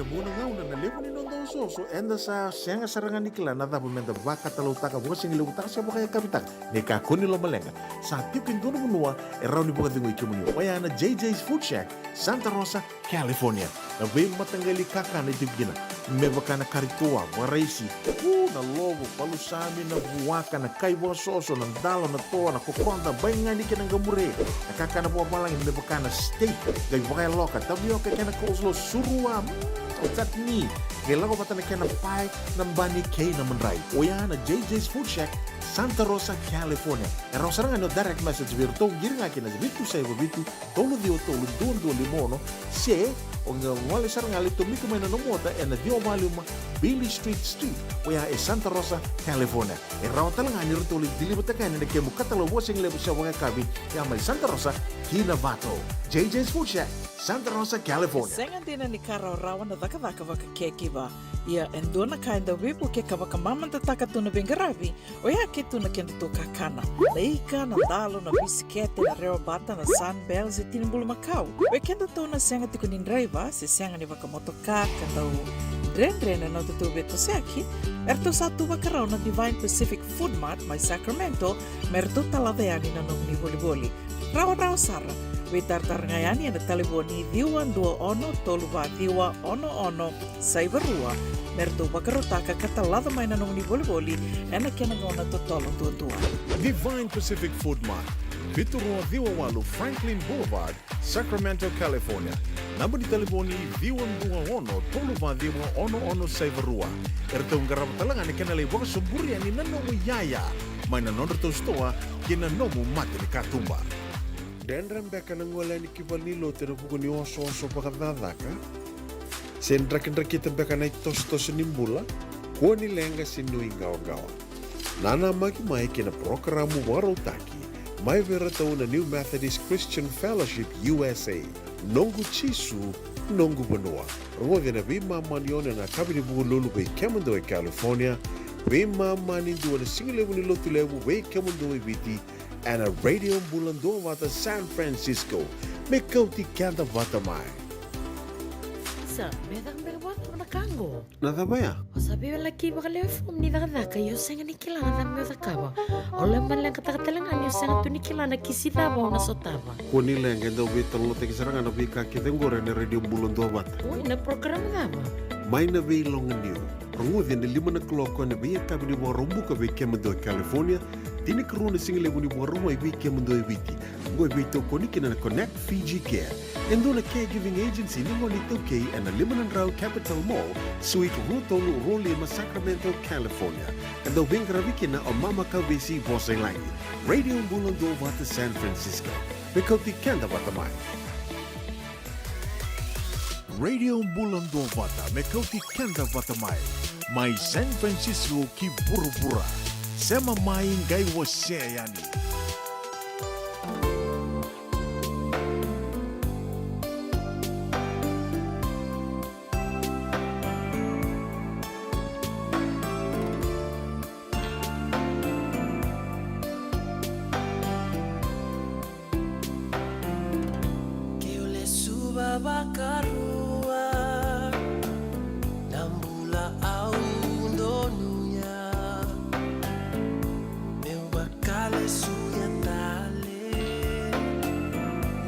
na muna ngauna na levo ni nondo soso enda sa senga sarangan nikla na dapo menda baka talau taka buka singi levo taka siya baka kapitak ni kakuni lo malenga sa tipin dono munua raw ni buka dingo ikimuni waya na JJ's Food Shack Santa Rosa, California na vei matanggali kaka na itibgina me baka na karitua waraisi na lobo palusami na buwaka na kaiwa soso na dalo na toa na kukonda bayangani ka ng gamure na kaka na buwa malang me baka na steak gay baka loka tabiyo ka kena coleslaw surua o chutney kailangan ko na kena pie ng bani kay na manray o yan na JJ's Food Shack Santa Rosa, California. Era sarang ano direct message virtual giring akin na bitu sa bitu tolo dio tolo doon limono se o nga wala sarang ali to miko may nanomota na dio maluma Billy Street waya e Santa Rosa, California. Era talang ani rutuli dilibot ka na kemo katalo wasing lebo sa wanga kabi ya may Santa Rosa, Kinavato. JJ's Food Shack, Santa Rosa, California. Sengan din ni karo rawan na daka-daka waka keki ba. Ia endona kainda wipu ke kawaka mamanta takatu na bengarabi o ya ketu na kenda to kakana. Leika na dalo na bisikete na reo bata na sunbells e tinimbulu Macau. We kenda to na senga tikunin driver se senga ni waka motoka kandau dren na tutu beto seki. Erto satu wakarao na Divine Pacific Food Mart my Sacramento merto taladayani na nung ni boli-boli. Rawa sara. We tartar ngayani na taliboni diwan dua ono toluwa diwa ono saivarua merto bakarotaka katalada may nanong ni boli-boli na kinagona to tolo tuwa. Divine Pacific Food Mart, Vitorua Diwawalu Franklin Boulevard, Sacramento, California. Namba di taliboni diwan dua ono toluwa diwa ono saivarua. Ertong garap talangan ni kanalay waka suburi ni nanong yaya. May nanon to stoa kinanomu mati ni katumba. Dendram beka nang wala ni kibalilo tira buko ni oso pakadadaka. Sendra kita beka na tos nimbula. Kuha ni lenga sinui gawa. Nana mai kina programa warotaki. Mai vera tau na New Methodist Christian Fellowship USA. Nongu chisu, nongu banua. Rode na bima manione na kabini buko lulu bei Kemando e California. Bima mani dua na singilewu ni lotu lewu bei Kemando e biti. And a radio bulando vata San Francisco. Me kauti kanta vata mai. Sa, medang berbuat na kango. Nada baya? O sabi lagi bakal form ni daka yo senga ni kila na me dakawa. Ola man lang katakatalangan yo senga tu ni kila na kisita ba na sotaba. Kuni lang endo bitalo te kisarangan na bika kitengore na radio bulando vata. Uy, na program na ba? May na be long new. Rangudin na 5 o'clock na be kabini mo rumbu ka be Kemando, California. Tini karuna single level ni waruma ibi Kemando ibiti. Ngo ibito koni na Connect Fiji Care. Endo na caregiving agency ni ngoni toke and na Limanan Rao Capital Mall, Suite Rutong Rolima, Sacramento, California. Endo bingraviki na o Mama Kavesi Bosay Langi. Radio Bulando Vata San Francisco. Bekoti Kenda Vatamai. Radio Bulando Vata Mekoti Kenda Vatamai. Mai San Francisco ki burubura. Sema mai ngai wose yani. Que eu le suba bakarua nambula au ndonuya meu bakale suya tale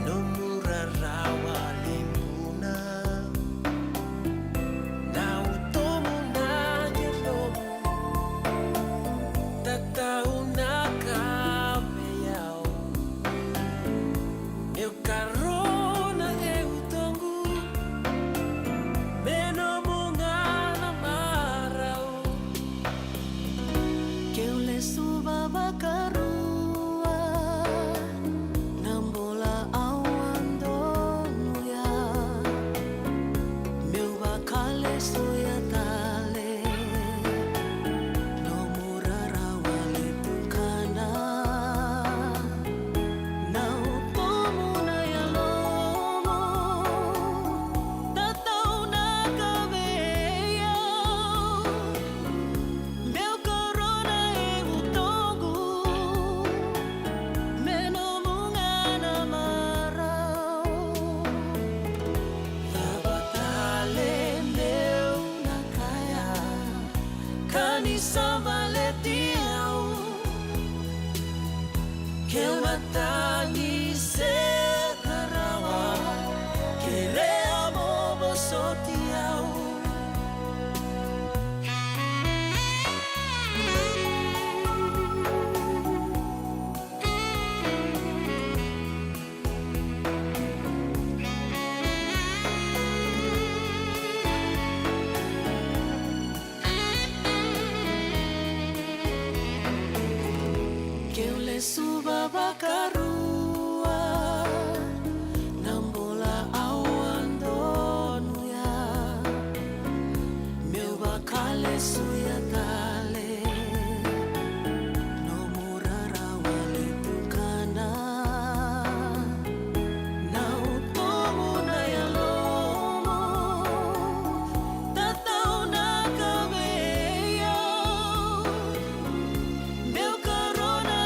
no murarawa limuna na utomo na yelo tatau na kabeao meu carona eu tongu soti au suba bakarua nambola awan donu ya meu bakale suya tale no murara wali tukana na utomo na ya lomo tatau na kaweya meu karona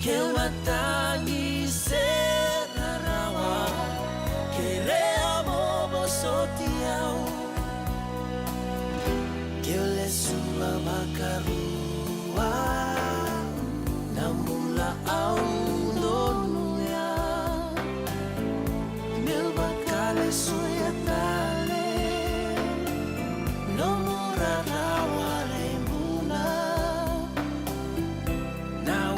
que watani serarawa querea bobo sotiao que le suba bakarua namula au donuya meu bakale suya tale no murarawa lembuna now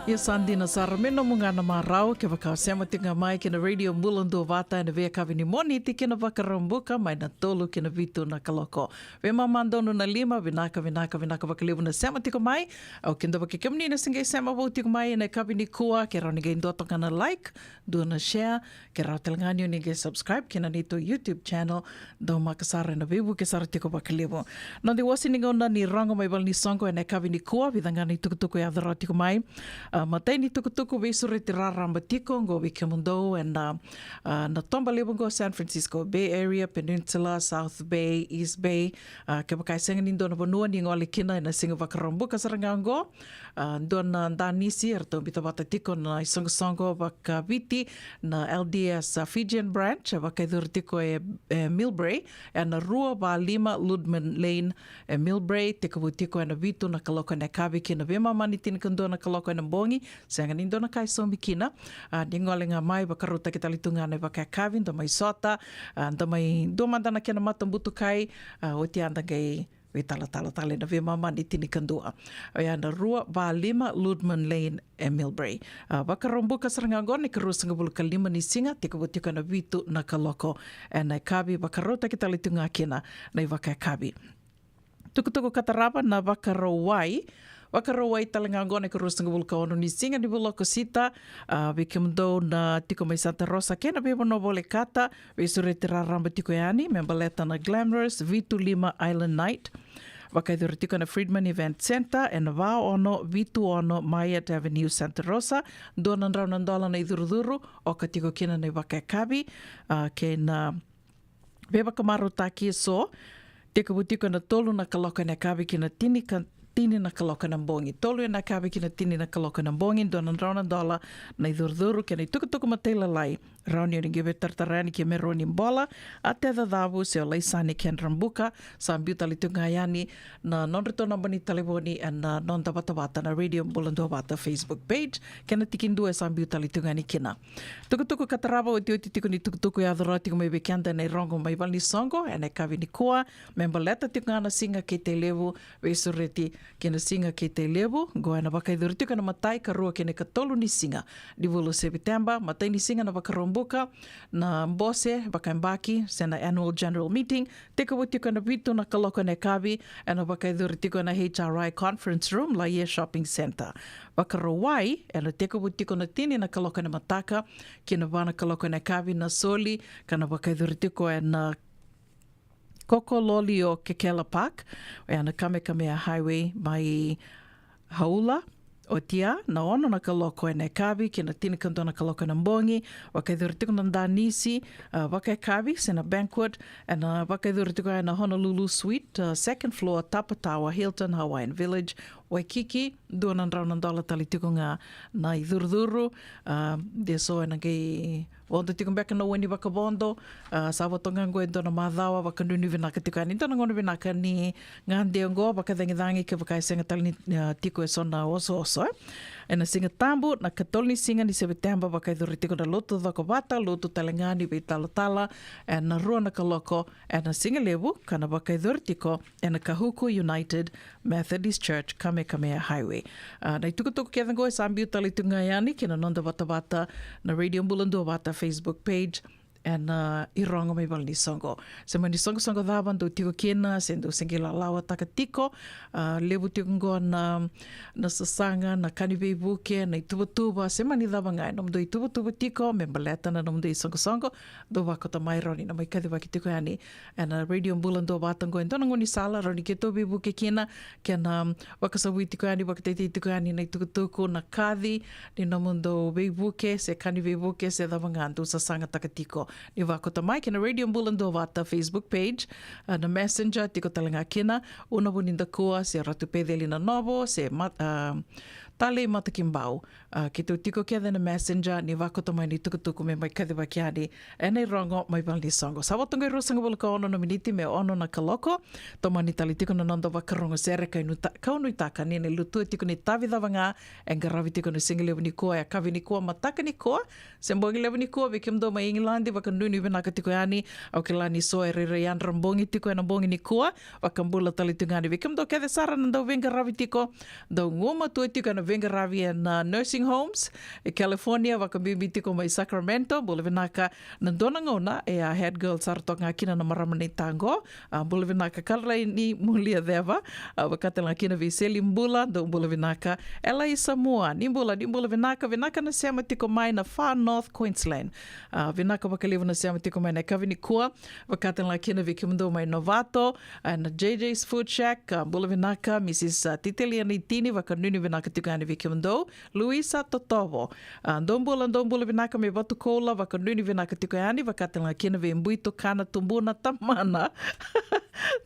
Ia sandina sara meno mungana marau ke wakau sema tinga mai ke na radio Mulando Vata na vea kawini moni ti ke na wakarambuka mai na tolu ke na vitu na kaloko. Ve mamandonu na lima vinaka wakalevu na sema tiko mai au kenda wakikemni na singe sema wau tiko mai na kawini kua ke rau nige indoto kana like dua na share ke rau telanganyo nige subscribe ke na nito YouTube channel dau makasara na vivu ke sara tiko wakalevu. Nandi wasi ninga ona ni rango mai wal ni songo na kawini kua vidangani tukutuku ya adhara tiko mai. Matai ni tukutuku vesure te raramba tiko go Wikamundo and na tomba lebu go San Francisco Bay Area, Peninsula, South Bay, East Bay. Ke pakai senga ni dona vanua ni ngole kina na singa wakarambuka sarangango. Dona danisi erto bita bata tiko na isongo waka viti na LDS Fijian branch waka idur tiko Millbrae na rua ba lima Ludman Lane Millbrae tiko tiko na vitu na kaloko na kavi kina vema mani tinikando na kaloko na bongi sanga nindo na kai somi kina ni ngole nga mai wakaruta ki talitunga na waka kavi ndo mai sota ndo mai domanda na kena matambutu kai o ti anda gai we tala na ve mama ni tinikandua ya na rua ba lima Ludman Lane Millbrae wakarombuka sarangango ni karusanga bulka lima ni singa tikabutika na vitu na kaloko na kavi wakaruta ki talitunga kina na waka kavi tukutuku katarapa na wakarawai Wakarawai talangangone ka rusanga bulka ono ni singa ni buloko sita Wikamundo na tiko mai Santa Rosa kena bebo no vole kata vesure te raramba tiko yani membaleta na Glamorous Vitu Lima Island Night Wakaidura tiko na Friedman Event Center na vao ono Vitu ono Myatt Avenue Santa Rosa donan raunandola na iduruduru o ka tiko kena na wakakabi ke na beba kamaru taki so tiko butiko na tolu na kaloka na kabi kena tini na kaloka na bongi. Tolu na kawi ki na tini na kaloka na bongi, dona $1 na idurduru ke na tukutuku matela lai rauni o ni gibe tartarani ki me roni mbola a te dhadhavu se o leisani ken rambuka sa mbiu talitunga yani na non-rito nambani taleboni and na non-tabatawata na Radio Bulandu Wata Facebook page kena tikindua sa mbiu talitunga ni kina. Tukutuku kataraba o tio tiko ni tukutuku ya adhora tiko mai bekianda nei rongo mai wali songo e nei kawi ni kua member leta tiko ngana singa ke te levu wesureti kena singa ke te levu goa na wakaidhuri tiko na matai ka rua kene ka tolu ni singa di vulu September matai ni singa na wakarombuka na mbose wakaimbaki se na annual general meeting tiko tiko na vitu na kaloko ne kawi e na wakaidhuri tiko na HRI conference room la ye shopping center wakarawai e na tiko tiko na tini na kaloko ne mataka kina wana kaloko ne kawi na soli kana wakaidhuri tiko e na Koko Loli o Kekela Park, e ana Kamekamea Highway mai Haula o tia, na ono na kaloko e nei kawi, ki na tini kanto na kaloko na mbongi, wakaidhuritiku na ndanisi, wakai kawi, se na banquet, e na wakaidhuritiku e na Honolulu Suite, second floor, Tapatawa, Hilton, Hawaiian Village, Waikiki, $200 talitiku ngā na i dhurudhuru, deso e na kei Wanda tikum beka na wani waka bondo, sa watonga ngoe dona madhawa waka nunu vinaka tikani. Dona ngono vinaka ni ngande ngo waka dhangi ke waka senga tali tiko e sona oso. E na singa tambu, na katoli singa ni September waka idhuri tiko na loto dhako wata, loto talengani wei tala, e na rua na kaloko, e na singa levu, kana waka idhuri tiko, e na Kahuku United Methodist Church, Kamekamea Highway. Na itukutuku kia ngoe sa ambiu tali tunga yani, kina nonda wata na Radio Bulandu Wata Facebook page and i rongo mai wal ni songo. Se mai ni songo dhawan do tiko kena, se ndo sengila lawa taka tiko, lebu tiko ngo na sasanga, na kaniwei buke, na ituba, se mai ni dhawa ngai, nom do ituba tiko, me maleta na nom do i songo, do wakota mai roni, na mai kathi waki tiko yani, and Radio Bulandu Wata ngo, and dona ngoni sala, roni ke tobi buke kena, kena wakasawi tiko yani, wakateiti tiko yani, na itukutuku, na kathi, ni namundo wei buke, se kaniwei buke, se dhawa ngai, do sasanga taka tiko. Ni wakota mai kina Radio Bulandu Wata Facebook page, na Messenger, tiko talanga kina, una wuninda kua, se ratu pedeli na novo, se tale matakimbau. Ki tu tiko kia na Messenger, ni wakota mai ni tukutuku me mai kadhiwa kiani, e nei rongo mai wali songo. Sa watonga rusanga bulaka ono na miniti me ono na kaloko, toma ni tali tiko na nanda wakarongo sere kaunu itaka ni lutua tiko ni tawidawanga, e ngarawi tiko ni singilewa ni kua, e kawi ni kua, mataka ni kua, se mbongi lewa ni kua, vikimdo mai Engilandi, wakanuni vinaka tiko yani, au kilani soa e rere yandra mbongi tiko e na mbongi ni kua, wakambula tali tiko yani, vikimdo kia sara na ndau vengarawi tiko, ndau nguma tua tiko na vengarawi e na nursing homes e California wakambimbi tiko mai Sacramento bula vinaka na dona ngona e a head girl saratoka kina na maramani tango bula vinaka kalrai ni mulia deva wakatela kina viseli mbula do bula vinaka ela i Samoa ni bula vinaka na sema tiko mai na far north Queensland vinaka wakaliva na sema tiko mai na kavini kua wakatela kina vikimdo mai Novato na JJ's Food Shack bula vinaka Mrs. Titelia Nitini wakanuni vinaka tiko yani vikimdo Luisa Totovo. Ndombula vinaka me watu kola, wakanuni vinaka tiko yani, wakatela kina ve mbuito kana tumbuna tamana.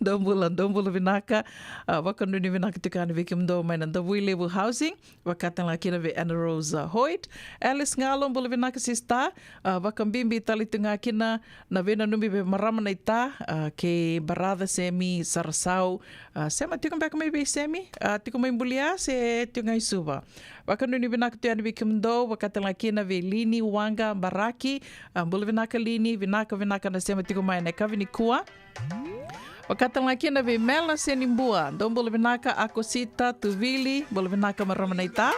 Ndombula vinaka, wakanuni vinaka tiko yani vikimdo mai na Ndavui Level Housing, wakatela kina ve Anna Rose Hoyt. Alice Ngalo mbula vinaka sista, wakambimbi talitunga kina na vena numbi ve marama na ita, ke barada semi sarasau, sema tiko mbeka mai be semi, tiko mai mbulia se tiko ngai suba. Wakanuni vinaka tu yani vikimdo, wakatela kina ve Lini Wanga Baraki, mbula vinaka Lini, vinaka na sema tiko mai na kavini kua. Wakatela kina ve Mela Senimbua, mbula vinaka Akosita Tuvili, mbula vinaka marama na ita.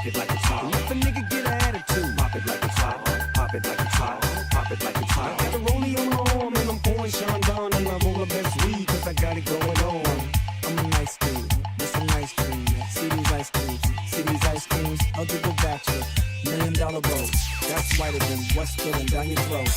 Pop it like it's hot. If a nigga get an attitude, pop it like it's hot. Pop it like it's hot. Pop it like it's hot. I got the rollie on my arm and I'm pouring Sean Don and I roll the best weed cause I got it going on. I'm a nice dude with some nice cream. See these ice creams, see these ice creams. Eligible bachelor, $1 million bow. That's whiter than what's spilling down your throat.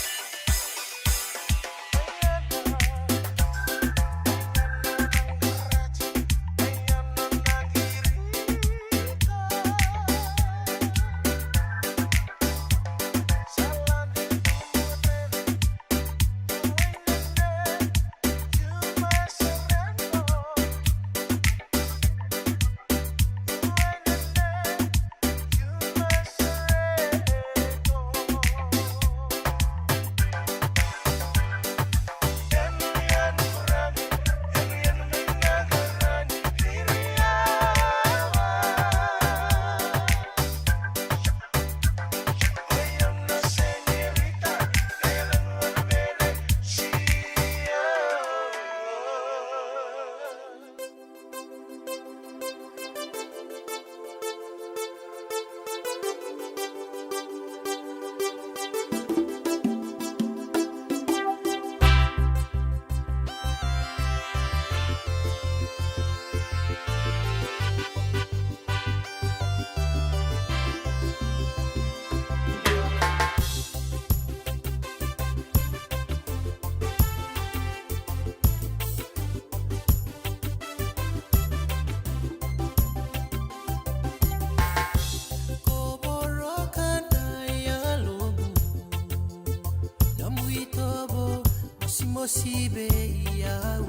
Sibe yau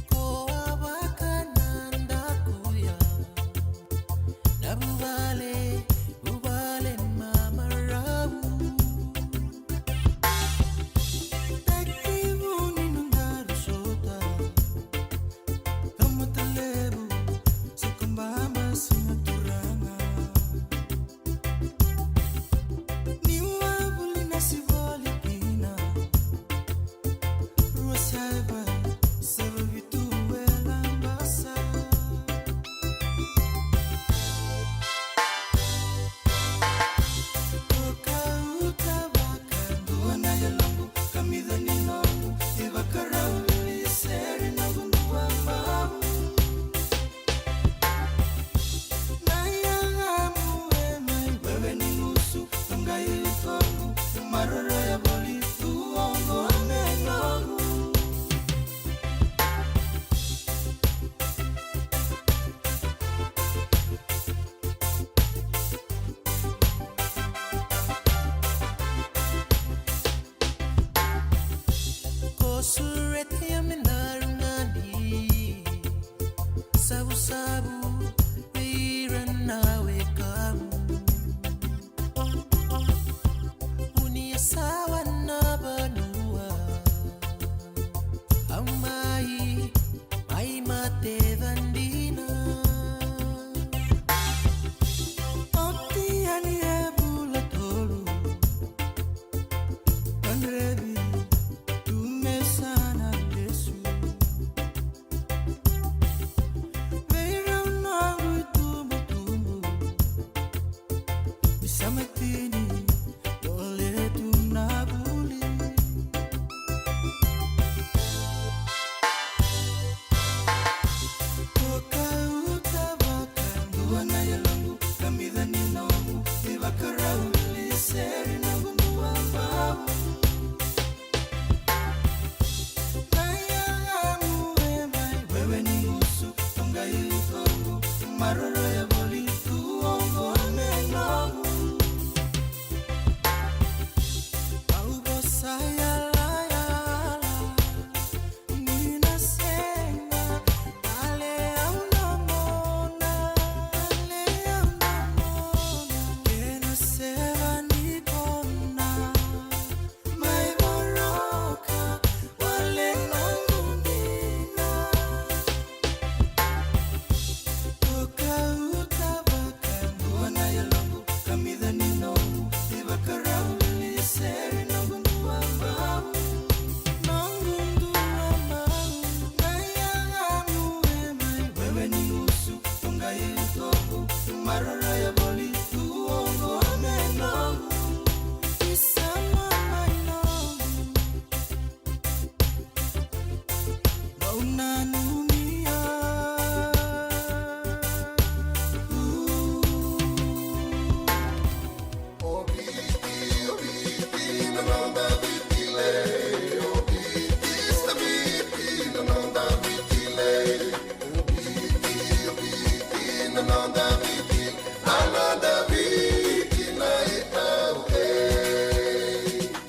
ko abakananda kuya nabuvale ubale mama rabu takibuni nungaru sota kama talebu sikambama sinaturanga niwa bulina sivali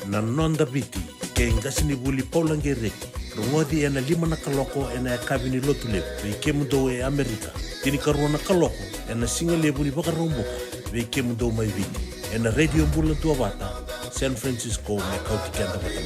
Na nonda biti, ke ngasini wuli paulange reki. Rungodi ena 5 na kaloko ena kabini lotu lebu. Veke mundo e Amerika. Tini karua na kaloko ena singa lebu ni baka romboka. Veke mundo mai viti. Ena radio Bulan tua wata, San Francisco me kauti kenda wata.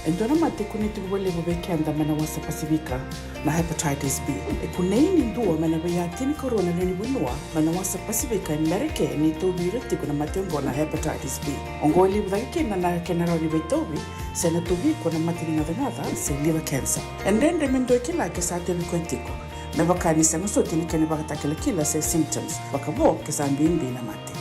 Endona mate kuniti wale bubekenda mana wasa Pasifika na hepatitis B. E kuneini ndua mana bayatini corona leni winua mana wasa Pasifika Amerike ni tobi reti kuna matengo na hepatitis B. Ongoli budake na kenara ni betobi sena tobi kuna matini ngadangada se liver cancer. Endende mendo kila ke sa tebi kontiko. Na bakani sa ngusote ni kene bakatakila kila se symptoms. Bakabo ke sa mbimbi na mate.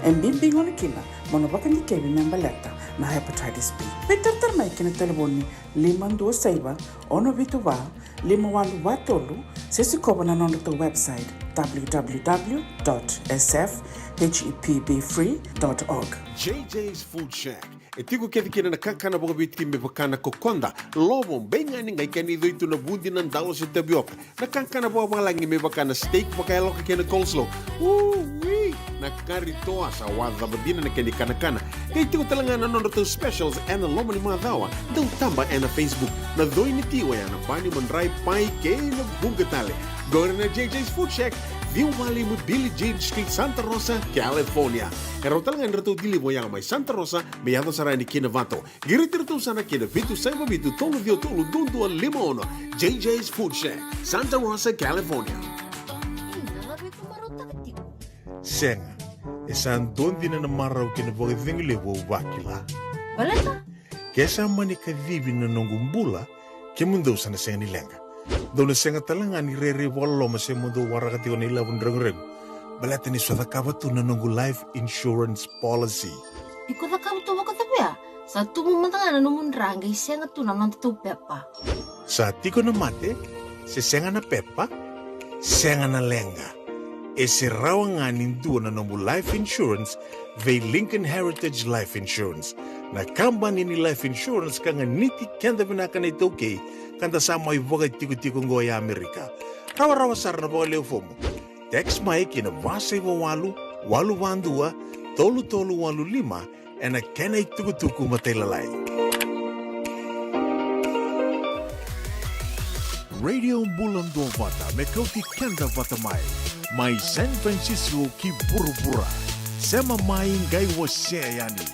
Mbimbi ngoni kila mono bakani kebi membaleta na hepatitis B. Peter mai kena telefoni 526 ono vitu wa 51 sisi koba na nondo to website www.sfhepbfree.org. JJ's Food Shack. E tiku kedi kena na kakana boga biti me bakana kokonda. Lobo benga ni ngai kani doitu na bundi na ndalo se tabioka. Na kakana boga malangi me bakana steak baka loka kena coleslaw. Wee! Na kari toa sa wadha badina na keni kana. Kay tiku talanga nondo to specials and the lomo ni madawa. Dong tamba and na Facebook. Na doi ni tiwa ya na pani mandrai pai kena bungatale. Go na JJ's Food Shack. Viu Valley mo Billy Jane Street, Santa Rosa, California. Karo talaga nrato dili mo yang may Santa Rosa, may yato sarani kinavato. Giritirto sana kinavitu sa mabitu tolo dio tolo dundu al limono. JJ's Food Shack, Santa Rosa, California. Senga, esan dondi na namaraw kinabaga vingilewo wakila. Wala. Kesa manika vivi na nongumbula, kemundo sana senga nilenga. Dona senga talanga ni rere walo mase mundo warakati on 11 reng. Balata ni swada kabatu na nongu life insurance policy. Iko da kam to waka tapia. Sa tumu mantanga na numun ranga senga tu na non tu pepa. Sa tiko na mate, se senga na pepa, senga na lenga. E se rawanga nindu na nongu life insurance ve Lincoln Heritage Life Insurance. Na kambani ni life insurance kanga niti kenda vinaka na itoke kanda sa may wagay tiku-tiku ngoya Amerika. Rawa-rawa sar na bawal fomo. Text mai kina vasay wawalu, walu-wandua, tolu-tolu walu-5 and a kenay tiku-tuku mataylalay. Radio Bulan Vata me kauti kenda vatamay. May San Francisco ki buru-bura. Sema mai ngay wasayani.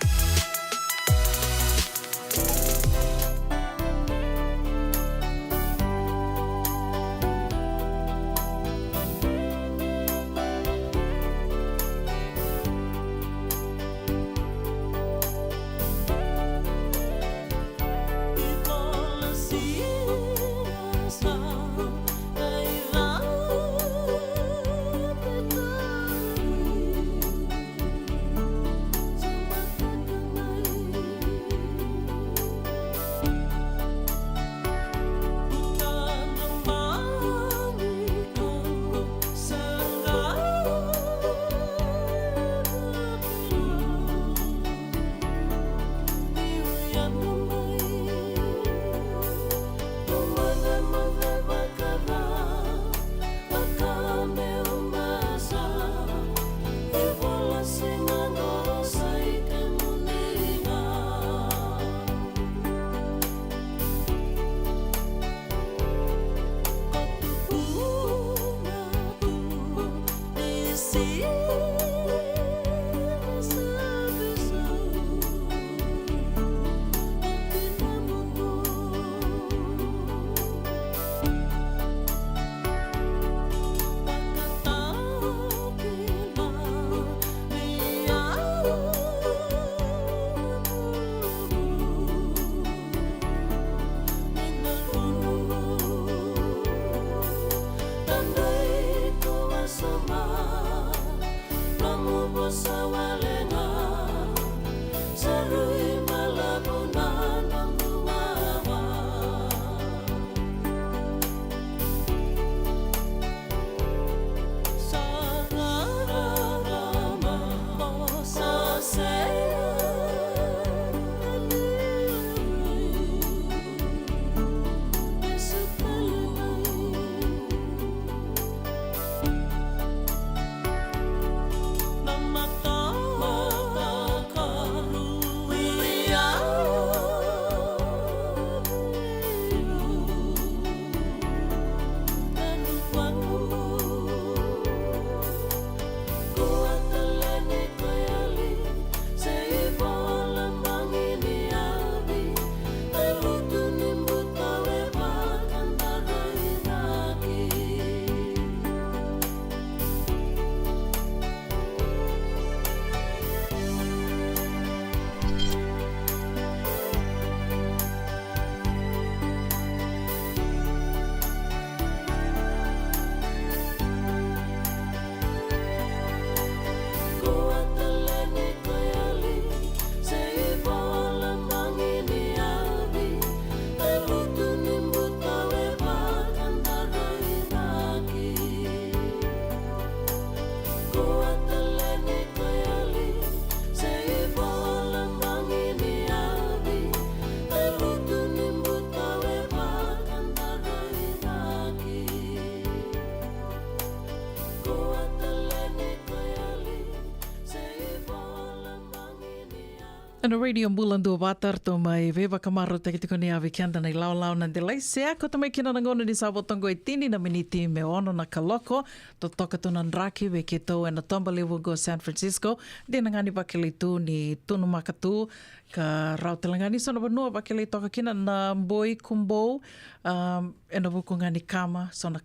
Ana radio Mulando Water to mai veva kamaro te kitiko ni ave kianda nei lao na delay sea ko to mai kina na ngona ni sa botongo e tini na miniti me ono na kaloko to toka tuna nraki ve ke to na tomba level go San Francisco de na ngani bakele tu ni tunu makatu ka rautelangani sona banua bakele toka kina na boy kumbo e na vuko ngani kama sona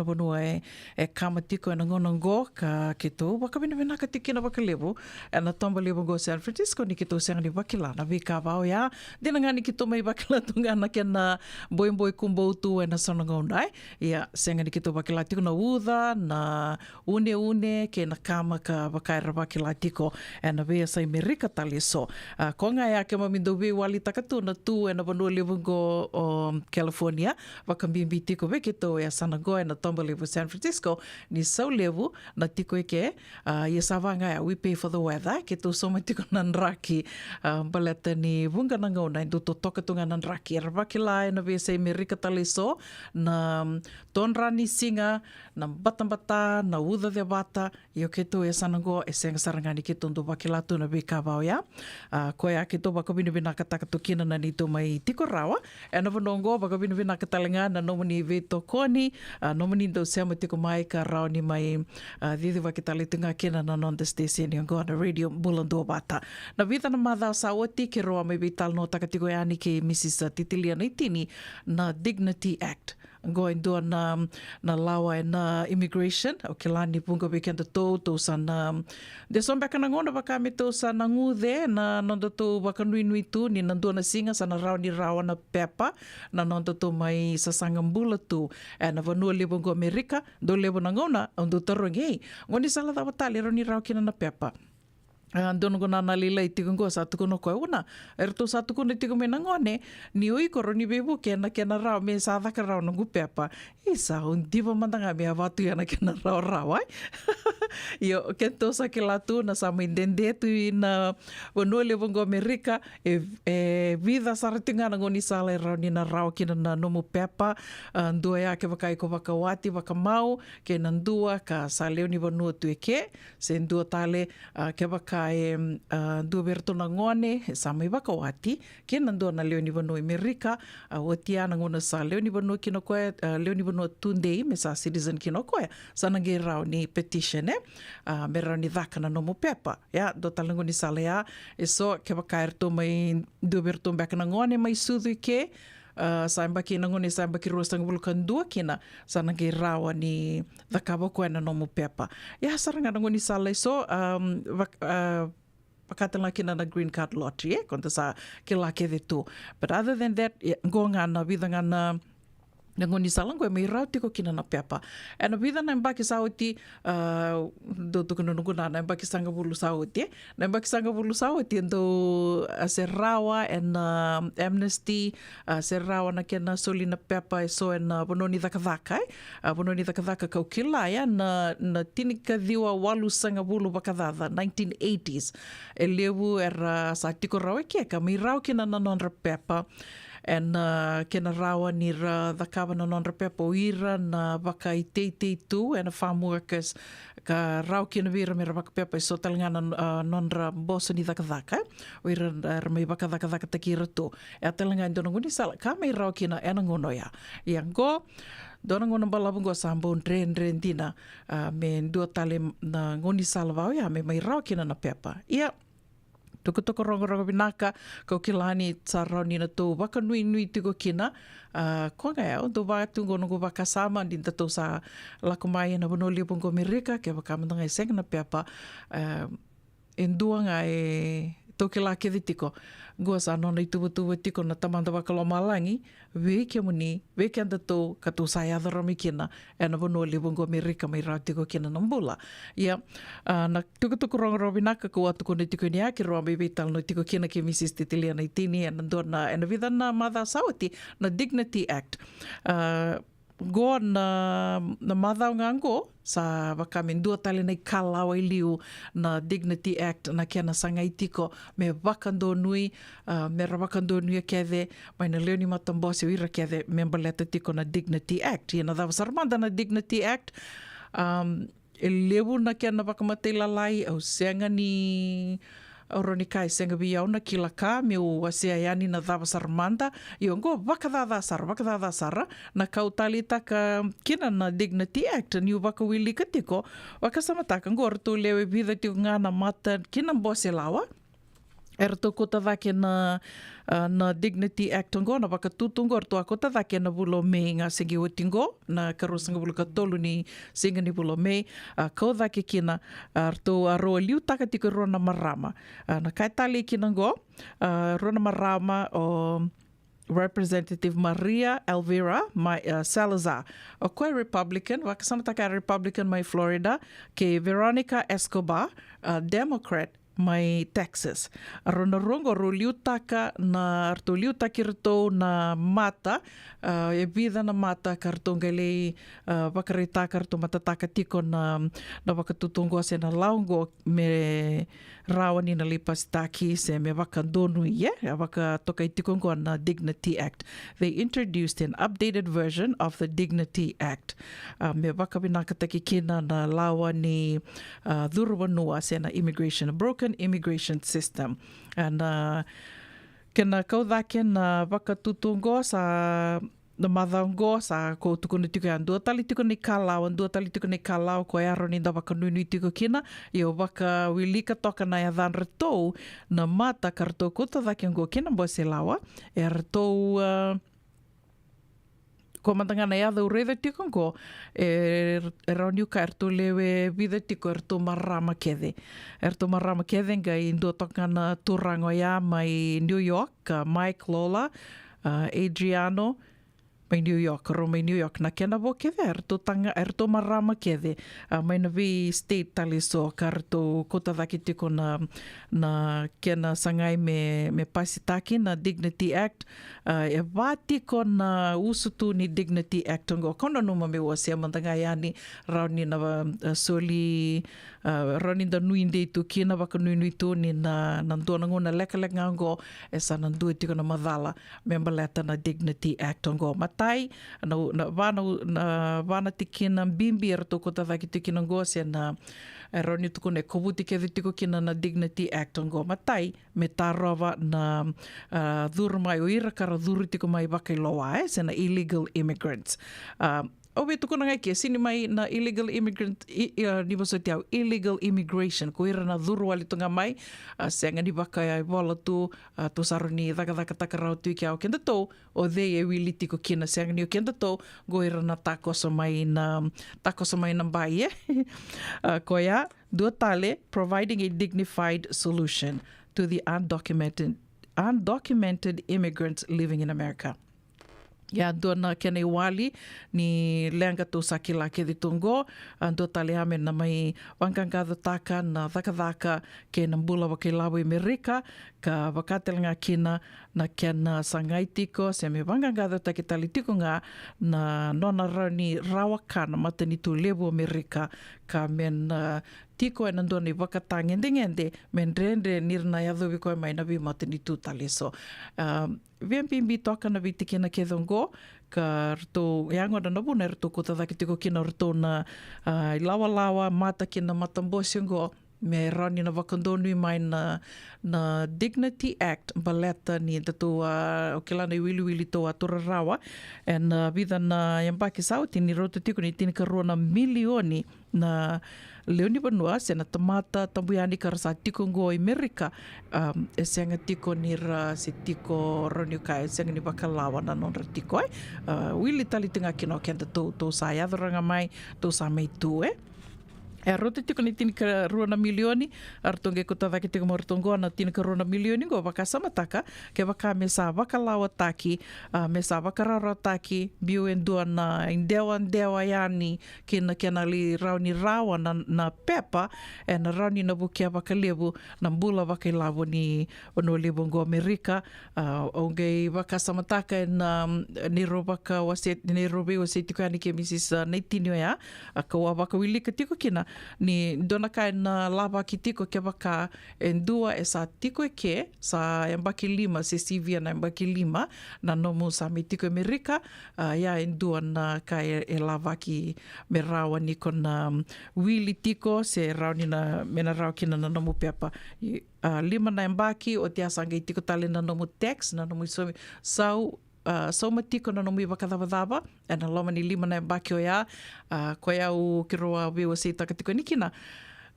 banua e kama tiko e na ngona ngo ka ke to wakabina vena ka tikina bakelevo e na tomba level go San Francisco ni ke to ni wakila na vika vau ya dina ngani ki to mai wakila tunga na kena boi kumbo tu e na sona ngondai ia senga ni ki to wakila tiko na uda na une ke na kama ka wakaira wakila tiko e na vea sai merika tali so konga ya ke mamindo we wali takatu na tu e na vanua levungo o California wakambimbi tiko ve ki to e sana go e na tomba levu San Francisco ni sau levu na tiko e ke ia savanga ya we pay for the weather ke to soma tiko na nraki baleta ni vunga na ngau nai duto toka tunga na nraki e rawakila e na vese merika tali so na tonrani singa na batambata na uda de bata i o ke to e sanango e senga sarangani ke tondo wakila tu na vika vau ya koe a ke to wakabina vina kataka tukina na ni to mai tiko rawa e na vanongo wakabina vina katalenga na nomani veto koni nomani do sema tiko mai ka rao ni mai didi wakitali tunga kina na non the station i ongo na radio Mulando Bata na vida na madhao sawati ke roa mai vital no takatiko e ani ke Mrs. Titilia Naitini na Dignity Act going do na lawa e na immigration o ke lani punga weekend to sana de som baka na ngona baka me to sana ngude na nondo to baka nui tu ni nando na singa sana rau ni rawa na pepa na nondo to mai sasanga mbula tu e na vanua lebo go Amerika do lebo na ngona ondo tarongi ngoni sala da batali ro ni rau kina na pepa dono ko nana lila i tiko ngo satu kono koe una erto satu kono i tiko me nangone ni oi koro ni bebu kena rao me sa dhaka rao nangu pepa isa un diva mandanga me avatu yana kena rao ai io kento sa ke latu na sama indende tu na vanua levongo Amerika e vida saratinga na ngoni sala e rao ni na rao kina na nomu pepa ndua ya ke wakai ko wakawati wakamau ke nandua ka sa leo ni vanua tu e ke se ndua tale ke wakai dua bertona ngone sa mai wakawati ke nandua na leo ni vanua Amerika o tia na ngona sa leo ni vanua kino koe leo ni vanua tundei me sa citizen kino koe sa nange rao ni petition me rao ni dhaka na nomu pepa ya do talango ni sala ya e so ke wakai erto mai dua bertona baka na ngone mai sudhu ke samba ki nangone samba ki roa stanga bulukan dua kina sana ke rawa ni dhakawa koe na nomu pepa ya saranga nangoni sala so pakatala kina na green card lottery konta sa ke la ke tu but other than that go ngana vida ngana nangoni salang koe mai rau tiko kina na pepa e na vida na mbaki sauti do tuku nunuguna na mbaki sanga bulu sauti na mbaki sanga bulu sauti ndo se rawa e na amnesty se rawa na kena soli na pepa e so e na bononi dhaka bononi dhaka kau kila ya na tinika dhiwa walu sanga bulu bakadhadha 1980s e lewu era sa tiko rau e keka mai rau kina na nonra pepa and kena rawa ni ra dhakawa na nonra pepa o ira na waka i teitei tu and farm workers ka rau kena vira me ra waka pepa i so talangana nonra bosa ni dhaka o ira mai waka dhaka takira tu e a talangana dona nguni sala ka mai rau kena e na ngono ya go dona ngona balabungo sambo dren dina me dua tale na ngoni sala vau ya me mai rau kena na pepa ia tuku rongo binaka kau kilani tsarau ni na tō waka nui tiko kina ko ngai au tō watu ngonongo waka sama din tato sa lako mai na wano liapungo Amerika ke waka mandanga i senga na peapa endua ngai tō ke la kevi tiko goa sa nona i tuwa tiko na tamanda waka lo malangi we ke muni we ke anda tō ka tō sa iadara mi kina e na wano liapungo Amerika mai rau tiko kina na mbula ia na tuku rongo binaka ko atu kone tiko ni aki roa mai vital no tiko kina ke Mrs. Titilia Naitini e na vida na madha sawati na Dignity Act go na madhao ngango sa waka me ndua tale nei kalawa i liu na Dignity Act na kia na sanga i tiko me wakando nui me ra wakando nui a kewe mai na leo ni matambosi o ira kewe member letter tiko na Dignity Act ia na dhawa sarmanda na Dignity Act e lewu na kia na wakamatei lalai au seanga ni oroni kai senga biau na kilaka me o wasia yani na dhava saramanda io ngo vakadhadha sara na kautali taka kina na Dignity Act ni wakawili katiko wakasamataka ngo orto lewe vida tiko ngana mata kina mbose lawa erto kota vake na Dignity Act ngo na wakatutungo erto akota vake na bulo me nga sengi otingo na karosanga bulo katolu ni singa ni bulo me kau vake kina erto aroa liu taka tiko rona marama na kaitali kina ngo rona marama o Representative Maria Elvira Salazar. O koe Republican, wakasamataka Republican mai Florida, ke Veronica Escobar, Democrat mai Texas. Arona rongo ro liutaka na arto liutaki rito na mata, e vida na mata kartonga lei wakarita karto matataka tiko na wakatutungo se na laungo me rawani na lipasitaki se me wakandonu waka toka itikongo na Dignity Act. They introduced an updated version of the Dignity Act. Me wakabinakataki kina na lawa ni dhuruwanua se na immigration, a broken immigration system. And kena kaudhake na wakatutungo sa na madhango sa ko tukuna tiko ya dua tali tiko ni kalau ko aro ni da waka nui tiko kina i o waka wilika toka na ya dhan ratou na mata kartou kota dhake ngo kina mbo se lawa e ratou ko matangana ya dhau reitha tiko ngo e rauniu ka erto lewe vida tiko erto marama kede nga i ndo toka na turango ya mai New York Mike Lola Adriano mai New York na kena bo kede erto marama kede mai na vi state tali so karto kota vaki tiko na kena sangai me pasitaki na Dignity Act e vati ko na usutu ni Dignity Act ngo kono numa me wasia mantanga yani rauni na soli rauni da nuinde tu kina waka nui tu ni na ndona ngona leka ngo e sa nandu tiko na madhala membaleta na Dignity Act ngo matai na vana tikina bimbi erto kota vaki tikina ngo se na rauni tuku ne kobuti ke tiko kina na Dignity Act ngo matai me tarava na dhuru mai o ira kara dhuru tiko mai wakailoa se na illegal immigrants. Owe tuku na ngai kia sini mai na illegal immigrant ni maso tiau illegal immigration ko ira na dhuru wali tunga mai senga ni waka ai wala tu saro ni dhaka takarau tu kia o kenda tau o dhei e wili tiko kina senga ni o kenda tau go ira na takosa mai na bai ko ia dua tale providing a dignified solution to the undocumented immigrants living in America. Ya dona kene wali ni lenga tu sakila ke ditungo ando tale ame na mai wangangado taka na dhaka ke na mbula wakilabu Amerika ka wakatelenga kina na kena sangai tiko se me wangangado take tali tiko nga na nona rauni rawakana matani tu lebu Amerika ka men tiko e nandoni wakatangende men rendre nirna yadhubi koe mai na vi matani tu tali so Viempimbi toka na vitiki na kedongo ka rto yango na nobu na rto kota dhaki tiko kina rto na lawa mata kina matambosi ngo me rani na wakandonui mai na Dignity Act baleta ni tatu o kilana wili to atura rawa and vida na yambaki sauti ni roto tiko ni tini karua na milioni na leoni banua se na tamata tambuyani karasa tiko ngo Amerika e senga tiko ni ra si tiko roni kai senga ni bakalawa na non tiko wili tali tinga kino kenta to sa yadranga mai to sa mai tu e roto tiko ni tini ka rua na milioni artonge ko tavaki tiko mortongo na tini ka rua na milioni go waka samataka ke waka mesa waka lawa taki mesa waka rara taki biu endua na indewa yani kena li rauni rawa na pepa e na rauni na bukia waka lebu na mbula waka ilawo ni ono lebu ngo Amerika onge waka samataka na niro waka waset tiko yani ke Mrs. Naitinio ya kawa waka wilika tiko kina ni dona kai na lava ki tiko ke waka e ndua e sa tiko e ke sa e mbaki lima se sivia na mbaki lima na nomu sa me tiko e merika ia e ndua na kai e lava ki me rawa ni kona wili tiko se rau ni na mena rau kina na nomu peapa lima na mbaki o te asanga i tiko tale na nomu tax na nomu sau matiko na nomu i wakadhawadhawa e na loma ni lima na mbaki o ia koe au ki roa wewa se takatiko nikina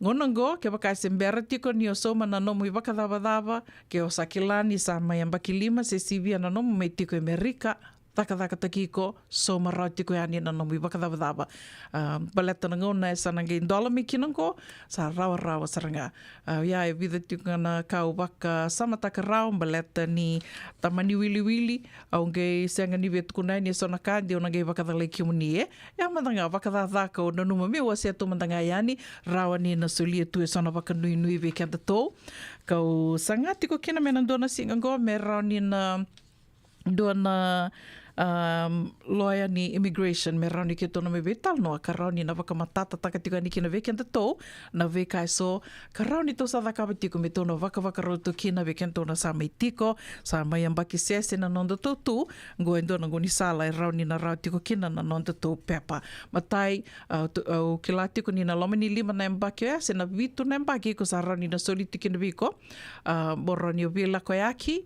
ngonongo ke waka se mbera tiko ni o soma na nomu i wakadhawadhawa ke o sakilani sa mai mbaki lima se sivia na nomu me tiko e merika taka takiko soma rau tiko e ani na nomu i wakadhawadhawa baleta na ngona e sananga i ndola mi kinango sa rawa saranga ia e vida tiko na kau waka samataka rau baleta ni tamani wili au nge senga ni vetuku nai ni sona kandi o nge wakadhalai ki muni e matanga wakadhadhaka o nanuma me o se atu matanga i ani rawa ni na sulia tu e sona waka nui ve kia tatou kau sanga tiko kina mena ndona singango me rau ni na ndona lawyer ni immigration me rauni ke tona me vetal noa ka rauni na wakamatata takatika ni kina veken tatou na vekai so ka rauni to sa dhakawa tiko me tona waka roto kina veken tona sa mai tiko sa mai ambaki sese na nonda tautu ngoe ndona ngoni sala e rauni na rau tiko kina na nonda tau pepa matai au ke la tiko ni na loma ni lima na ambaki o se na vitu na ambaki ko sa rauni na soli tiki na viko mo rauni o vila koe aki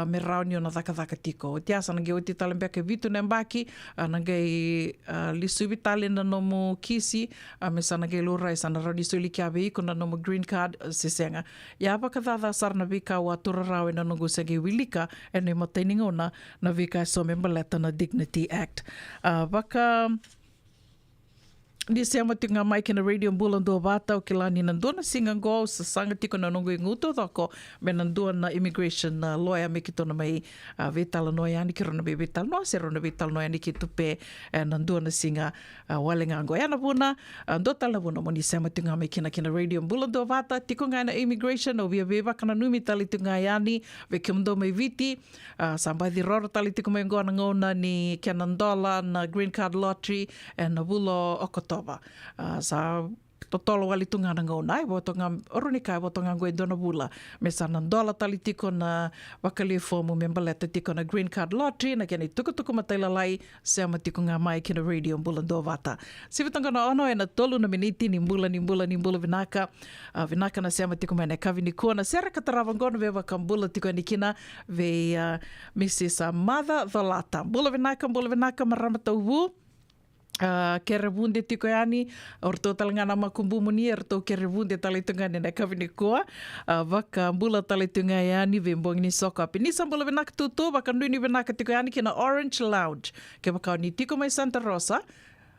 me rauni o na dhaka tiko o te asa nange o te talembea ke vitu na mbaki nangai lisubi tale na nomu kisi me sana ngai lora e sana rani suli kia vei ko na nomu green card se senga ia waka dhadha sarna vika wa tura rau e na nungu senge wilika e ne mataininga ona na vika e so membaleta na Dignity Act waka Ni se ama tinga mai kina radio mbula ndua vata o ke lani nandua singa ngō sa sanga tiko na nungu i nguto dhoko me nandua na immigration lawyer me ki tona mai vetala noa yani ki rona be vetala noa se rona vetala noa yani ki tupe nandua na singa wale ngango yana vuna ndo tala vuna mo ni se ama tinga mai kina radio mbula ndua vata tiko ngai na immigration o via veva kana numi tali tinga yani ve ke mdo mai viti sambai di roro tali tiko mai ngō na ngōna ni kia ndola na green card lottery na vulo okoto sa totolo wali tunga na ngona e botonga orunika e botonga ngoe dona bula me sana dola tali tiko na wakali fomu membaleta tiko na green card lottery na kene tuku mataila lai se ama tiko ngā mai kina radio mbula ndo vata sivitanga na ono e na tolu na miniti ni mbula vinaka vinaka na se ama tiko mai na kavi ni kua na sera katarawa ngona ve waka mbula tiko ni kina ve Mrs. Mother Valata mbula vinaka maramata uvu kere vunde tiko yani orto talangana makumbu muni orto kere vunde talitunga nena kavini koa waka mbula talitunga yani vembong ni soka pinisa mbula venaka tutu waka nuni venaka tiko yani kina Orange Lounge ke waka ni tiko mai Santa Rosa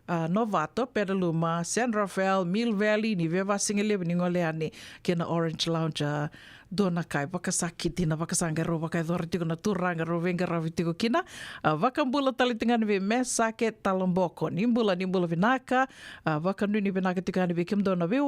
Novato, Petaluma, San Rafael, Mill Valley, ni veva singele ni ngoleani kina Orange Lounge dona kai wakasakiti na wakasangaro wakaidora tiko na turanga ro venga ravi tiko kina wakambula talitingani ve mesake talomboko nimbula vinaka wakanuni vinaka tikani ve kimdona ve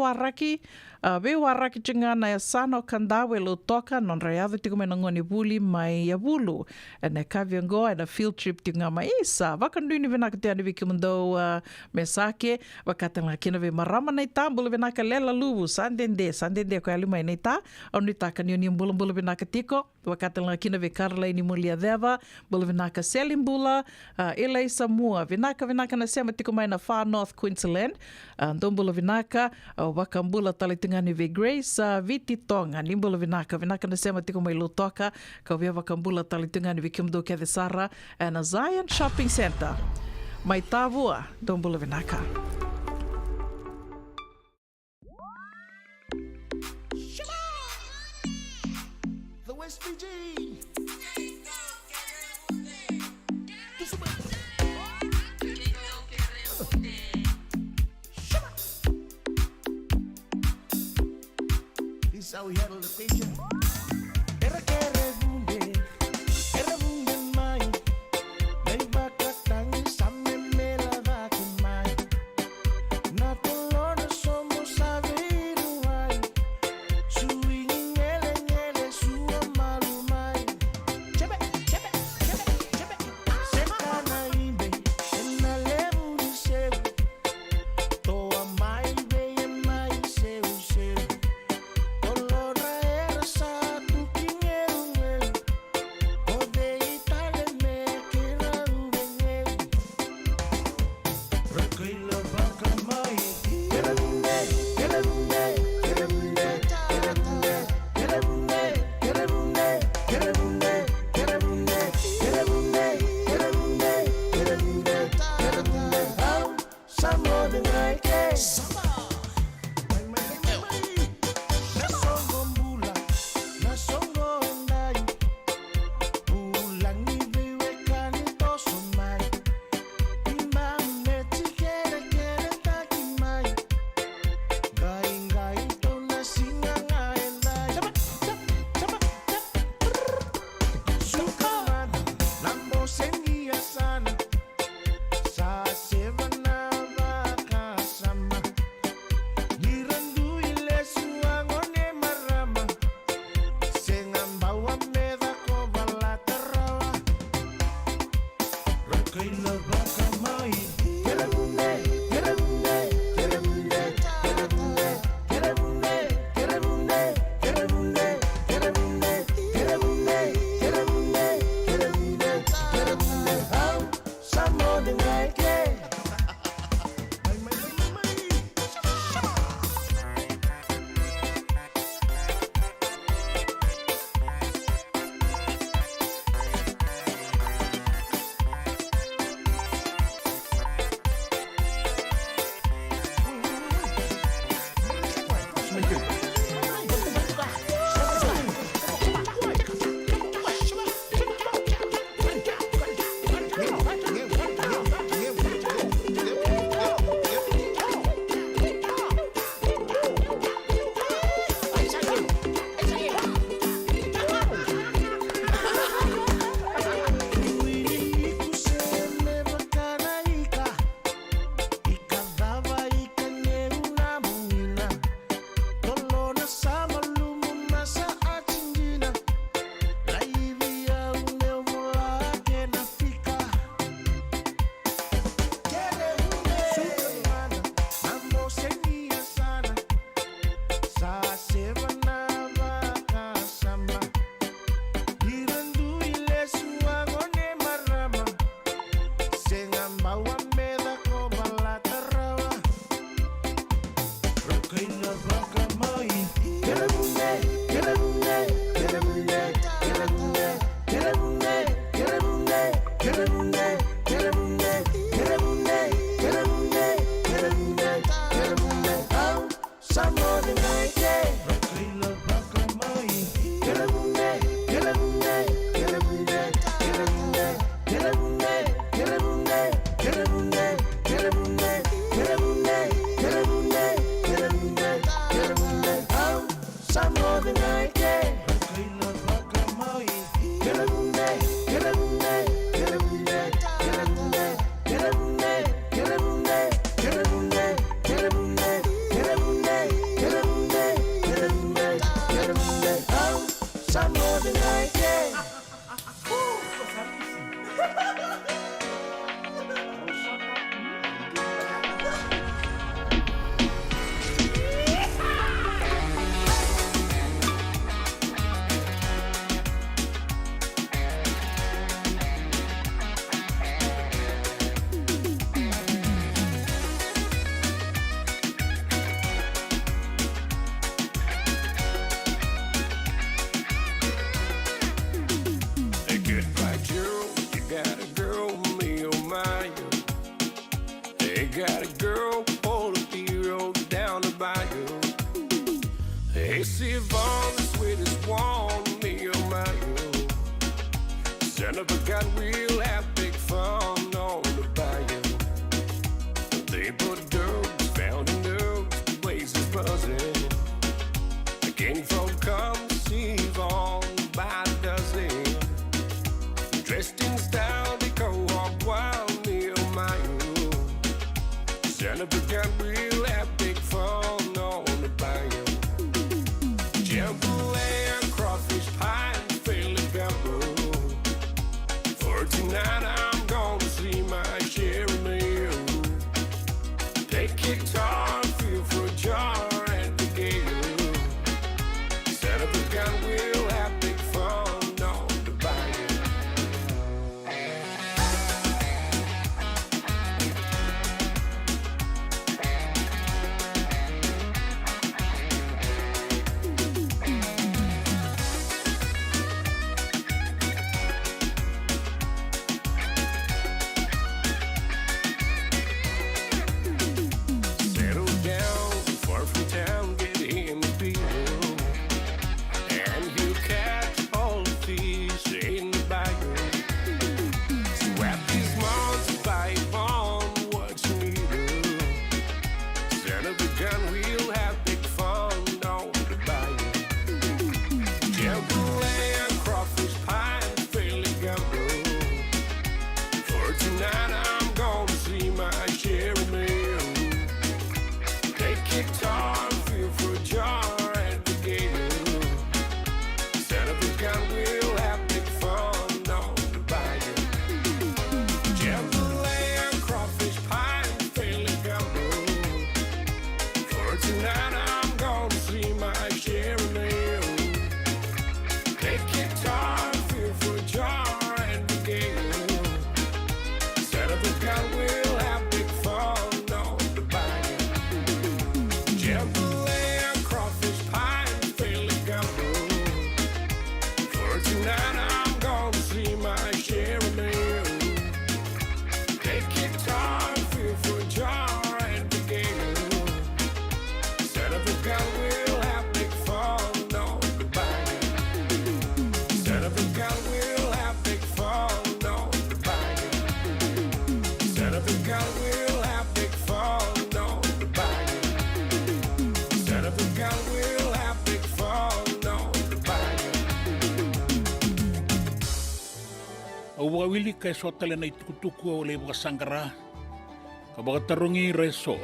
waraki chingana ya sano kandawe lo toka non rayado tiko me ngoni buli mai ya bulu ene kaviango ene field trip tinga mai isa wakanuni vinaka tikani ve kimdo mesake wakatanga kina ve marama nei tambula vinaka lela lubu sandende ko alima nei ta onita kanioni mbula vinaka tiko wakatanga kina ve karla ni mulia deva bula vinaka selimbula elei samua vinaka na sema tiko mai na far north Queensland ndombula vinaka wakambula talitingani ve Grace viti tonga nimbula vinaka na sema tiko mai lutoka ka ve wakambula talitingani ve kimdo ke de sara and a Zion shopping center mai tavua ndombula vinaka West Fiji. This is how we handle the occasion. wili kay sotale na itukutuku o le sangara. Kabagatarungi reso.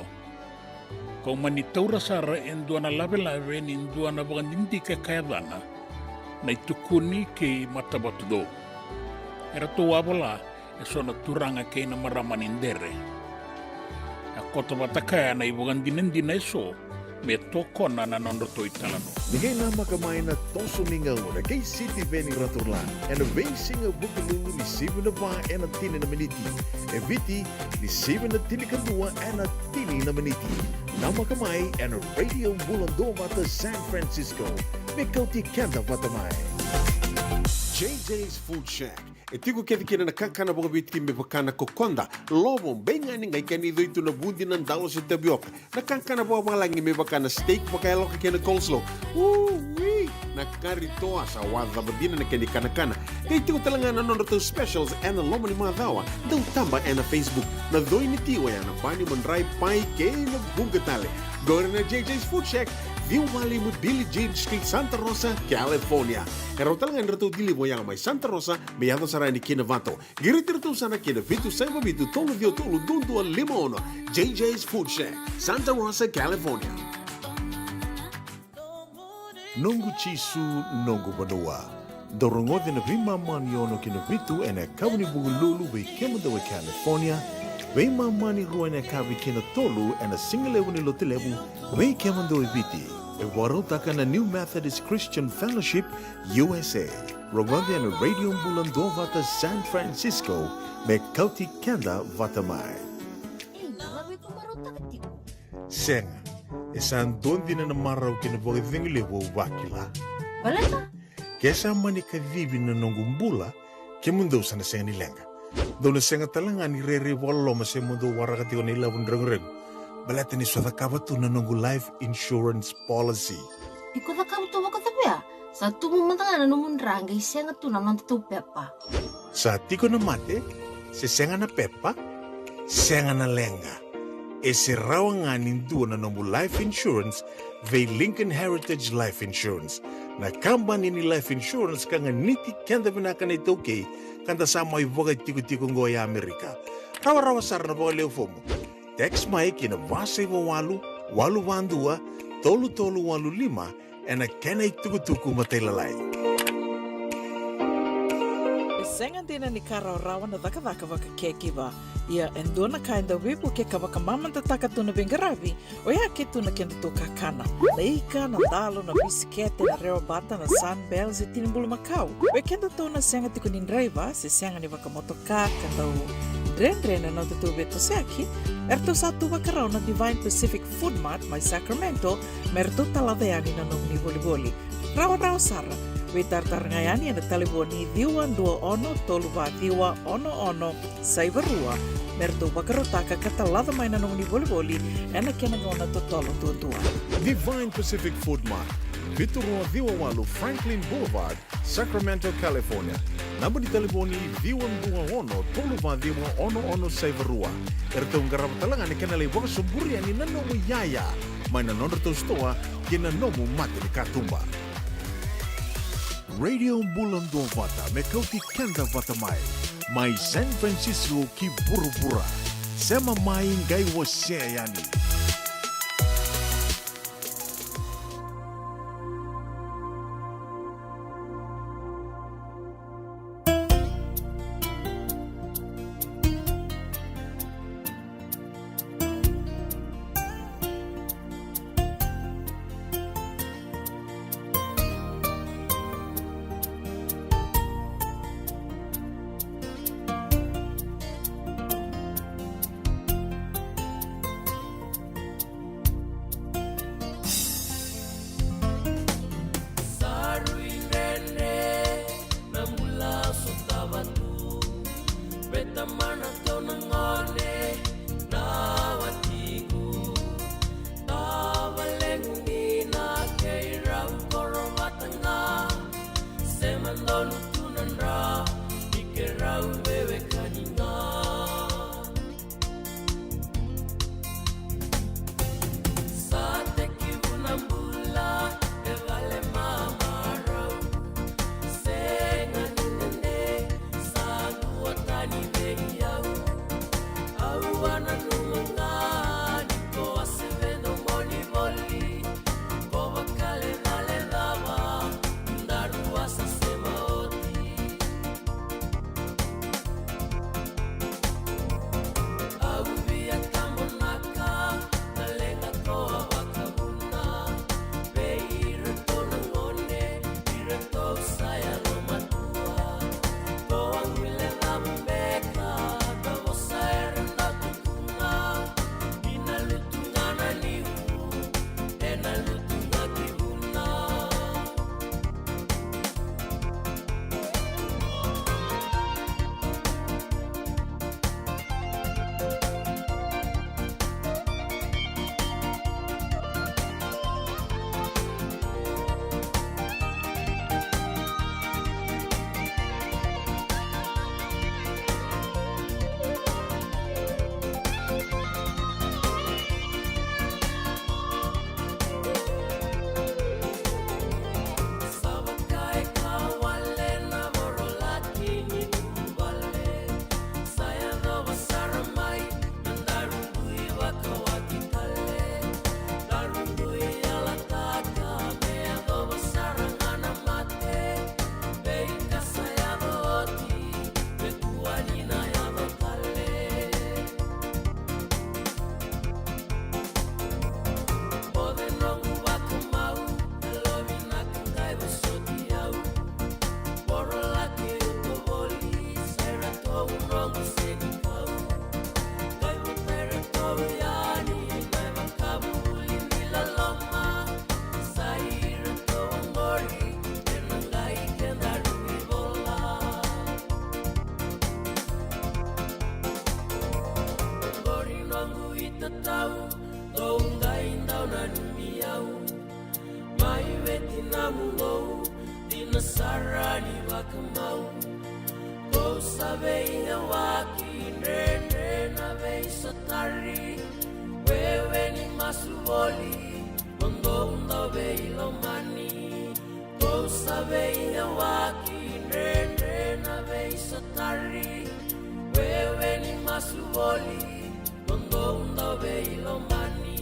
Kau manitaura sara en duana lave ni duana bagandindi ke kayadana. Na itukuni ke matabatudo. Era to wabola e sona turanga ke na maramanindere. Kota batakaya na ibugandinindi na eso. Me toko na nanondo to italano. Nigay na makamay na toso mingaw na kay City Veni Raturlan and a racing of Bukalulu ni 7 na ba and a tini na miniti. E viti ni 7 na tini kadua and a tini na miniti. Na makamay and a radio bulando mata San Francisco. Mikauti kanda vatamay. JJ's Food Shack. E tigo kete kina na kakana boga biti me bakana kokonda. Lobo benga ni ngai kani doito na bundi ng dalo sa tabioka. Na kakana boga malangi me bakana steak baka loka kina coleslaw. Woo-wee! Na karitoa sa wadha badina na kani kanakana. Kaya tigo talaga na nono specials and the lomo ni mga dawa. Daw tamba and na Facebook. Na doy ni tiwa yan. Na pani manray pai kaya na bungatali. Gora na JJ's Food Shack. Viu Valley mo Billie Jean Street, Santa Rosa, California. Kaya talagang rito dili mo yang may Santa Rosa, may yato sa ni Kinavato. Giritirito sana Kinavitu, Saiba Vitu, Tolo Dio Tolo, Dundu Limono, JJ's Food Shack, Santa Rosa, California. Nungu chisu, nungu badua. Dorongo de na vima maniono Kinavitu and a kawni bugululu we Kemadawa, California. Wei mamani ruane kavi kina tolu and a single level ni lotilebu wei kemando ibiti. E warotaka na New Methodist Christian Fellowship USA. Rogode and a radio bulando vata San Francisco me kauti kenda vatamai. Senga, esan dondi na marau kina bogi vingilebu wakila. Baleta? Kesa mani kavivi na nongumbula kemundo sana senga nilenga. Dona senga talanga ni rere walo ma se mundo warakati ko nila bundrang-reng. Balata ni swada kabatu na nungu life insurance policy. Iko da kabatu waka tapia. Sa tumu mantanga na numundrang ay senga tu na nantu pepa. Sa tiko na mate, se senga na pepa, senga na lenga. E se rawa nga nindu na nungu life insurance ve Lincoln Heritage Life Insurance. Na kambani ni life insurance ka nga niti kenda binaka na itoke kanda sa mo iboga tiko-tiko ngoya Amerika. Rawa-rawa sar na boga leo fomo. Text mai kina vasay wawalu, walu wandua, tolu-tolu walu lima, and a kena ituku-tuku matailalay. Senga dina ni karaw-rawa na daka-daka waka kekiba. Ia endona kainda wipu ke kawaka mamanta takatuna bengarabi, o ia ketuna kenda to kakana. Leika na dalo na bisikete na reo bata na sunbells e tinimbulu Macau. We kenda to na senga tiko nindraiva, se senga ni waka motoka, kanda u dren-dren na to beto seki, erto sa tu wakarao na Divine Pacific Food Mart mai Sacramento, merto taladayani na nung ni boli-boli. Rawa-rawa sara. We tartar ngayani na taliboni diwa dua ono toluwa diwa ono saivarua merto bakarotaka katalada mai na nung ni boli-boli ena kenagona to tolo tua. Divine Pacific Food Mart, Vitorua Diwawalu Franklin Boulevard, Sacramento, California. Namba di taliboni diwa ono toluwa diwa ono saivarua. Erto ngarap talanga ni kenalay waka suburi ani nanomu yaya. May nanondo to stoa kinanomu mati ni katumba. Radio Bulando Vata, Mekauti Kenda Vatamai, Mai San Francisco ki Burubura, Sema Mai Ngai Waseyani. tatau Tau ngai ndau na numiau Mai veti na mungou Dina sarani wakamau Kau sabei na waki Nene na vei satari Wewe ni masuvoli Ondo ndau vei lomani Kau sabei na waki Nene na vei satari Wewe ni masuvoli Ondo ndau vei lomani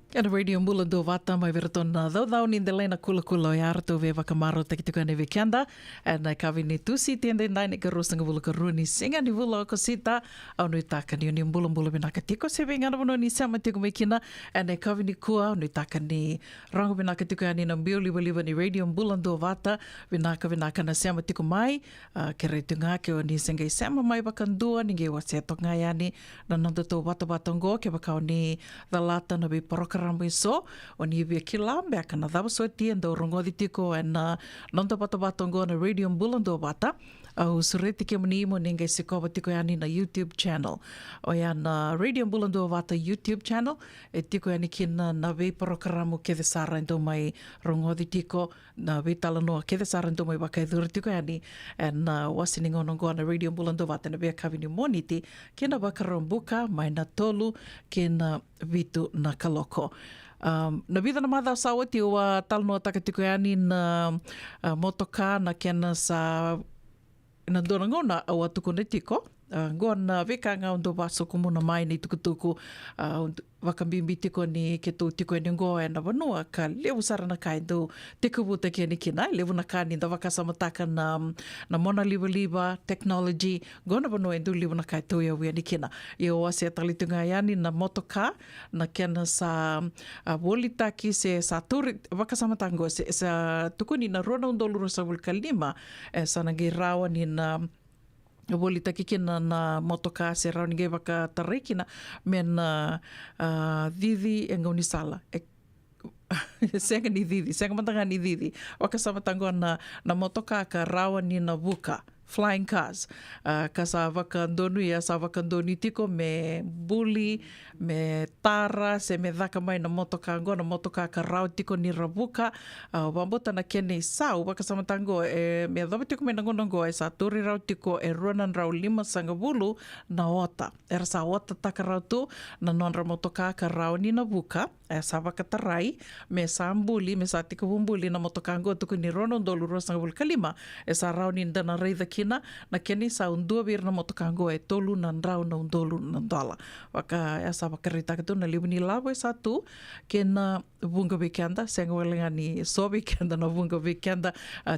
Kia radio mula do vata mai vera tona dau ni ndelena kula kula o arto ve vakamaro te kitu kane ve kianda na kavi ni tusi tiende ndai ne ka rosanga vula ka runi singa ni vula ko sita au ni taka ni mbula mbula bina ka tiko se venga no ni sama tiko me kina na kavi ni kua ni taka ni rango bina ka tiko ani na mbio liva liva ni radio mula do vata bina ka na sama tiko mai ke retunga ke o ni singa i sama mai bakandua ni ge waseto ngai ani na nanda to vata vatongo ke bakau ni valata na be porokara so o ni via kila mea kana dhawa so tienda o rongodi tiko na nonta pata batongo na radio mbulando bata au sureti ke mani mo ninga se kova tiko yani na YouTube channel o ya na radio mbulando bata YouTube channel e tiko yani kina na ve porokaramu ke de sara ndo mai rongodi tiko na ve talanoa ke de sara ndo mai baka dhura tiko yani na wasining onongo na radio mbulando bata na vea kavini moniti kina baka rombuka mai na tolu kina vitu na kaloko. Na vida na madha sa wati o talanoa takatiko yani na motoka na kena sa na donangona o atukone tiko. Gona veka ngā ondo waso kumuna mai ni tukutuku wakambimbi tiko ni ke tō tiko ni ngoa e na wanua ka lewu sarana kai do tiko wuta ke ni kina lewu na ka ni da wakasamataka na mona liwa liwa technology gona wanua e do lewu na kai tō ia wia ni kina i o ase talitunga yani na motoka na kena sa wolitaki se sa turi wakasamatango se sa tukuni na rona undoluro sa vulkalima sa nagi rawa ni na woli taki kina na motoka se rau ninge waka tarekina me na didi e ngauni sala. Senga ni didi, senga matanga ni didi. Waka samatango na motoka ka rawa ni na wuka. Flying cars. Ka sa wakandonu ia sa wakandonu tiko me buli, me tara, se me dhaka mai na motoka ngo, na motoka ka rau tiko ni rabuka. Wambota na kene sau, waka samatango me dhawa tiko me nangonongo e sa turi rau tiko e ruanan rau lima sanga bulu na ota. Era sa ota taka rau tu, na nonra motoka ka rau ni na buka, e sa wakatarai, me sa ambuli, me sa tiko bumbuli na motoka ngo tuku ni ronon dolu rua sanga bulu kalima, e sa rau ni ndana reitha kina na keni sa undua vir na motokango e tolu na ndrau na undolu na ndala. Waka asa wakarita katu na liwini lawa e satu kena vunga weekenda, senga walenga ni so weekenda na vunga weekenda.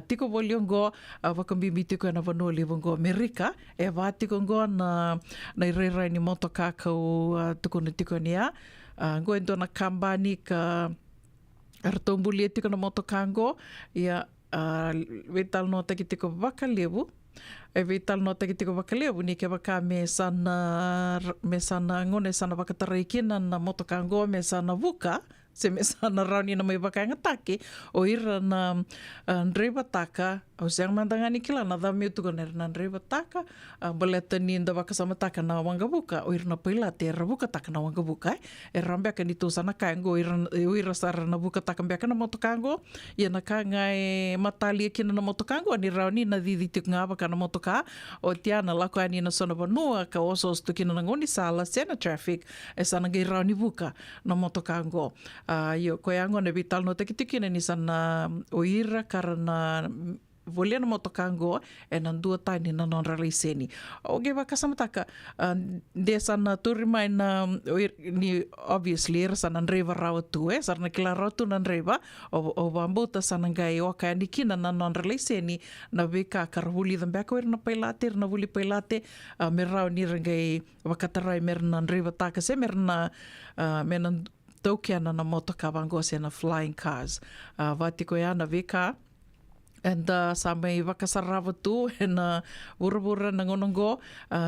Tiko voliongo wakambimbi tiko e na vanua liwango Amerika e wa tiko ngo na ireirai ni motokakau tuku na tiko ni a. Ngo endo na kambani ka aratombuli e tiko na motokango ia wetal no taki tiko wakalewu e vital no taki tiko wakalewu ni ke waka me sana ngone sana wakataraikina na motokango me sana wuka se me sana rauni na mai waka ngataki o ira na ndreiva taka o seang mandangani kila na dhamio tuko na ndreiva taka baleta ni nda waka sama taka na wangabuka o ira na pailate e rabuka taka na wangabuka e rambiaka ni tu sana kango ira sara na buka taka mbiaka na motokango ia na ka ngai matali kina na motokango ni rauni na didi tuk ngā waka na motoka o tiana lako ani na sona vanua ka oso stukina na ngoni sala sena traffic e sana ngai rauni buka na motokango io koe ango ne vital no teki tikina ni sana o ira karana volia na motokango e na dua taini na non releaseni. O ge waka samataka de sana turi mai na ni obviously era sana nreva rawa tu sarna kila rawa tu na nreva o bambuta sana ngai o ka ni kina na non releaseni na veka karavuli dambia ko na pailate na vuli pailate me rawa ni ngai wakatarai mer na nreva taka se mer na taukeana na motoka wango se na flying cars. Vatiko ia na veka And sa may wakasarawa tu na ura na ngonongo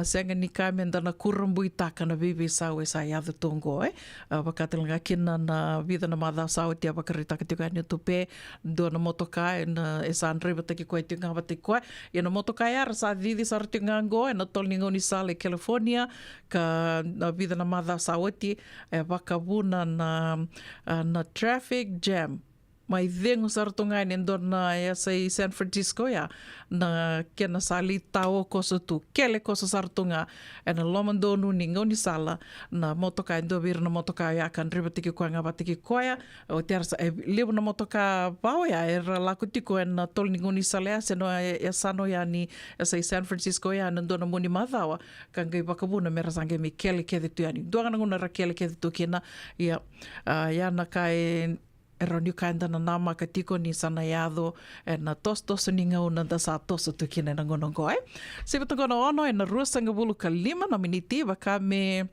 senga ni kai menda na kurambui taka na vivi sau e sa yadu tongo wakatelanga kina na vida na madha sau tia wakarita ka tika ni tupe do na motoka e sa andre bataki koe tinga bataki koe e na motoka ara sa didi sa tinga ngo e na tolni ngoni sa le California ka na vida na madha sau ati e wakabuna na traffic jam mai vengo sartonga ni ndona ya sei San Francisco ya na kena sali tao koso tu kele koso sartonga na lomando nu ni ngoni sala na motoka ndo vir na motoka ya kan ribati ki kwanga batiki koya o ter sa levo na motoka pao ya era la kutiko na tol ni ngoni sala se no ya sano ya ni sei San Francisco ya ndona moni madawa kan ga bakabuna mera sange mi kele kede tu ya ni do ngana ngona kele kede tu kena ya ya na kai Roni kainda na nama ka tiko ni sana yado e na tos ni ngau na da sa tos tu kina na ngonongo ai. Sipa tangona ono e na ruasanga bulu ka 5 na miniti waka me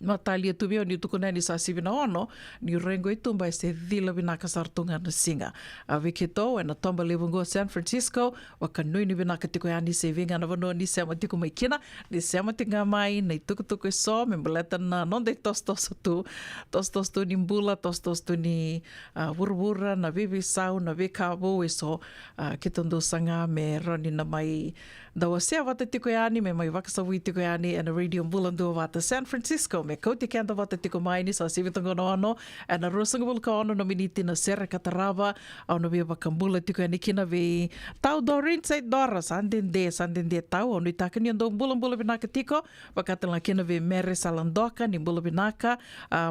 matalia tubio ni tukuna ni sa sivina ono ni rengo itumba e se dhila vinaka sartunga na singa. Wiketo e na tomba levungo San Francisco waka nui ni vinaka tiko ya ni se vinga na vano ni sema tiko mai kina ni sema tinga mai na itukutuku e so me mbuleta na nonde tos tu ni mbula tos tu ni wurwura na vivi sau na vikabo e so kitondo sanga me roni na mai dawa sea wata tiko ya ni me mai wakasawi tiko ya ni e na radio mbulandu wata San Francisco me kouti kenda wata tiko mai ni sa sivitongo no ano e na rosanga bulka ono no miniti na sera katarawa au no bia wakambula tiko ya ni kina vi tau dorin say dora sandende tau ono itaka ni ando mbula binaka tiko wakatala kina vi mere salandoka ni mbula binaka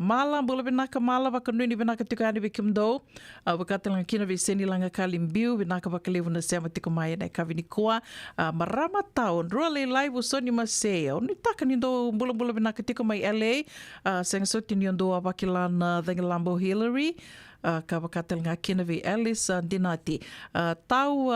mala wakanui ni binaka tiko ya ni vi kimdo wakatala kina vi seni langa kalimbiu binaka wakalevu na sema tiko mai na kavini kua marama taon role live usoni maseo ni taka ni do mbula binaka tiko mai LA senga soti ni ndo wakilana Lambo Hillary ka wakatel nga kinavi Alice dinati tau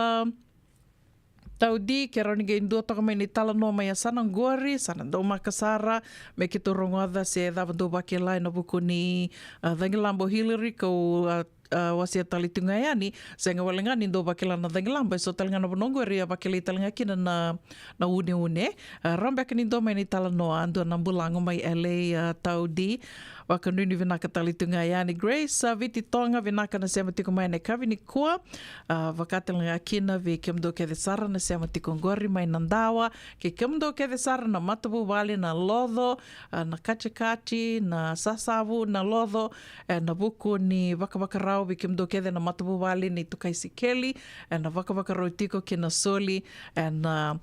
di ke roni ge ndo toka mai ni tala no mai sana ngori sana do makasara me ki to rongoda se da ndo wakilai no buku ni Lambo Hillary ko wasia tali tunga yani senga walenga ni ndo bakilana Lambo so talanga no bonongo ria bakili talanga kina na une rambe ni ndo mai ni tala no ando na bulango mai LA tau di wakanuni vinaka tali tunga yani Grace viti tonga vinaka na sema tiko mai na kavini kua wakatelanga kina vi kemdo ke sara na sema tiko ngori mai nandawa ke kemdo ke sara na matabu wale na lodho na kachi na sasavu na lodho na buku ni wakawakarau vi kemdo ke na matabu wale ni tukai sikeli na wakawakarau tiko kina soli na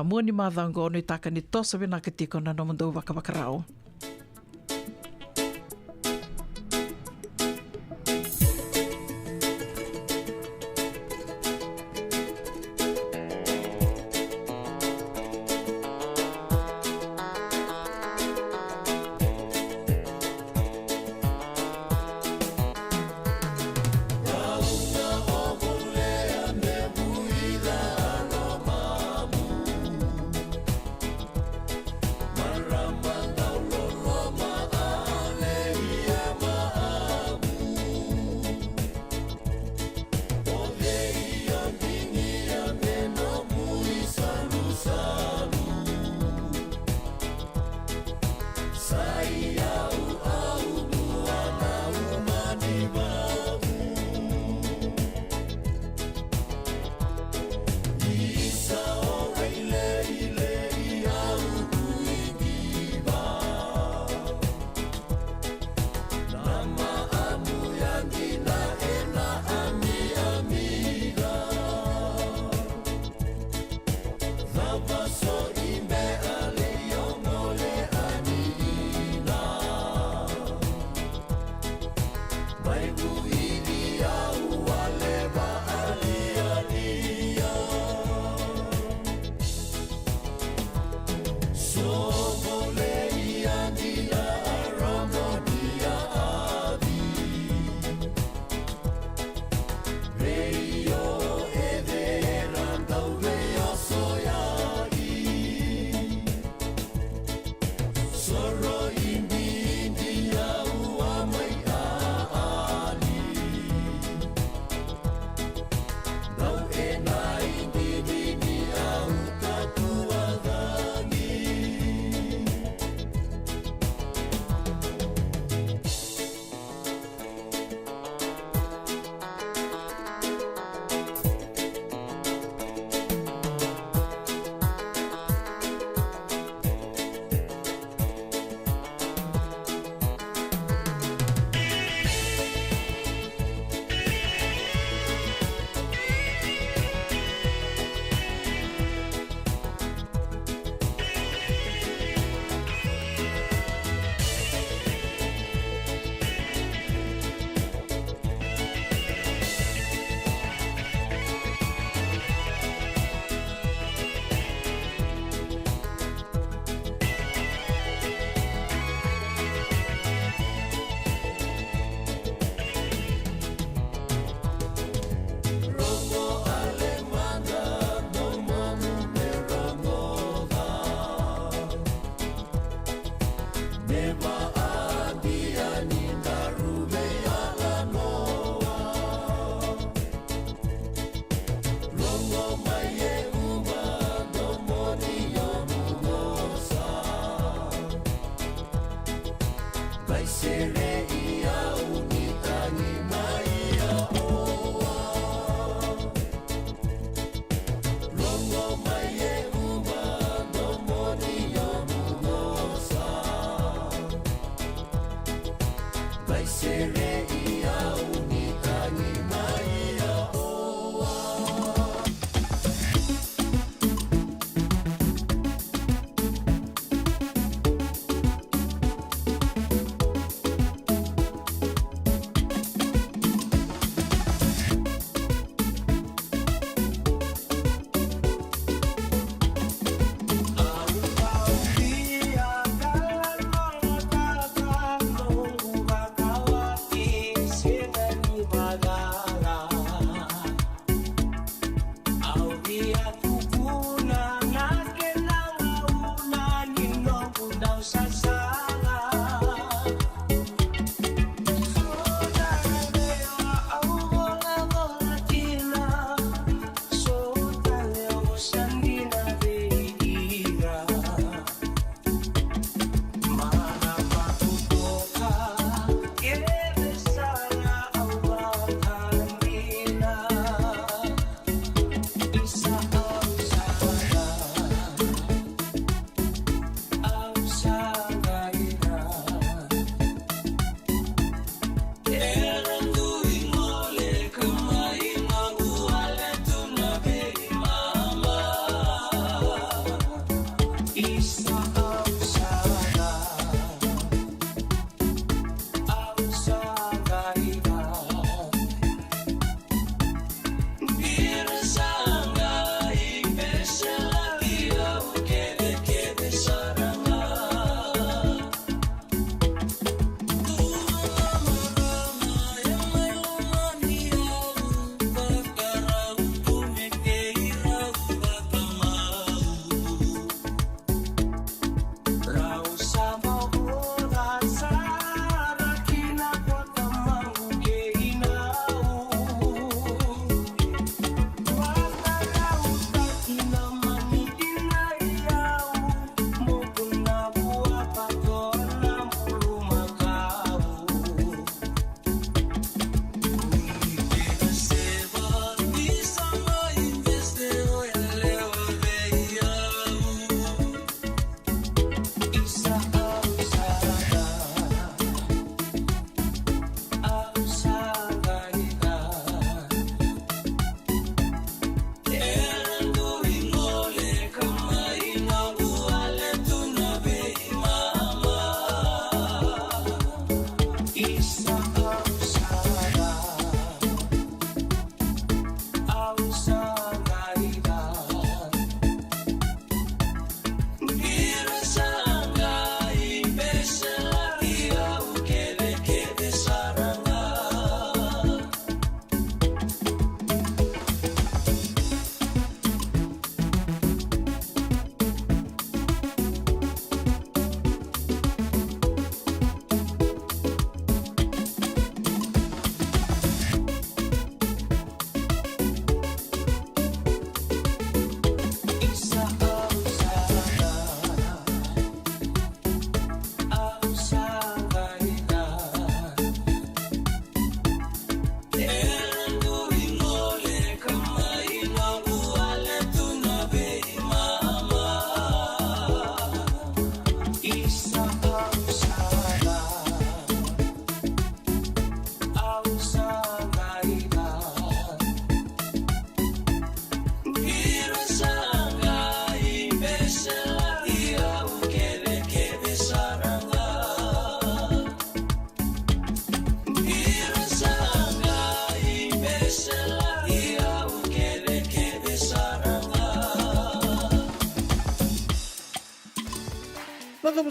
muoni madhango no itaka ni tosa vinaka tiko na nomundo wakawakarau.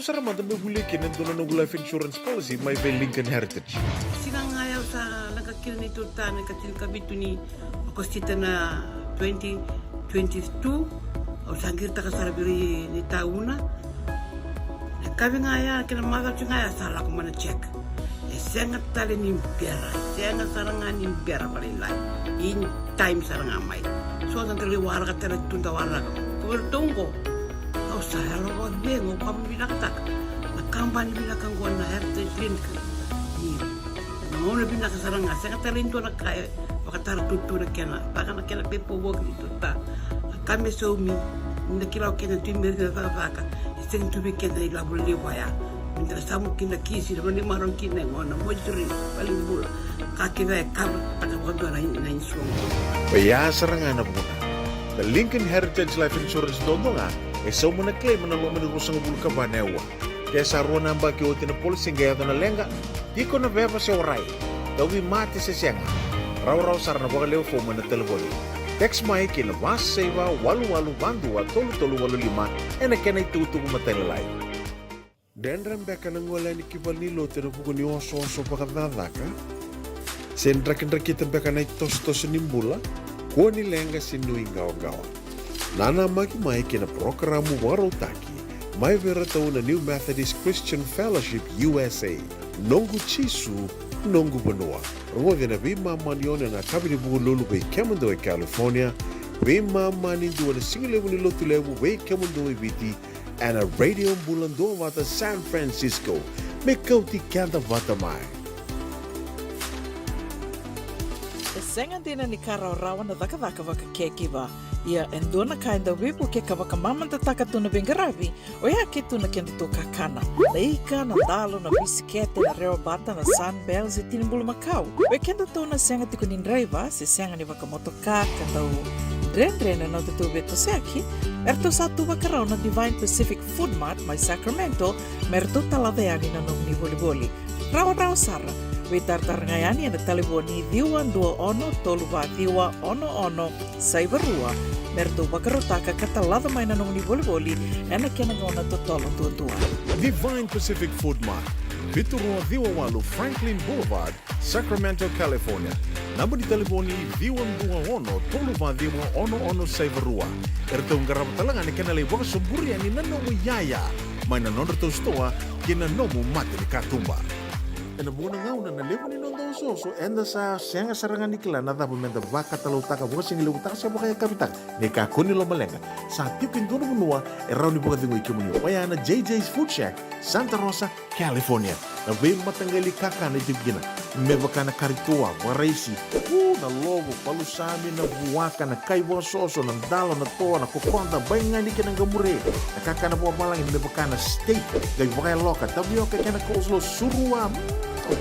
Masarama dami huli kinento na ng life insurance policy may Lincoln Heritage. Sinangayaw sa nagkakil ni Turta, nagkakil kabito ni Akostita na 2022 o sangir ta kasarabiri ni tauna. Kami ngaya kinamagaw siya ngaya sala ko mana check. Sangat tali ni biara, sangat sarangan ni biara palilay. In time sarangan may. So nagkali wala ka tala tunda wala ka. Kuwertong kau saya lo bengo kamu bilang tak kampan bilang gua na heritage link ni mau lebih nak sarang saya kata lintu nak kaya kata tutu nak kena bahkan nak kena pepo work itu tak kami suami nak kira kena timber ke apa sing tu bikin dari labu liwaya Kintara samu kina kisi na mani marong kina ngona mojuri paling bula. Kaki gaya kar takawagwa na insuang. Baya serangan na muna. The Lincoln Heritage Life Insurance dondonga so muna claim na lo manurusang bulka banewa. Kaya sa ruwan ang bagi o tinapulsing gaya na lenga, di ko na beba sa oray. Dawi mati sa siyanga. Raw-raw sar na bagaleo fo mo na telefoni. Text mai kina vas seva walu-walu bandua tolu-tolu walu lima ena kena itutuku matelelai. Dendram beka nang wala ni kibal nilo tinapuko ni oso-oso pakadadaka. Sendra-kendra kita beka na itos-tos nimbula, kuwa ni lenga sinui gawa-gawa. Nana magi mai kina programo warotaki, mai vera tau na New Methodist Christian Fellowship USA, nongu chisu, nongu banoa. Ruwa na bima manione na kabini bugu lulu bei Kemando e California, bima mani duwa na singilewu ni lotu lewu bei Kemando e Viti, and a radio bulando wata San Francisco, me kauti kanda wata mai. Sengan dina ni karaw-rawan na daka-daka waka kekiwa. Ia endona kainda wipu ke kawaka mamanta takatuna bengarabi o ia ketuna kendito kakana. Laika na dalo na bisikete na reo bata na sunbells e tinimbulu Macau. We kenda to na senga tikunin driver se senga ni waka motoka katau dren-dren na tutu beto seki. Erto satu wakarao na Divine Pacific Food Mart mai Sacramento merto taladayani na nung ni boli-boli. Raw-raw sara. Witar-tar ngayani na taliboni diwa dua ono toluwa diwa ono saibarua merto bakarotaka katalada may nanong ni boli-boli ena kenagona totolo tuwa. Divine Pacific Food Mart, Vitorua Diwawalu Franklin Boulevard, Sacramento, California. Namba di taliboni diwa dua ono toluwa diwa ono saibarua. Erto ngarap talangan ni kenalay waka sumburi ani nanong yaya may nanonor to stoa kinanomu mati ni katumba. Na buona ngauna na levo ni nondo soso enda sa senga sarangan nikla na dapo menda vaka talutaka buka singi lutaka sa baka kapitan ni kakuni lo malenga sa tiukin dono munua e rauni buka dingo ikimuni waya na JJ's Food Shack Santa Rosa, California na vei matangali kaka na itibgina me baka na karitua waraisi na logo palusami na buwaka na kaiwa soso na dalo na toa na kukonda bainga ni kinang gamure na kaka na buwa malang me baka na steak gai baka loka tabioka kena coleslaw surua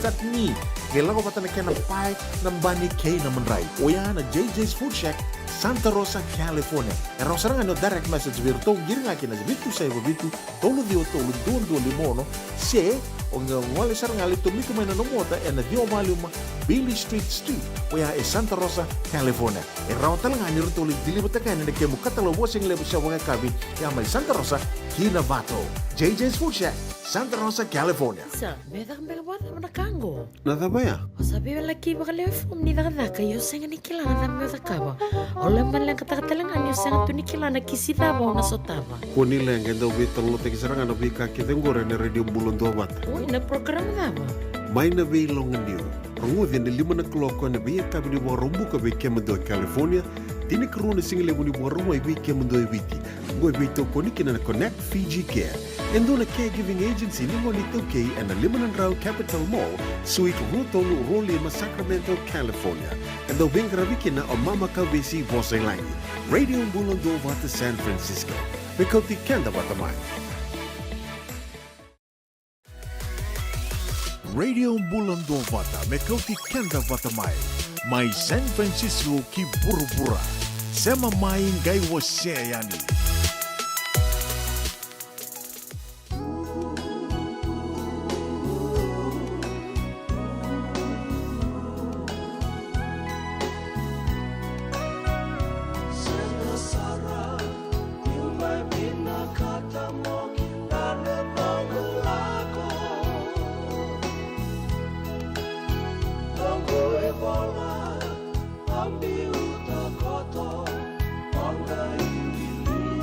tatni gela ko pata na kena pie ng bani kay na manray oya na JJ's Food Shack Santa Rosa, California. E rosaranga no direct message virto giringa kina bitu sai bitu tolo dio tolo don limono se o ngale saranga lito miku mai no mota e na dio maluma Billy Street oya e Santa Rosa, California. E rawatalanga ni rito dili butaka ni kemu katalo bosing lebo sa wanga kabi ya mai Santa Rosa Kinavato. JJ's Food Shack Santa Rosa, California. Sa, medang belawata mo na kango. Nadabaya? O sabi wala kiba ka lefum ni daka yo senga ni kilana na medang kawa. O lemban lang katakatalangan yo senga tu ni kilana kisitaba o nasotaba. Kuni lang ganda ubita lo te kisarangan obi ka kitengore na radio bulon do bata. Uy, na program daba. May na vei longan niyo. Rungudin na 5 na kloko na vei kabini wa rumbu ka vei Kemando, California. Tini karuna single ni wa rumbu ay vei Kemando ay viti. Goy vei to koni kina na Connect Fiji Care. Endo na caregiving agency ni Monito K and the Limanan Rao Capital Mall, Suite Rutolo Rolima, Sacramento, California. And the Wingravikina o Mama Kavisi Voselani. Radio Bulondo Vata San Francisco. Mikoti Kenda Vatamai. Radio Bulondo Vata Mikoti Kenda Vatamai. Mai San Francisco ki burubura. Sema mai ngai waseyani. Ambi utakoto, anga ingili.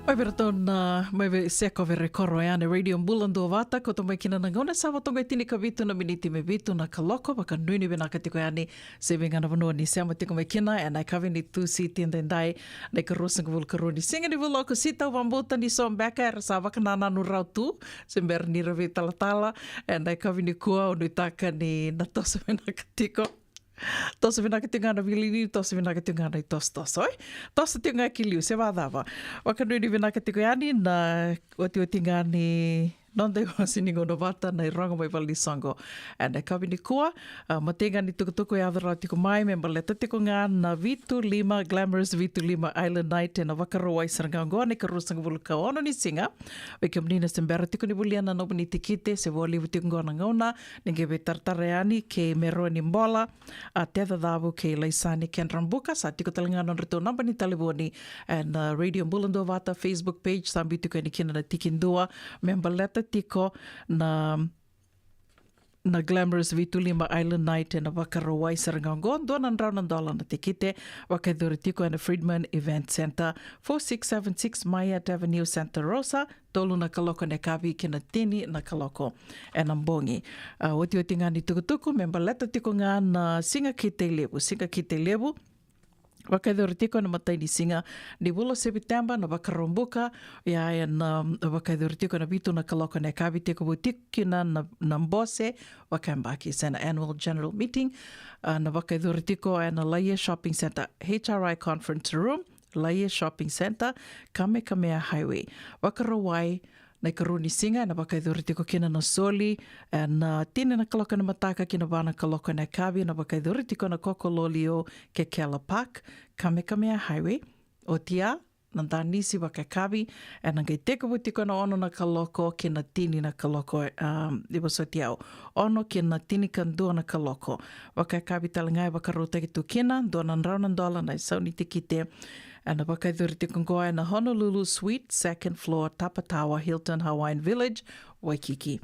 Mai vera tōna, mai ve seko vere koro e ane radio mbulando wata, ko tō mai kina na ngone sawa tonga tini ka vitu na miniti me vitu na ka loko, waka nuni vena ka tiko e ane, se venga na vanua ni seama tiko mai kina, e nai kawe ni tūsi tienda ndai, nei ka rosanga vul ka roni. Singa ni vul o sita wambota ni so mbeka, e rasa waka nānanu rau tū, se mbera ni rawe talatala, e nai kawe ni kua o nui taka ni na tosa vena ka tiko. Tosa vina ka tungana vilini, tosa vina ka tungana I tosa, oi? Tosa tunga ki liu, se wādhawa. Waka nui vina ka tiko yani, na oti o tingani nonde o siningo no wata, nei rongo mai wali songo. And e kawi ni kua, ma tenga ni tukutuku e adara tiko mai, me maleta tiko ngā na Vitu Lima, Glamorous Vitu Lima Island Night, e na wakaro wai sarangaungoa, ne ka rusanga vulu ka ono ni singa. Weke mnina sembera tiko ni buliana nobu ni tikite, se wali tiko ngona ngauna, nenge we tartare ani, ke meroa ni mbola, a te adadavu ke Laisani Kenrambuka, sa tiko talangana rito namba ni taliboni, and Radio Mbulando Wata Facebook page, sambi tiko ni kina na tikindua, member leta tiko na Glamorous Vitu Lima Island Night e na Wakarawai Sarangaungoa, donan raunan dola na tikite, wakaiduri tiko e na Friedman Event Center, 4676 Mayat Avenue, Santa Rosa, tolu na kaloko ne kawi kina tini na kaloko e na mbongi. Oti ngani tukutuku, memba leta tiko ngā na singa ki te lebu, wakaidori tiko na matai ni singa ni wulo September na wakarombuka ia e na wakaidori tiko na vitu na kaloko ne kawi tiko wutiki na mbose wakambaki sa na annual general meeting na wakaidori tiko e na Laie Shopping Center HRI Conference Room Laie Shopping Center Kamehameha Highway wakarawai nei ka runi singa na wakaidori tiko kina na soli na tine na kaloko na mataka kina wana kaloko na kawi na wakaidori tiko na kokololio ke Keller Park, Kamehameha Highway, o tia na danisi waka kawi e na ngai teko tiko na ono na kaloko kina tini na kaloko iwa so tiao. Ono kina tini kandua na kaloko. Waka kawi talangai wakarota ki tu kina, donan raunan dola na sauni tikite. And wakaidori tiko ngoa na Honolulu Suite, second floor, Tapatawa, Hilton, Hawaiian Village, Waikiki.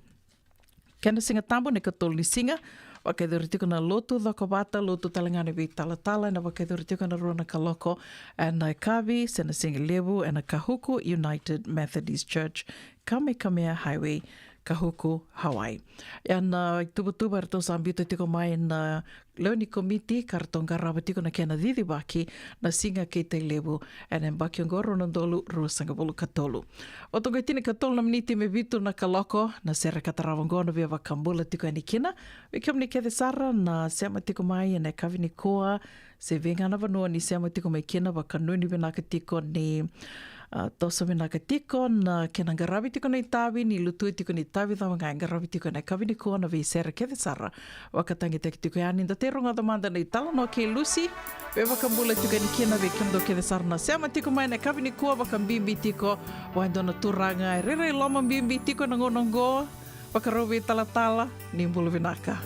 Kena singa tambo ne ka tolu ni singa, wakaidori tiko na lotu dhokobata, lotu talangane vi talatala, na wakaidori tiko na rona kaloko, and na kawi, sena singa lebu, and na Kahuku United Methodist Church, Kamehameha Highway, Kahuku, Hawaii. Iana tuba rato sambito tiko mai na learning committee kartong karawa tiko na kena didi waki na singa kei te lewu ane mbaki ngoro na dolu ruasanga bolu katolu. O tonga tini katolu na miniti me vitu na kaloko na sera katarawangono via wakambula tiko ani kina. Wikiam ni kethe sara na seama tiko mai ane kavini koa se venga na vanua ni seama tiko mai kina wakanuni vinaka tiko ni tosa vinaka tiko na kena ngarawi tiko na itawi ni lutui tiko na itawi thawa ngai ngarawi tiko na kavini koa na visera kethe sara wakatangi teki tiko yani nda te ronga damanda na itala no ke Lucy we wakambula tiko ni kina we kendo kethe sara na seama tiko mai na kavini koa wakambimbi tiko waindona turanga rere loma bimbi tiko na ngonongo wakarowi tala ni mbulu vinaka.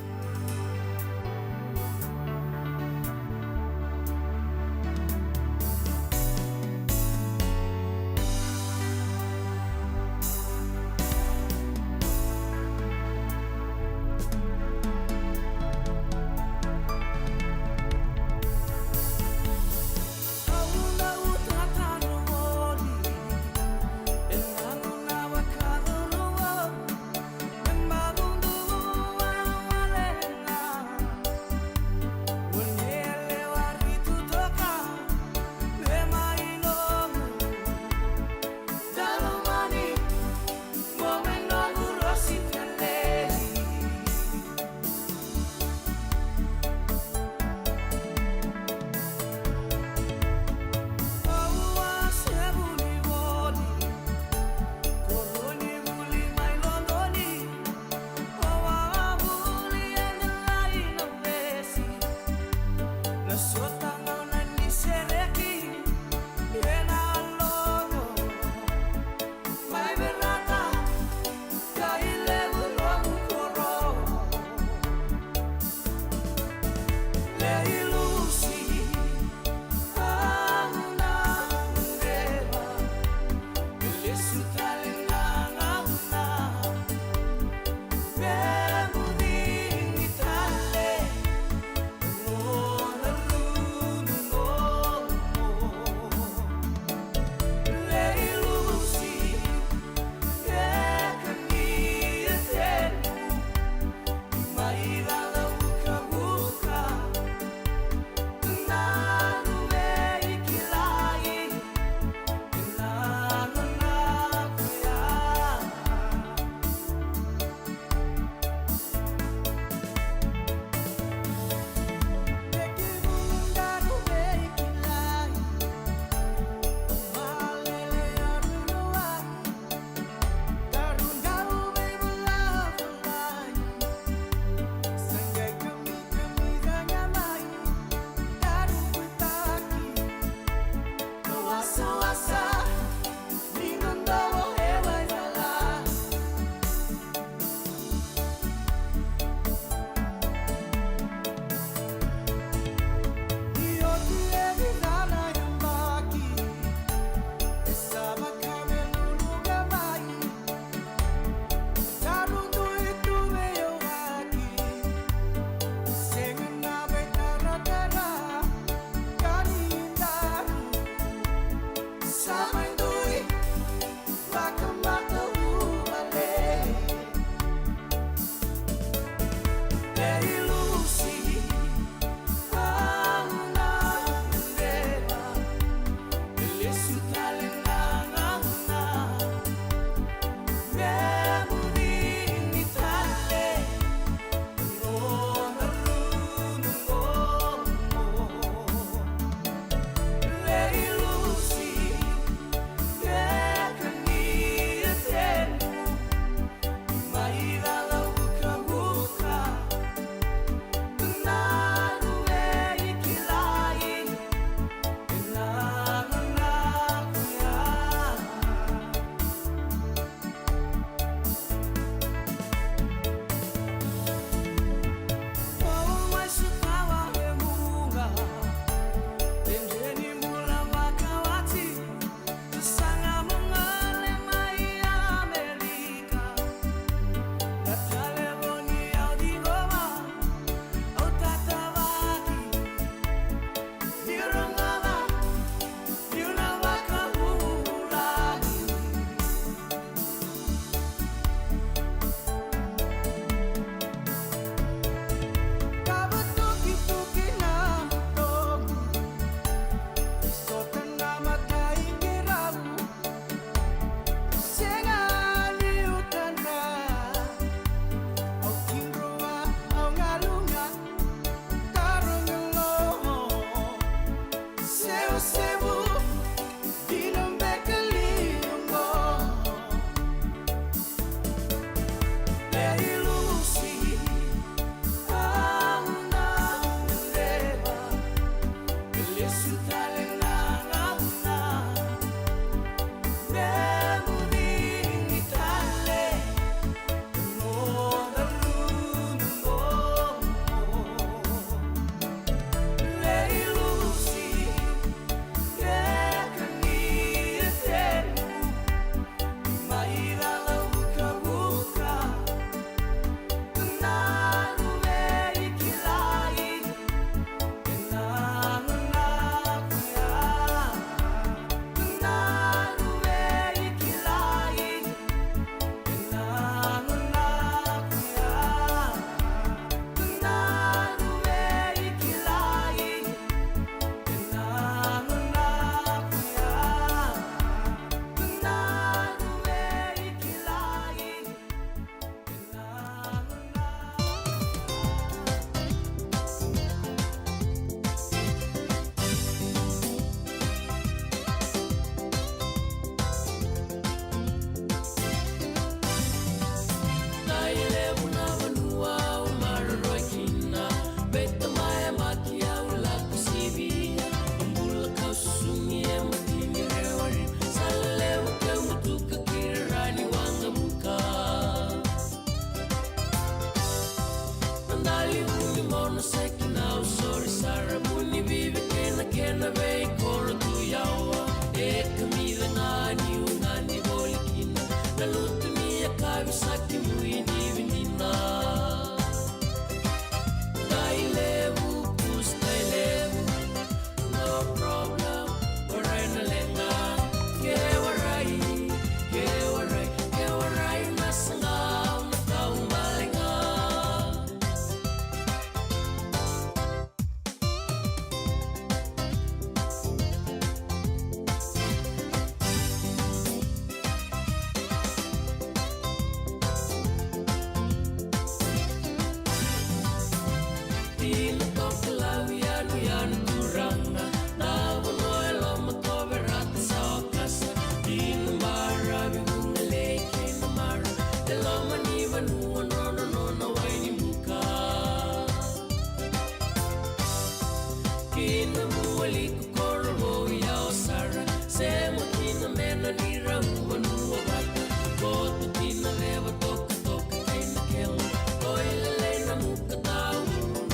Kina muali kukoro ya osara Sema kina mena nira umanua wata Koto kina leva toka toka kaina kela Oile leina muka tau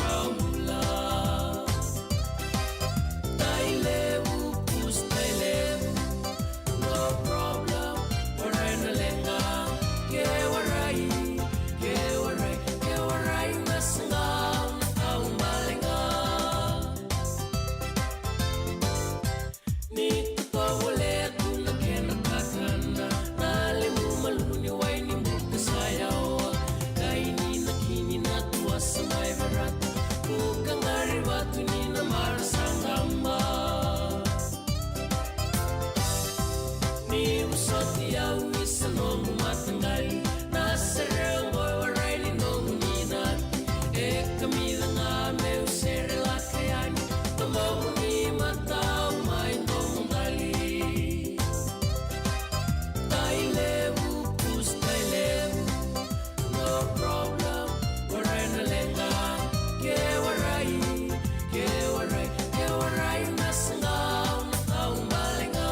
raula Tai levu pus tai levu No problem Waraina lenga Ke warai nasanga Tau malenga Ni tutawa letu na kena katana Nale mumaluni waini muka sayawa Kaini na kini na tuwa samay verata Muka ngari watu ni na marasangamba Ni usoti ya uisa no mumatangali Nasa rengoy waray ni no muninati E kamila nga me usere la kayani Tumamu ni matao may no mungali Tai levu, pus tai levu No problem, waray na lenga Ke waray Nasangaw na taong malenga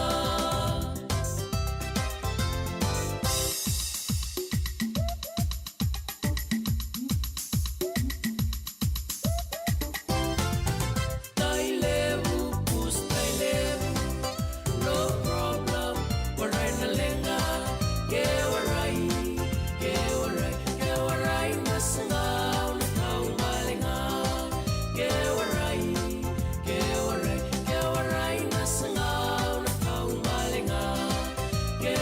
Tai levu, pus tai levu No problem, waray na lenga Ke waray Nasangaw na taong malenga Ke waray Nasangaw na taong malenga Ke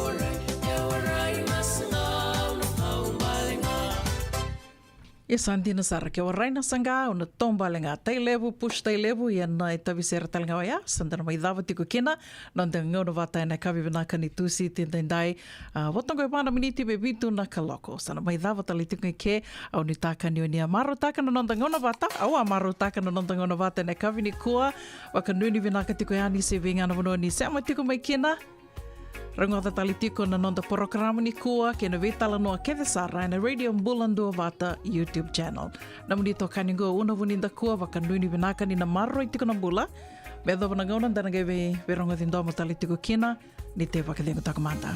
waray Nasangaw na taong malenga E Sandina Sara ke waraina sanga o na tombalenga tai levu push tai levu ia na e tavisera talanga ia sandana mai dava tiko kena na te ngona vata na kavi banaka ni tusi te tendai watongo e mana miniti be bitu na kaloko sana mai dava tali tiko ke au ni taka ni oni amaro taka na nonda ngona vata au amaro taka na nonda ngona vata na kavi ni kua waka nuni vinaka tiko ia ni se vinga na vano ni se ama tiko mai kena Rangota tali tiko na nonda programa ni kua ke na vetala noa keve sara na Radio Mbulando Vata YouTube channel. Namun dito kaningo una vuninda kua waka nuni vinaka ni na maro i tiko na bula. Bedo wana gauna dana geve veronga dindo mo tali tiko kina ni te wakadengo takamata.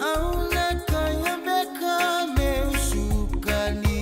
Auna kaya beka meu sukani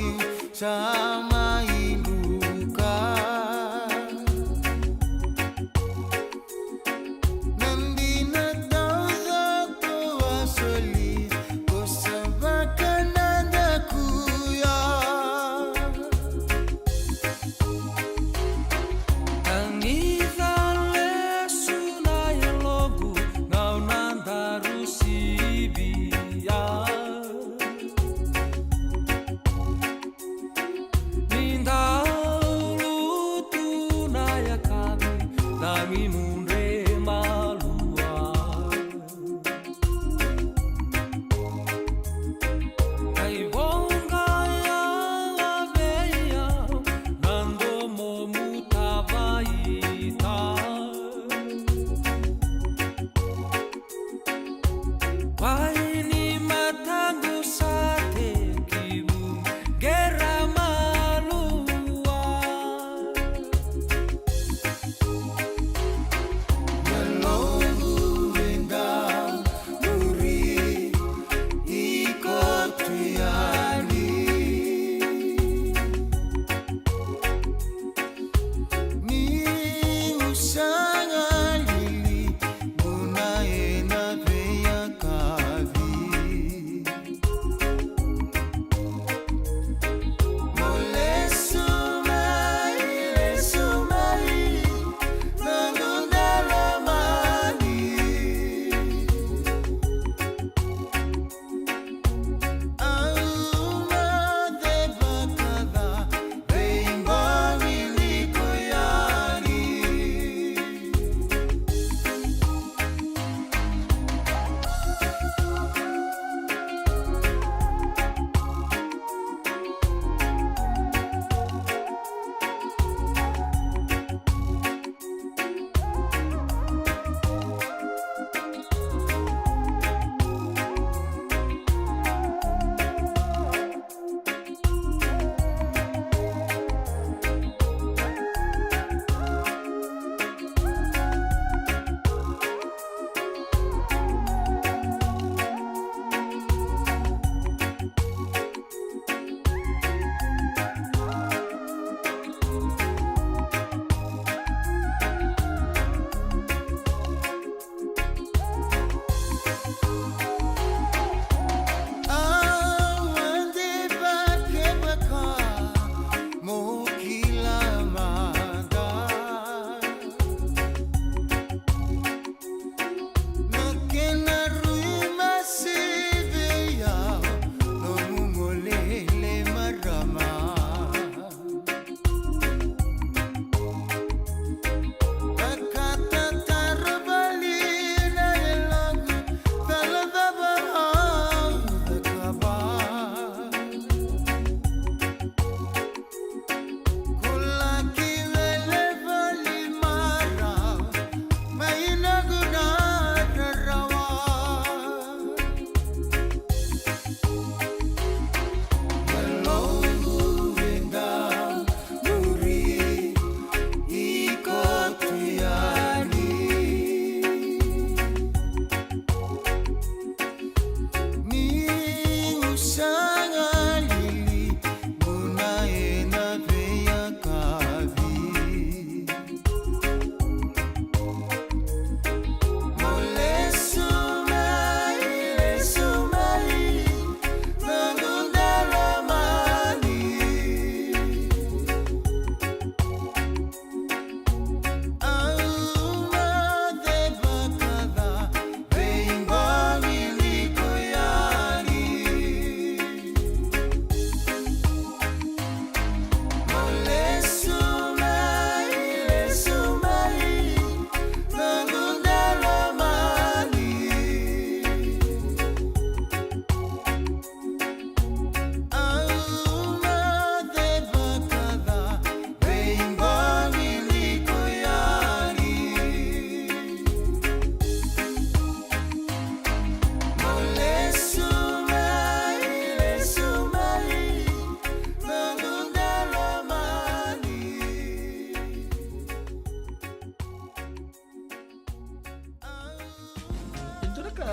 ka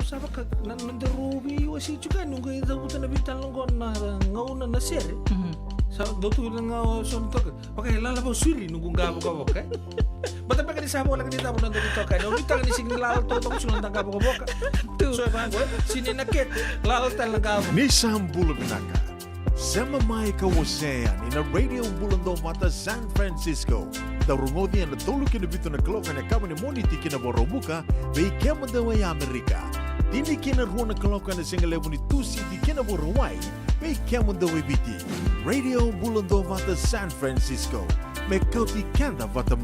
usaba ka nanderubi wasi juga nunggu ida buta na bitan longon na ngauna na sere. Sa dotu lang nga son to. Pakai lala ba suri nunggu ngabo ka boka. Bata pa kani sabo lang dito mo nandito ka. No bita ni sing lalo to to sunan tangka boka. So ba sini naket lalo tal ngabo. Ni sambula binaka. Sama mai ka wasean in a radio bulando mata San Francisco. Da rumodi na tolu kina bitu na kloka na kama ni moniti kina borobuka bei kema da wai Amerika. Dini kina ruona kloka na singa levo ni tusi di kina borawai bei kema da wai biti. Radio bulando mata San Francisco. Me kauti kanda vata